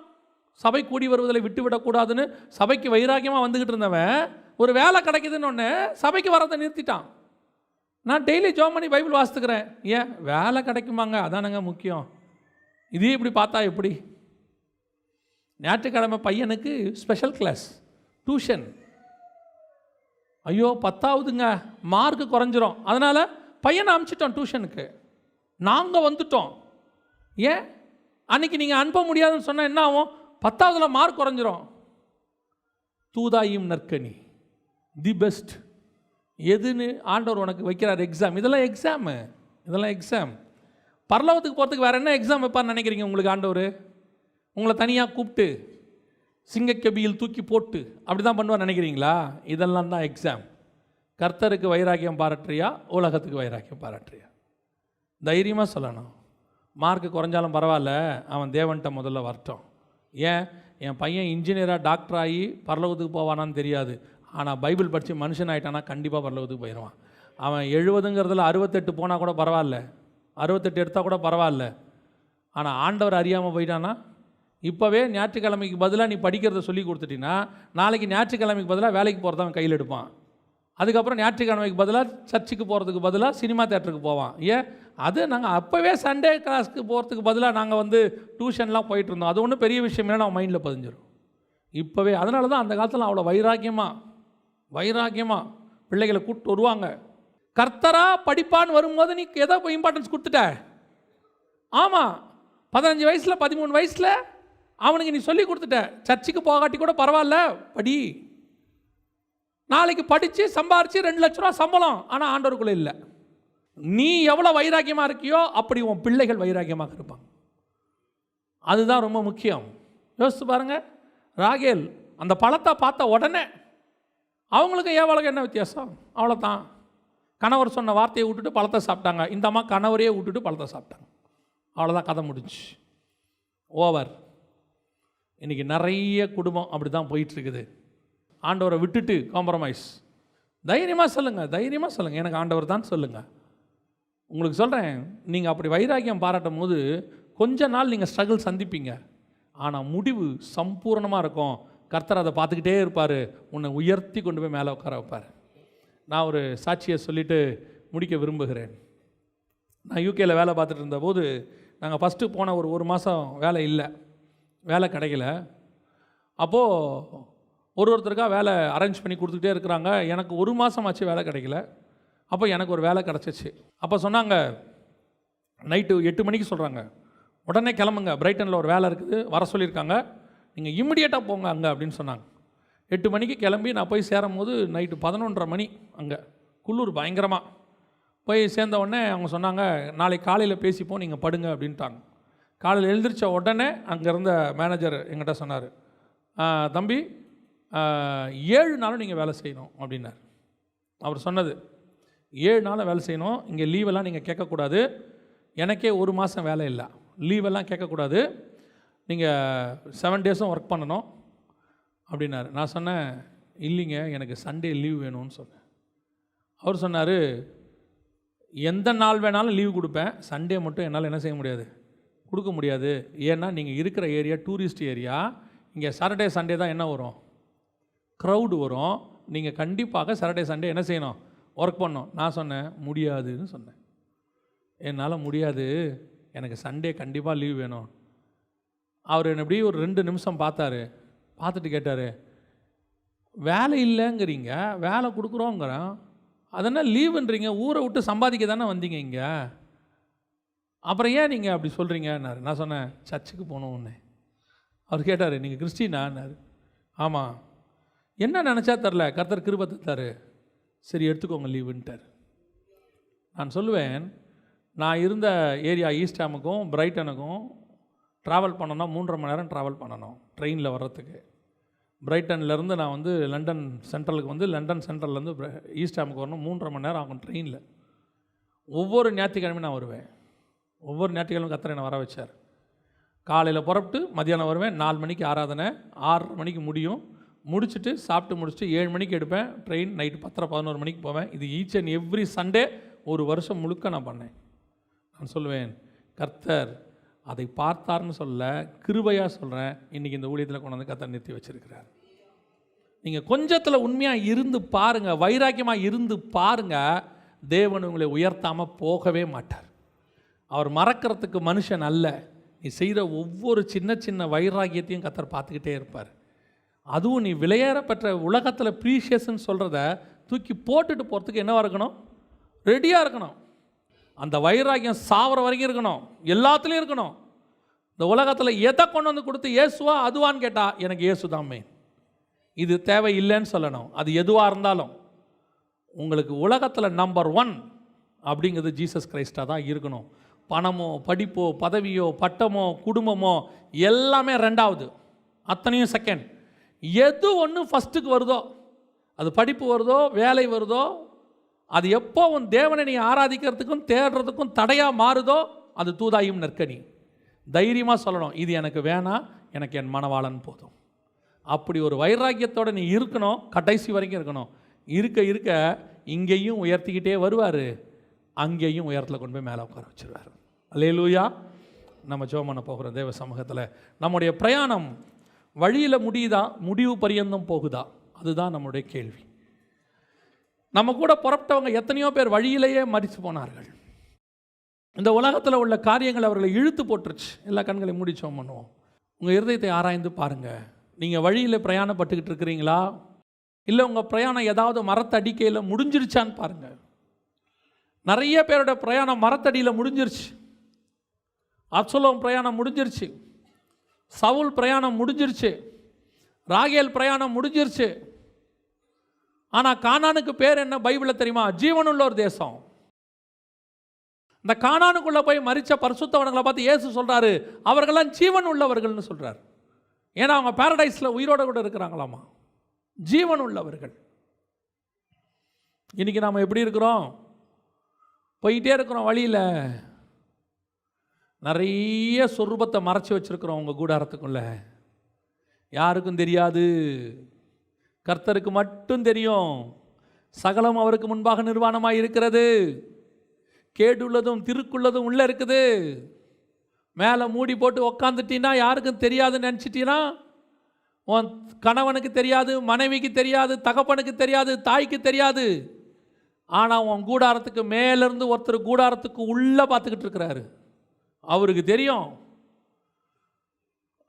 Speaker 1: சபை கூடி வருவதில் விட்டு விடக்கூடாதுன்னு. சபைக்கு வைராக்கியமாக வந்துக்கிட்டு இருந்தவன் ஒரு வேலை கிடைக்குதுன்னு ஒன்று சபைக்கு வரதை நிறுத்திட்டான். நான் டெய்லி ஜெபம் பண்ணி பைபிள் வாசித்துக்கிறேன். ஏன்? வேலை கிடைக்குமாங்க, அதானங்க முக்கியம். இதே இப்படி பார்த்தா எப்படி? ஞாயிற்றுக்கிழமை பையனுக்கு ஸ்பெஷல் கிளாஸ், டியூஷன். ஐயோ 10ஆவதுங்க, மார்க்கு குறைஞ்சிரும். அதனால் பையனை அனுப்பிச்சிட்டோம் டியூஷனுக்கு. நாங்கள் வந்துட்டோம். ஏன்? அன்றைக்கி நீங்கள் அனுப்ப முடியாதுன்னு சொன்னால் என்ன ஆகும்? 10ஆவதில் மார்க் குறைஞ்சிரும். தூதாயும் நற்கனி, தி பெஸ்ட் எதுன்னு ஆண்டவர் உனக்கு வைக்கிறார் எக்ஸாம். இதெல்லாம் எக்ஸாம். பரலோகத்துக்கு போகிறதுக்கு வேறு என்ன எக்ஸாம் வைப்பார்னு நினைக்கிறீங்க? உங்களுக்கு ஆண்டவர் உங்களை தனியாக கூப்பிட்டு சிங்கக்கபியில் தூக்கி போட்டு அப்படி தான் பண்ணுவார் நினைக்கிறீங்களா? இதெல்லாம் தான் எக்ஸாம். கர்த்தருக்கு வைராக்கியம் பாராட்டுறியா, உலகத்துக்கு வைராக்கியம் பாராட்டுறியா? தைரியமாக சொல்லணும். மார்க்கு குறைஞ்சாலும் பரவாயில்ல, அவன் தேவன்கிட்ட முதல்ல வரட்டும். ஏன்? என் பையன் இன்ஜினியராக டாக்டர் ஆகி பரலோகத்துக்கு போவானான்னு தெரியாது. ஆனால் பைபிள் படித்து மனுஷன் ஆகிட்டானா கண்டிப்பாக பரலோகத்துக்கு போயிடுவான். அவன் 70ங்கிறதுல 68 போனால் கூட பரவாயில்ல, 68 எடுத்தால் கூட பரவாயில்ல. ஆனால் ஆண்டவர் அறியாமல் போயிட்டானா? இப்போவே ஞாயிற்றுக்கிழமைக்கு பதிலாக நீ படிக்கிறத சொல்லி கொடுத்துட்டீங்கன்னா நாளைக்கு ஞாயிற்றுக்கிழமைக்கு பதிலாக வேலைக்கு போகிறத அவன் கையில் எடுப்பான். அதுக்கப்புறம் ஞாயிற்றுக்கிழமைக்கு பதிலாக சர்ச்சுக்கு போகிறதுக்கு பதிலாக சினிமா தேட்டருக்கு போவான். ஏன்? அது நாங்கள் அப்போவே சண்டே கிளாஸுக்கு போகிறதுக்கு பதிலாக நாங்கள் டியூஷன்லாம் போயிட்டுருந்தோம். அது ஒன்றும் பெரிய விஷயம் இல்லை, அவன் மைண்டில் பதிஞ்சிடும் இப்போவே. அதனால தான் அந்த காலத்தில் அவ்வளோ வைராக்கியமாக பிள்ளைகளை கூப்பிட்டு வருவாங்க. கர்த்தராக படிப்பான்னு வரும்போது நீ எதோ இம்பார்ட்டன்ஸ் கொடுத்துட்ட. ஆமாம், 15 வயசில் 13 வயசில் அவனுக்கு நீ சொல்லி கொடுத்துட்ட. சர்ச்சுக்கு போகாட்டி கூட பரவாயில்ல, படி. நாளைக்கு படித்து சம்பாரித்து 2 லட்ச ரூபா சம்பளம். ஆனால் ஆண்டவருக்குள்ளே இல்லை. நீ எவ்வளோ வைராக்கியமாக இருக்கியோ அப்படி உன் பிள்ளைகள் வைராக்கியமாக இருப்பாங்க. அதுதான் ரொம்ப முக்கியம். யோசித்து பாருங்கள். ராகேல் அந்த பழத்தை பார்த்த உடனே அவங்களுக்கு ஏவாளுக்கு என்ன வித்தியாசம்? அவ்வளோதான். கணவர் சொன்ன வார்த்தையை விட்டுட்டு பழத்தை சாப்பிட்டாங்க. இந்த அம்மா கணவரையே விட்டுட்டு பழத்தை சாப்பிட்டாங்க. அவ்வளோதான், கதை முடிஞ்சு, ஓவர். இன்றைக்கி நிறைய குடும்பம் அப்படி தான் போயிட்டுருக்குது. ஆண்டவரை விட்டுட்டு காம்ப்ரமைஸ். தைரியமாக சொல்லுங்கள், எனக்கு ஆண்டவர் தான் சொல்லுங்கள். உங்களுக்கு சொல்கிறேன், நீங்கள் அப்படி வைராக்கியம் பாராட்டும் போது கொஞ்ச நாள் நீங்கள் ஸ்ட்ரகிள் சந்திப்பீங்க. ஆனால் முடிவு சம்பூர்ணமாக இருக்கும். கர்த்தர் அதை பார்த்துக்கிட்டே இருப்பார், உன்னை உயர்த்தி கொண்டு போய் மேலே உட்கார வைப்பார். நான் ஒரு சாட்சியை சொல்லிவிட்டு முடிக்க விரும்புகிறேன். நான் யூகேயில் வேலை பார்த்துட்டு இருந்தபோது நாங்கள் ஃபஸ்ட்டு போன ஒரு மாதம் வேலை கிடைக்கல. அப்போது ஒருத்தருக்காக வேலை அரேஞ்ச் பண்ணி கொடுத்துக்கிட்டே இருக்கிறாங்க. எனக்கு 1 மாதம் ஆச்சு வேலை கிடைக்கல. அப்போ எனக்கு ஒரு வேலை கிடச்சிச்சு. அப்போ சொன்னாங்க, நைட்டு 8 மணிக்கு சொல்கிறாங்க, உடனே கிளம்புங்க, பிரைட்டனில் ஒரு வேலை இருக்குது, வர சொல்லியிருக்காங்க, நீங்கள் இம்மிடியேட்டாக போங்க அங்கே அப்படின்னு சொன்னாங்க. 8 மணிக்கு கிளம்பி நான் போய் சேரும் போது நைட்டு 11:30 மணி. அங்கே குளிர் பயங்கரமாக. போய் சேர்ந்த உடனே அவங்க சொன்னாங்க, நாளைக்கு காலையில் பேசிப்போம், நீங்கள் படுங்க அப்படின்ட்டாங்க. காலையில் எழுந்திரிச்ச உடனே அங்கே இருந்த மேனேஜர் எங்கிட்ட சொன்னார், தம்பி 7 நாளும் நீங்கள் வேலை செய்யணும் அப்படின்னார். அவர் சொன்னது 7 நாளும் வேலை செய்யணும், இங்கே லீவெல்லாம் நீங்கள் கேட்கக்கூடாது. எனக்கே 1 மாதம் வேலை இல்லை, லீவெல்லாம் கேட்கக்கூடாது, நீங்கள் 7 டேஸும் ஒர்க் பண்ணணும் அப்படின்னாரு. நான் சொன்னேன், இல்லைங்க எனக்கு சண்டே லீவ் வேணும்னு சொன்னேன். அவர் சொன்னார், எந்த நாள் வேணாலும் லீவ் கொடுப்பேன், சண்டே மட்டும் என்னால் என்ன செய்ய முடியாது, கொடுக்க முடியாது. ஏன்னா நீங்கள் இருக்கிற ஏரியா டூரிஸ்ட் ஏரியா, இங்கே சாட்டர்டே சண்டே தான் என்ன வரும், க்ரௌடு வரும். நீங்கள் கண்டிப்பாக சாட்டர்டே சண்டே என்ன செய்யணும், ஒர்க் பண்ணணும். நான் சொன்னேன், முடியாதுன்னு சொன்னேன். என்னால் முடியாது, எனக்கு சண்டே கண்டிப்பாக லீவ் வேணும். அவர் என்ன எப்படி ஒரு 2 நிமிஷம் பார்த்துட்டு கேட்டார், வேலை இல்லைங்கிறீங்க, வேலை கொடுக்குறோங்கிறோம், அதனால் லீவுன்றீங்க, ஊரை விட்டு சம்பாதிக்க தானே வந்தீங்க இங்கே, அப்புறம் ஏன் நீங்கள் அப்படி சொல்கிறீங்கன்னாரு. நான் சொன்னேன், சர்ச்சுக்கு போகணுன்னு. அவர் கேட்டார், நீங்கள் கிறிஸ்டினான்னாரு. ஆமாம். என்ன நினச்சா தெரில, கர்த்தர் கிருபை தந்தார், சரி எடுத்துக்கோங்க லீவுன்ட்டார். நான் சொல்லுவேன், நான் இருந்த ஏரியா ஈஸ்டாமுக்கும் பிரைட்டனுக்கும் ட்ராவல் பண்ணணும்னா 3.5 மணி நேரம் ட்ராவல் பண்ணணும் ட்ரெயினில் வர்றதுக்கு. பிரைட்டன்லேருந்து நான் லண்டன் சென்ட்ரலுக்கு லண்டன் சென்ட்ரல்லேருந்து ஈஸ்டாமுக்கு வரணும், 3.5 மணி நேரம் ஆகும் ட்ரெயினில். ஒவ்வொரு ஞாயிற்றுக்கிழமையும் நான் வருவேன். ஒவ்வொரு ஞாயிற்றுக்கிழமை கர்த்தர் என்னை வர வச்சார். காலையில் புறப்பட்டு மதியானம் வருவேன். 4 மணிக்கு ஆராதனை, 6:30 மணிக்கு முடியும். முடிச்சுட்டு சாப்பிட்டு முடிச்சுட்டு 7 மணிக்கு எடுப்பேன் ட்ரெயின். நைட்டு 10:30-11 மணிக்கு போவேன். இது ஈச் அண்ட் எவ்ரி சண்டே 1 வருஷம் முழுக்க நான் பண்ணேன். நான் சொல்லுவேன், கர்த்தர் அதை பார்த்தார்னு சொல்ல, கிருபையாக சொல்கிறேன், இன்றைக்கி இந்த ஊழியத்தில் கொண்டு வந்து கர்த்தர் நிறுத்தி வச்சிருக்கிறார். நீங்கள் கொஞ்சத்தில் உண்மையாக இருந்து பாருங்கள், வைராக்கியமாக இருந்து பாருங்கள், தேவன் உங்களை உயர்த்தாமல் போகவே மாட்டார். அவர் மறக்கிறதுக்கு மனுஷன் அல்ல. நீ செய்கிற ஒவ்வொரு சின்ன சின்ன வைராகியத்தையும் கர்த்தர் பார்த்துக்கிட்டே இருப்பார். அதுவும் நீ விலையேற பெற்ற உலகத்தில் ப்ரீஷியஸ்ன்னு சொல்கிறத தூக்கி போட்டுட்டு போகிறதுக்கு என்னவாக இருக்கணும்? ரெடியாக இருக்கணும். அந்த வைராகியம் சாவர வரைக்கும் இருக்கணும், எல்லாத்துலேயும் இருக்கணும். இந்த உலகத்தில் எதை கொண்டு வந்து கொடுத்து இயேசுவா அதுவான்னு கேட்டால் எனக்கு இயேசு தான் மெயின். இது தேவை இல்லைன்னு சொல்லணும். அது எதுவாக இருந்தாலும் உங்களுக்கு உலகத்தில் நம்பர் 1 அப்படிங்கிறது ஜீசஸ் கிரைஸ்டாக தான் இருக்கணும். பணமோ படிப்போ பதவியோ பட்டமோ குடும்பமோ எல்லாமே ரெண்டாவது, அத்தனையும் செகண்ட். எது ஒன்று ஃபஸ்ட்டுக்கு வருதோ, அது படிப்பு வருதோ வேலை வருதோ, அது எப்போ உன் தேவனை நீ ஆராதிக்கிறதுக்கும் தேடுறதுக்கும் தடையாக மாறுதோ அது தூதாயும் நற்கனி. தைரியமாக சொல்லணும், இது எனக்கு வேணாம், எனக்கு என் மணவாளன் போதும். அப்படி ஒரு வைராக்கியத்தோடு நீ இருக்கணும், கடைசி வரைக்கும் இருக்கணும். இருக்க இருக்க இங்கேயும் உயர்த்திக்கிட்டே வருவார், அங்கேயும் உயரத்தில் கொண்டு போய் மேலே உட்கார வச்சுருவார். அல்லேலூயா. நம்ம ஜெபம் பண்ண போகிற தேவ சமூகத்தில் நம்முடைய பிரயாணம் வழியில் முடியுதா, முடிவு பரியந்தம் போகுதா? அதுதான் நம்முடைய கேள்வி. நம்ம கூட புறப்பட்டவங்க எத்தனையோ பேர் வழியிலேயே மரித்து போனார்கள். இந்த உலகத்தில் உள்ள காரியங்கள் அவர்களை இழுத்து போட்டுருச்சு. எல்லா கண்களை மூடி ஜெபம் பண்ணுவோம். உங்கள் இருதயத்தை ஆராய்ந்து பாருங்கள். நீங்கள் வழியில் பிரயாணப்பட்டுக்கிட்டு இருக்கிறீங்களா, இல்லை உங்கள் பிரயாணம் ஏதாவது மரத்தடிக்கையில் முடிஞ்சிருச்சான்னு பாருங்கள். நிறைய பேரோட பிரயாணம் மரத்தடியில் முடிஞ்சிருச்சு. அப்சலோம் பிரயாணம் முடிஞ்சிருச்சு, சவுல் பிரயாணம் முடிஞ்சிருச்சு, ராகேல் பிரயாணம் முடிஞ்சிருச்சு. ஆனால் கானானுக்கு பேர் என்ன பைபிளில் தெரியுமா? ஜீவனுள்ள ஒரு தேசம். இந்த கானானுக்குள்ளே போய் மரித்த பரிசுத்தவன்களை பார்த்து இயேசு சொல்கிறாரு, அவர்களெல்லாம் ஜீவன் உள்ளவர்கள்னு சொல்கிறார். ஏன்னா அவங்க பாரடைஸில் உயிரோட கூட இருக்கிறாங்களாமா, ஜீவன் உள்ளவர்கள். இன்றைக்கி நாம் எப்படி இருக்கிறோம்? போயிட்டே இருக்கிறோம், வழியில் நிறைய சொரூபத்தை மறைச்சி வச்சுருக்கிறோம். உங்கள் கூடாரத்துக்குள்ள யாருக்கும் தெரியாது, கர்த்தருக்கு மட்டும் தெரியும். சகலம் அவருக்கு முன்பாக நிர்வாணமாக இருக்கிறது. கேடுள்ளதும் திருக்குள்ளதும் உள்ளே இருக்குது. மேலே மூடி போட்டு உக்காந்துட்டீன்னா யாருக்கும் தெரியாதுன்னு நினச்சிட்டீன்னா, உன் கணவனுக்கு தெரியாது, மனைவிக்கு தெரியாது, தகப்பனுக்கு தெரியாது, தாய்க்கு தெரியாது. ஆனால் உன் கூடாரத்துக்கு மேலேருந்து ஒருத்தர் கூடாரத்துக்கு உள்ளே பார்த்துக்கிட்டு இருக்கிறாரு, அவருக்கு தெரியும்.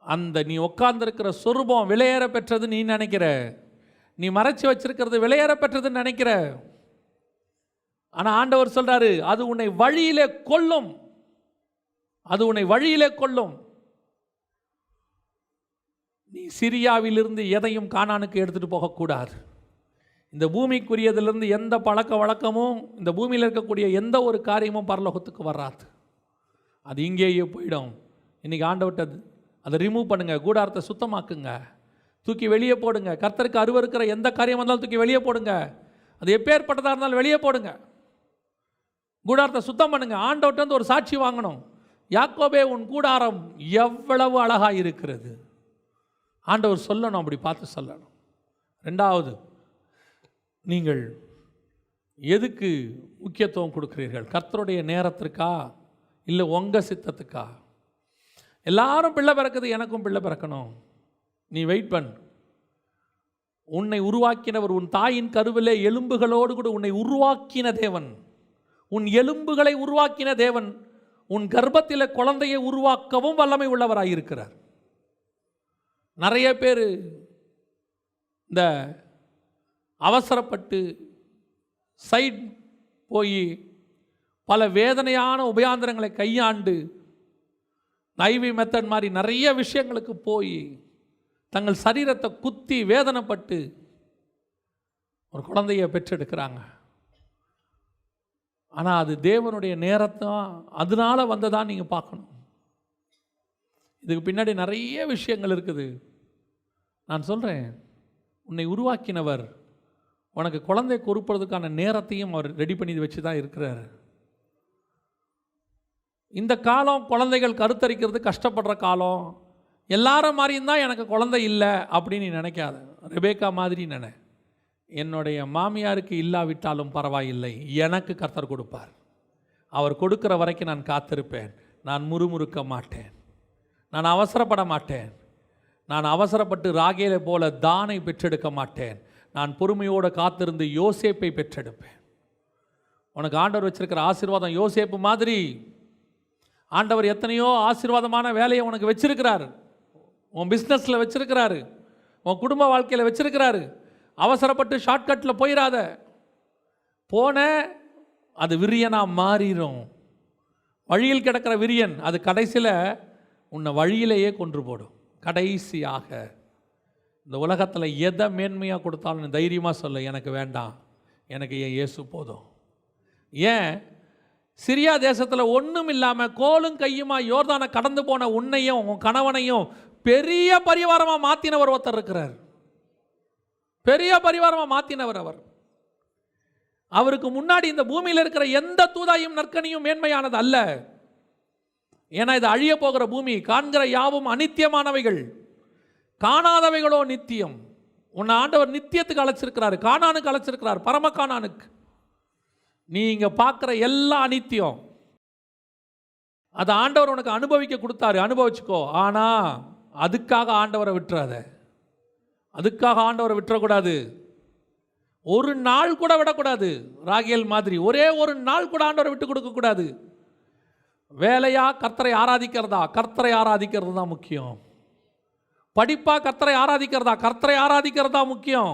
Speaker 1: அந்த நீ உட்கார்ந்துருக்கிற சொரூபம் விலையேற பெற்றது நீ நினைக்கிற, நீ மறைச்சி வச்சிருக்கிறது விலையேற பெற்றதுன்னு நினைக்கிற. ஆனால் ஆண்டவர் சொல்றாரு, அது உன்னை வழியிலே கொல்லும், அது உன்னை வழியிலே கொல்லும். நீ சிரியாவிலிருந்து எதையும் கானானுக்கு எடுத்துகிட்டு போகக்கூடாது. இந்த பூமிக்குரியதிலிருந்து எந்த பழக்க வழக்கமும், இந்த பூமியில் இருக்கக்கூடிய எந்த ஒரு காரியமும் பரலோகத்துக்கு வராது, அது இங்கேயே போயிடும். இன்றைக்கி ஆண்டவர்கிட்ட அதை ரிமூவ் பண்ணுங்கள், கூடாரத்தை சுத்தமாக்குங்க, தூக்கி வெளியே போடுங்க. கர்த்தருக்கு அருவருக்கிற எந்த காரியம் வந்தாலும் தூக்கி வெளியே போடுங்க. அது எப்பேற்பட்டதாக இருந்தாலும் வெளியே போடுங்க. கூடாரத்தை சுத்தம் பண்ணுங்க. ஆண்டவர்கிட்ட வந்து ஒரு சாட்சி வாங்கணும், யாக்கோபே உன் கூடாரம் எவ்வளவு அழகாக இருக்கிறது. ஆண்டவர் சொல்லணும், அப்படி பார்த்து சொல்லணும். ரெண்டாவது, நீங்கள் எதுக்கு முக்கியத்துவம் கொடுக்கிறீர்கள்? கர்த்தருடைய நேரத்திற்கா, இல்லை உங்கள் சித்தத்துக்கா? எல்லாரும் பிள்ளை பிறக்குது, எனக்கும் பிள்ளை பிறக்கணும். நீ வெயிட் பண்ணு. உன்னை உருவாக்கினவர், உன் தாயின் கருவிலே எலும்புகளோடு கூட உன்னை உருவாக்கின தேவன், உன் எலும்புகளை உருவாக்கின தேவன் உன் கர்ப்பத்தில் குழந்தையை உருவாக்கவும் வல்லமை உள்ளவராயிருக்கிறார். நிறைய பேர் இந்த அவசரப்பட்டு சைட் போய் பல வேதனையான உபயாந்திரங்களை கையாண்டு ஐவி மெத்தட் மாதிரி நிறைய விஷயங்களுக்கு போய் தங்கள் சரீரத்தை குத்தி வேதனைப்பட்டு ஒரு குழந்தையை பெற்றெடுக்கிறாங்க. ஆனால் அது தேவனுடைய நேரத்தான், அதனால வந்ததான் நீங்கள் பார்க்கணும். இதுக்கு பின்னாடி நிறைய விஷயங்கள் இருக்குது. நான் சொல்கிறேன், உன்னை உருவாக்கினவர் உனக்கு குழந்தை கொடுப்பதற்கான நேரத்தையும் அவர் ரெடி பண்ணி வச்சு தான் இருக்கிறார். இந்த காலம் குழந்தைகள் கருத்தரிக்கிறது கஷ்டப்படுற காலம். எல்லாரும் மாதிரியும் தான் எனக்கு குழந்தை இல்லை அப்படின்னு நீ நினைக்காத. ரெபேக்கா மாதிரி நினை, என்னுடைய மாமியாருக்கு இல்லாவிட்டாலும் பரவாயில்லை, எனக்கு கர்த்தர் கொடுப்பார். அவர் கொடுக்குற வரைக்கும் நான் காத்திருப்பேன். நான் முறுமுறுக்க மாட்டேன், நான் அவசரப்பட மாட்டேன். நான் அவசரப்பட்டு ராகேலை போல தானை பெற்றெடுக்க மாட்டேன். நான் பொறுமையோடு காத்திருந்து யோசேப்பை பெற்றெடுப்பேன். உனக்கு ஆண்டவர் வச்சிருக்கிற ஆசீர்வாதம் யோசேப்பு மாதிரி. ஆண்டவர் எத்தனையோ ஆசீர்வாதமான வேலையை உனக்கு வச்சிருக்கிறார். உன் பிஸ்னஸில் வச்சிருக்கிறாரு, உன் குடும்ப வாழ்க்கையில் வச்சிருக்கிறாரு. அவசரப்பட்டு ஷார்ட்கட்டில் போயிடாத. போன அது விரியனாக மாறிடும். வழியில் கிடக்கிற விரியன் அது கடைசியில் உன்னை வழியிலேயே கொன்று போடும். கடைசியாக இந்த உலகத்தில் எதை மேன்மையாக கொடுத்தாலும் தைரியமாக சொல்ல, எனக்கு வேண்டாம், எனக்கு என் இயேசு போதும். ஏன் சிரியா தேசத்தில் ஒன்றும் இல்லாமல் கோலும் கையுமா யோர்தானை கடந்து போன உன்னையும் உன் கணவனையும் பெரிய பரிவாரமாக மாற்றினவர் ஒருத்தர் இருக்கிறார். பெரிய பரிவாரமாக மாற்றினவர் அவர். அவருக்கு முன்னாடி இந்த பூமியில் இருக்கிற எந்த தூதாயும் நற்கனியும் மேன்மையானது அல்ல. ஏன்னா இது அழிய போகிற பூமி. காண்கிற யாவும் அநித்தியமானவைகள், காணாதவைகளோ நித்தியம். உன்னை ஆண்டவர் நித்தியத்துக்கு அழைச்சிருக்கிறாரு, காணானுக்கு அழைச்சிருக்கிறார், பரம காணானுக்கு. நீ இங்கே பார்க்குற எல்லா அநித்தியம். அதை ஆண்டவர் உனக்கு அனுபவிக்க கொடுத்தாரு, அனுபவிச்சுக்கோ. ஆனால் அதுக்காக ஆண்டவரை விட்டுறாத. அதுக்காக ஆண்டவரை விட்டுறக்கூடாது. ஒரு நாள் கூட விடக்கூடாது. ராகேல் மாதிரி ஒரே ஒரு நாள் கூட ஆண்டவரை விட்டு கொடுக்கக்கூடாது. வேலையா கர்த்தரை ஆராதிக்கிறதா? கர்த்தரை ஆராதிக்கிறது தான் முக்கியம். படிப்பா கர்த்தரை ஆராதிக்கிறதா? கர்த்தரை ஆராதிக்கிறதா முக்கியம்.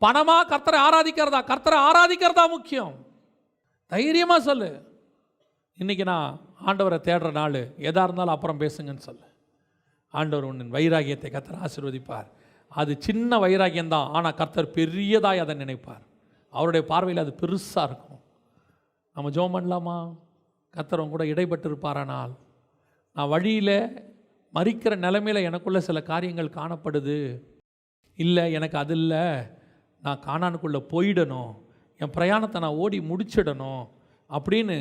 Speaker 1: பணமா கர்த்தரை ஆராதிக்கிறதா? கர்த்தரை ஆராதிக்கிறதா முக்கியம். தைரியமாக சொல்லு, இன்னைக்கு நான் ஆண்டவரை தேடுற நாள், எதா இருந்தாலும் அப்புறம் பேசுங்கன்னு சொல்லு. ஆண்டவர் உன்னின் வைராகியத்தை கர்த்தர் ஆசீர்வதிப்பார். அது சின்ன வைராகியம்தான், ஆனால் கர்த்தர் பெரியதாய் அதை நினைப்பார். அவருடைய பார்வையில் அது பெருசாக இருக்கும். நம்ம ஜெபம் பண்ணலாமா? கர்த்தர் கூட இடைப்பட்டு இருப்பாரானால், நான் வழியில் மறிக்கிற நிலைமையில் எனக்குள்ள சில காரியங்கள் காணப்படுது, இல்லை எனக்கு அது இல்லை, நான் கானானுக்குள்ளே போயிடணும், என் பிரயாணத்தை நான் ஓடி முடிச்சிடணும் அப்படின்னு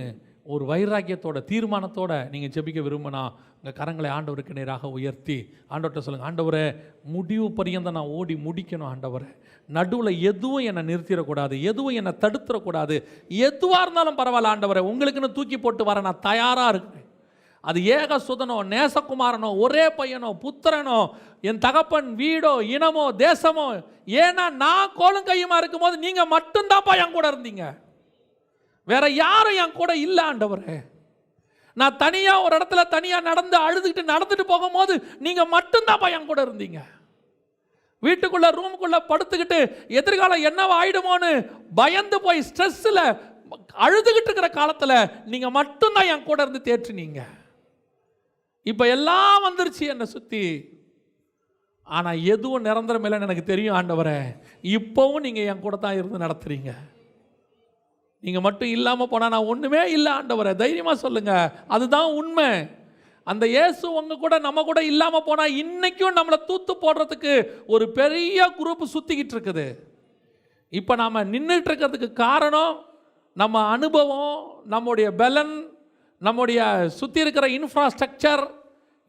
Speaker 1: ஒரு வைராக்கியத்தோட தீர்மானத்தோட நீங்கள் ஜெபிக்க விரும்பினா உங்கள் கரங்களை ஆண்டவருக்கு நேராக உயர்த்தி ஆண்டவர்கிட்ட சொல்லுங்கள், ஆண்டவரே முடிவு பரியந்தம் நான் ஓடி முடிக்கணும். ஆண்டவரே நடுவில் எதுவும் என்னை நிறுத்திடக்கூடாது, எதுவும் என்னை தடுத்துடக்கூடாது. எதுவாக இருந்தாலும் பரவாயில்ல ஆண்டவரே, உங்களுக்குன்னு தூக்கி போட்டு வர நான் தயாராக இருக்கேன். அது ஏக சுதனோ, நேசகுமாரனோ, ஒரே பையனோ, புத்திரனோ, என் தகப்பன் வீடோ, இனமோ, தேசமோ. ஏன்னா நான் கோலும் கையுமா இருக்கும்போது நீங்கள் மட்டும்தான்ப்பா என் கூட இருந்தீங்க, வேற யாரும் என் கூட இல்லை ஆண்டவரே. நான் தனியாக ஒரு இடத்துல தனியாக நடந்துட்டு போகும்போது நீங்கள் மட்டும்தான்ப்பா என் கூட இருந்தீங்க. வீட்டுக்குள்ள ரூமுக்குள்ள படுத்துக்கிட்டு எதிர்காலம் என்னவா ஆயிடுமோன்னு பயந்து போய் ஸ்ட்ரெஸ்ஸில் அழுதுகிட்டு இருக்கிற காலத்தில் நீங்கள் மட்டும்தான் என் கூட இருந்து தேற்றினீங்க. இப்போ எல்லாம் வந்துருச்சு என்னை சுற்றி, ஆனால் எதுவும் நிரந்தரம் இல்லைன்னு எனக்கு தெரியும் ஆண்டவரே. இப்போவும் நீங்கள் என் கூட தான் இருந்து நடத்துறீங்க. நீங்கள் மட்டும் இல்லாமல் போனால் நான் ஒன்றுமே இல்லை ஆண்டவரே. தைரியமாக சொல்லுங்கள், அதுதான் உண்மை. அந்த இயேசு உங்க கூட நம்ம கூட இல்லாமல் போனால் இன்றைக்கும் நம்மளை தூத்து போடுறதுக்கு ஒரு பெரிய குரூப் சுற்றிக்கிட்டு இருக்குது. இப்போ நாம் நின்றுட்டு இருக்கிறதுக்கு காரணம் நம்ம அனுபவம், நம்முடைய பலன், நம்முடைய சுற்றி இருக்கிற இன்ஃப்ராஸ்ட்ரக்சர்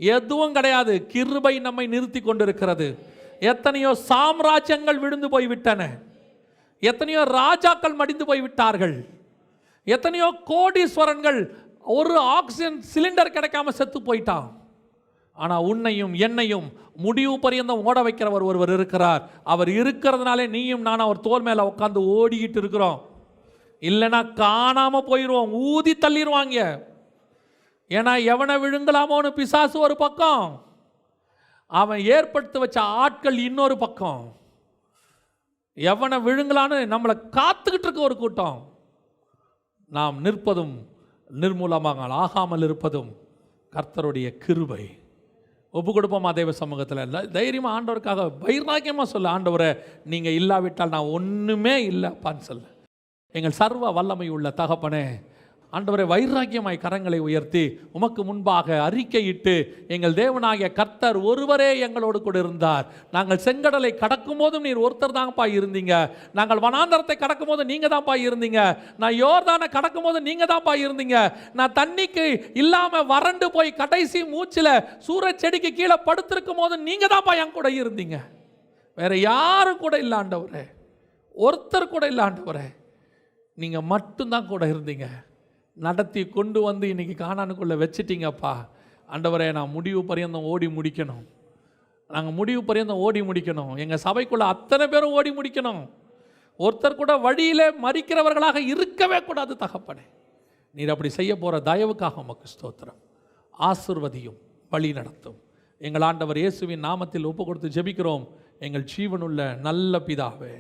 Speaker 1: எதுவும் கிடையாது. கிருபை நம்மை நிறுத்தி கொண்டிருக்கிறது. எத்தனையோ சாம்ராஜ்யங்கள் விழுந்து போய்விட்டன, எத்தனையோ ராஜாக்கள் மடிந்து போய்விட்டார்கள், எத்தனையோ கோடீஸ்வரன்கள் ஒரு ஆக்சிஜன் சிலிண்டர் கிடைக்காம செத்து போயிட்டான். ஆனால் உன்னையும் என்னையும் முடிவு பரியந்தம் ஓட வைக்கிறவர் ஒருவர் இருக்கிறார். அவர் இருக்கிறதுனாலே நீயும் நான் அவர் தோல் மேலே உட்காந்து ஓடிக்கிட்டு இருக்கிறோம். இல்லைன்னா காணாமல் போயிடுவோம், ஊதி தள்ளிடுவாங்க. ஏன்னா எவனை விழுங்கலாமோன்னு பிசாசு ஒரு பக்கம், அவன் ஏற்படுத்தி வச்ச ஆட்கள் இன்னொரு பக்கம். எவனை விழுங்கலான்னு நம்மளை காத்துக்கிட்டு இருக்க ஒரு கூட்டம். நாம் நிற்பதும் நிர்மூலமாக ஆகாமல் இருப்பதும் கர்த்தருடைய கிருபை. ஒப்பு கொடுப்போமா தேவ சமூகத்தில்? தைரியமாக ஆண்டவருக்காக வைராக்கியமாக சொல்ல, ஆண்டவரை நீங்கள் இல்லாவிட்டால் நான் ஒன்றுமே இல்லைப்பான்னு சொல்ல. எங்கள் சர்வ வல்லமை உள்ள தகப்பனே, ஆண்டவரை வைராக்கியமாய் கரங்களை உயர்த்தி உமக்கு முன்பாக அறிக்கையிட்டு, எங்கள் தேவனாகிய கர்த்தர் ஒருவரே எங்களோடு கூட இருந்தார். நாங்கள் செங்கடலை கடக்கும் போதும் நீர் ஒருத்தர் தான்ப்பா இருந்தீங்க. நாங்கள் வனாந்தரத்தை கடக்கும் போது நீங்கள் தான்ப்பா இருந்தீங்க. நான் யோர்தானை கடக்கும் போது நீங்கள் தான்ப்பா இருந்தீங்க. நான் தண்ணிக்கு இல்லாமல் வறண்டு போய் கடைசி மூச்சில் சூரச் செடிக்கு கீழே படுத்திருக்கும் போது நீங்கள் தான்ப்பா என் கூட இருந்தீங்க. வேற யாரும் கூட இல்லை ஆண்டவரே, ஒருத்தர் கூட இல்லை ஆண்டவரே. நீங்கள் மட்டும்தான் கூட இருந்தீங்க. நடத்தி கொண்டு வந்து இன்றைக்கி கானானுக்குள்ளே வச்சிட்டீங்கப்பா. ஆண்டவரே, நான் முடிவு பரியந்தம் ஓடி முடிக்கணும். நாங்கள் முடிவு பரியந்தம் ஓடி முடிக்கணும். எங்கள் சபைக்குள்ளே அத்தனை பேரும் ஓடி முடிக்கணும். ஒருத்தர் கூட வழியிலே மறிக்கிறவர்களாக இருக்கவே கூடாது தகப்பனே. நீர் அப்படி செய்ய போகிற தயவுக்காக உமக்கு ஸ்தோத்திரம். ஆசிர்வதியும், வழி நடத்தும். எங்கள் ஆண்டவர் இயேசுவின் நாமத்தில் ஒப்பு கொடுத்து ஜெபிக்கிறோம் எங்கள் ஜீவனுள்ள நல்ல பிதாவே.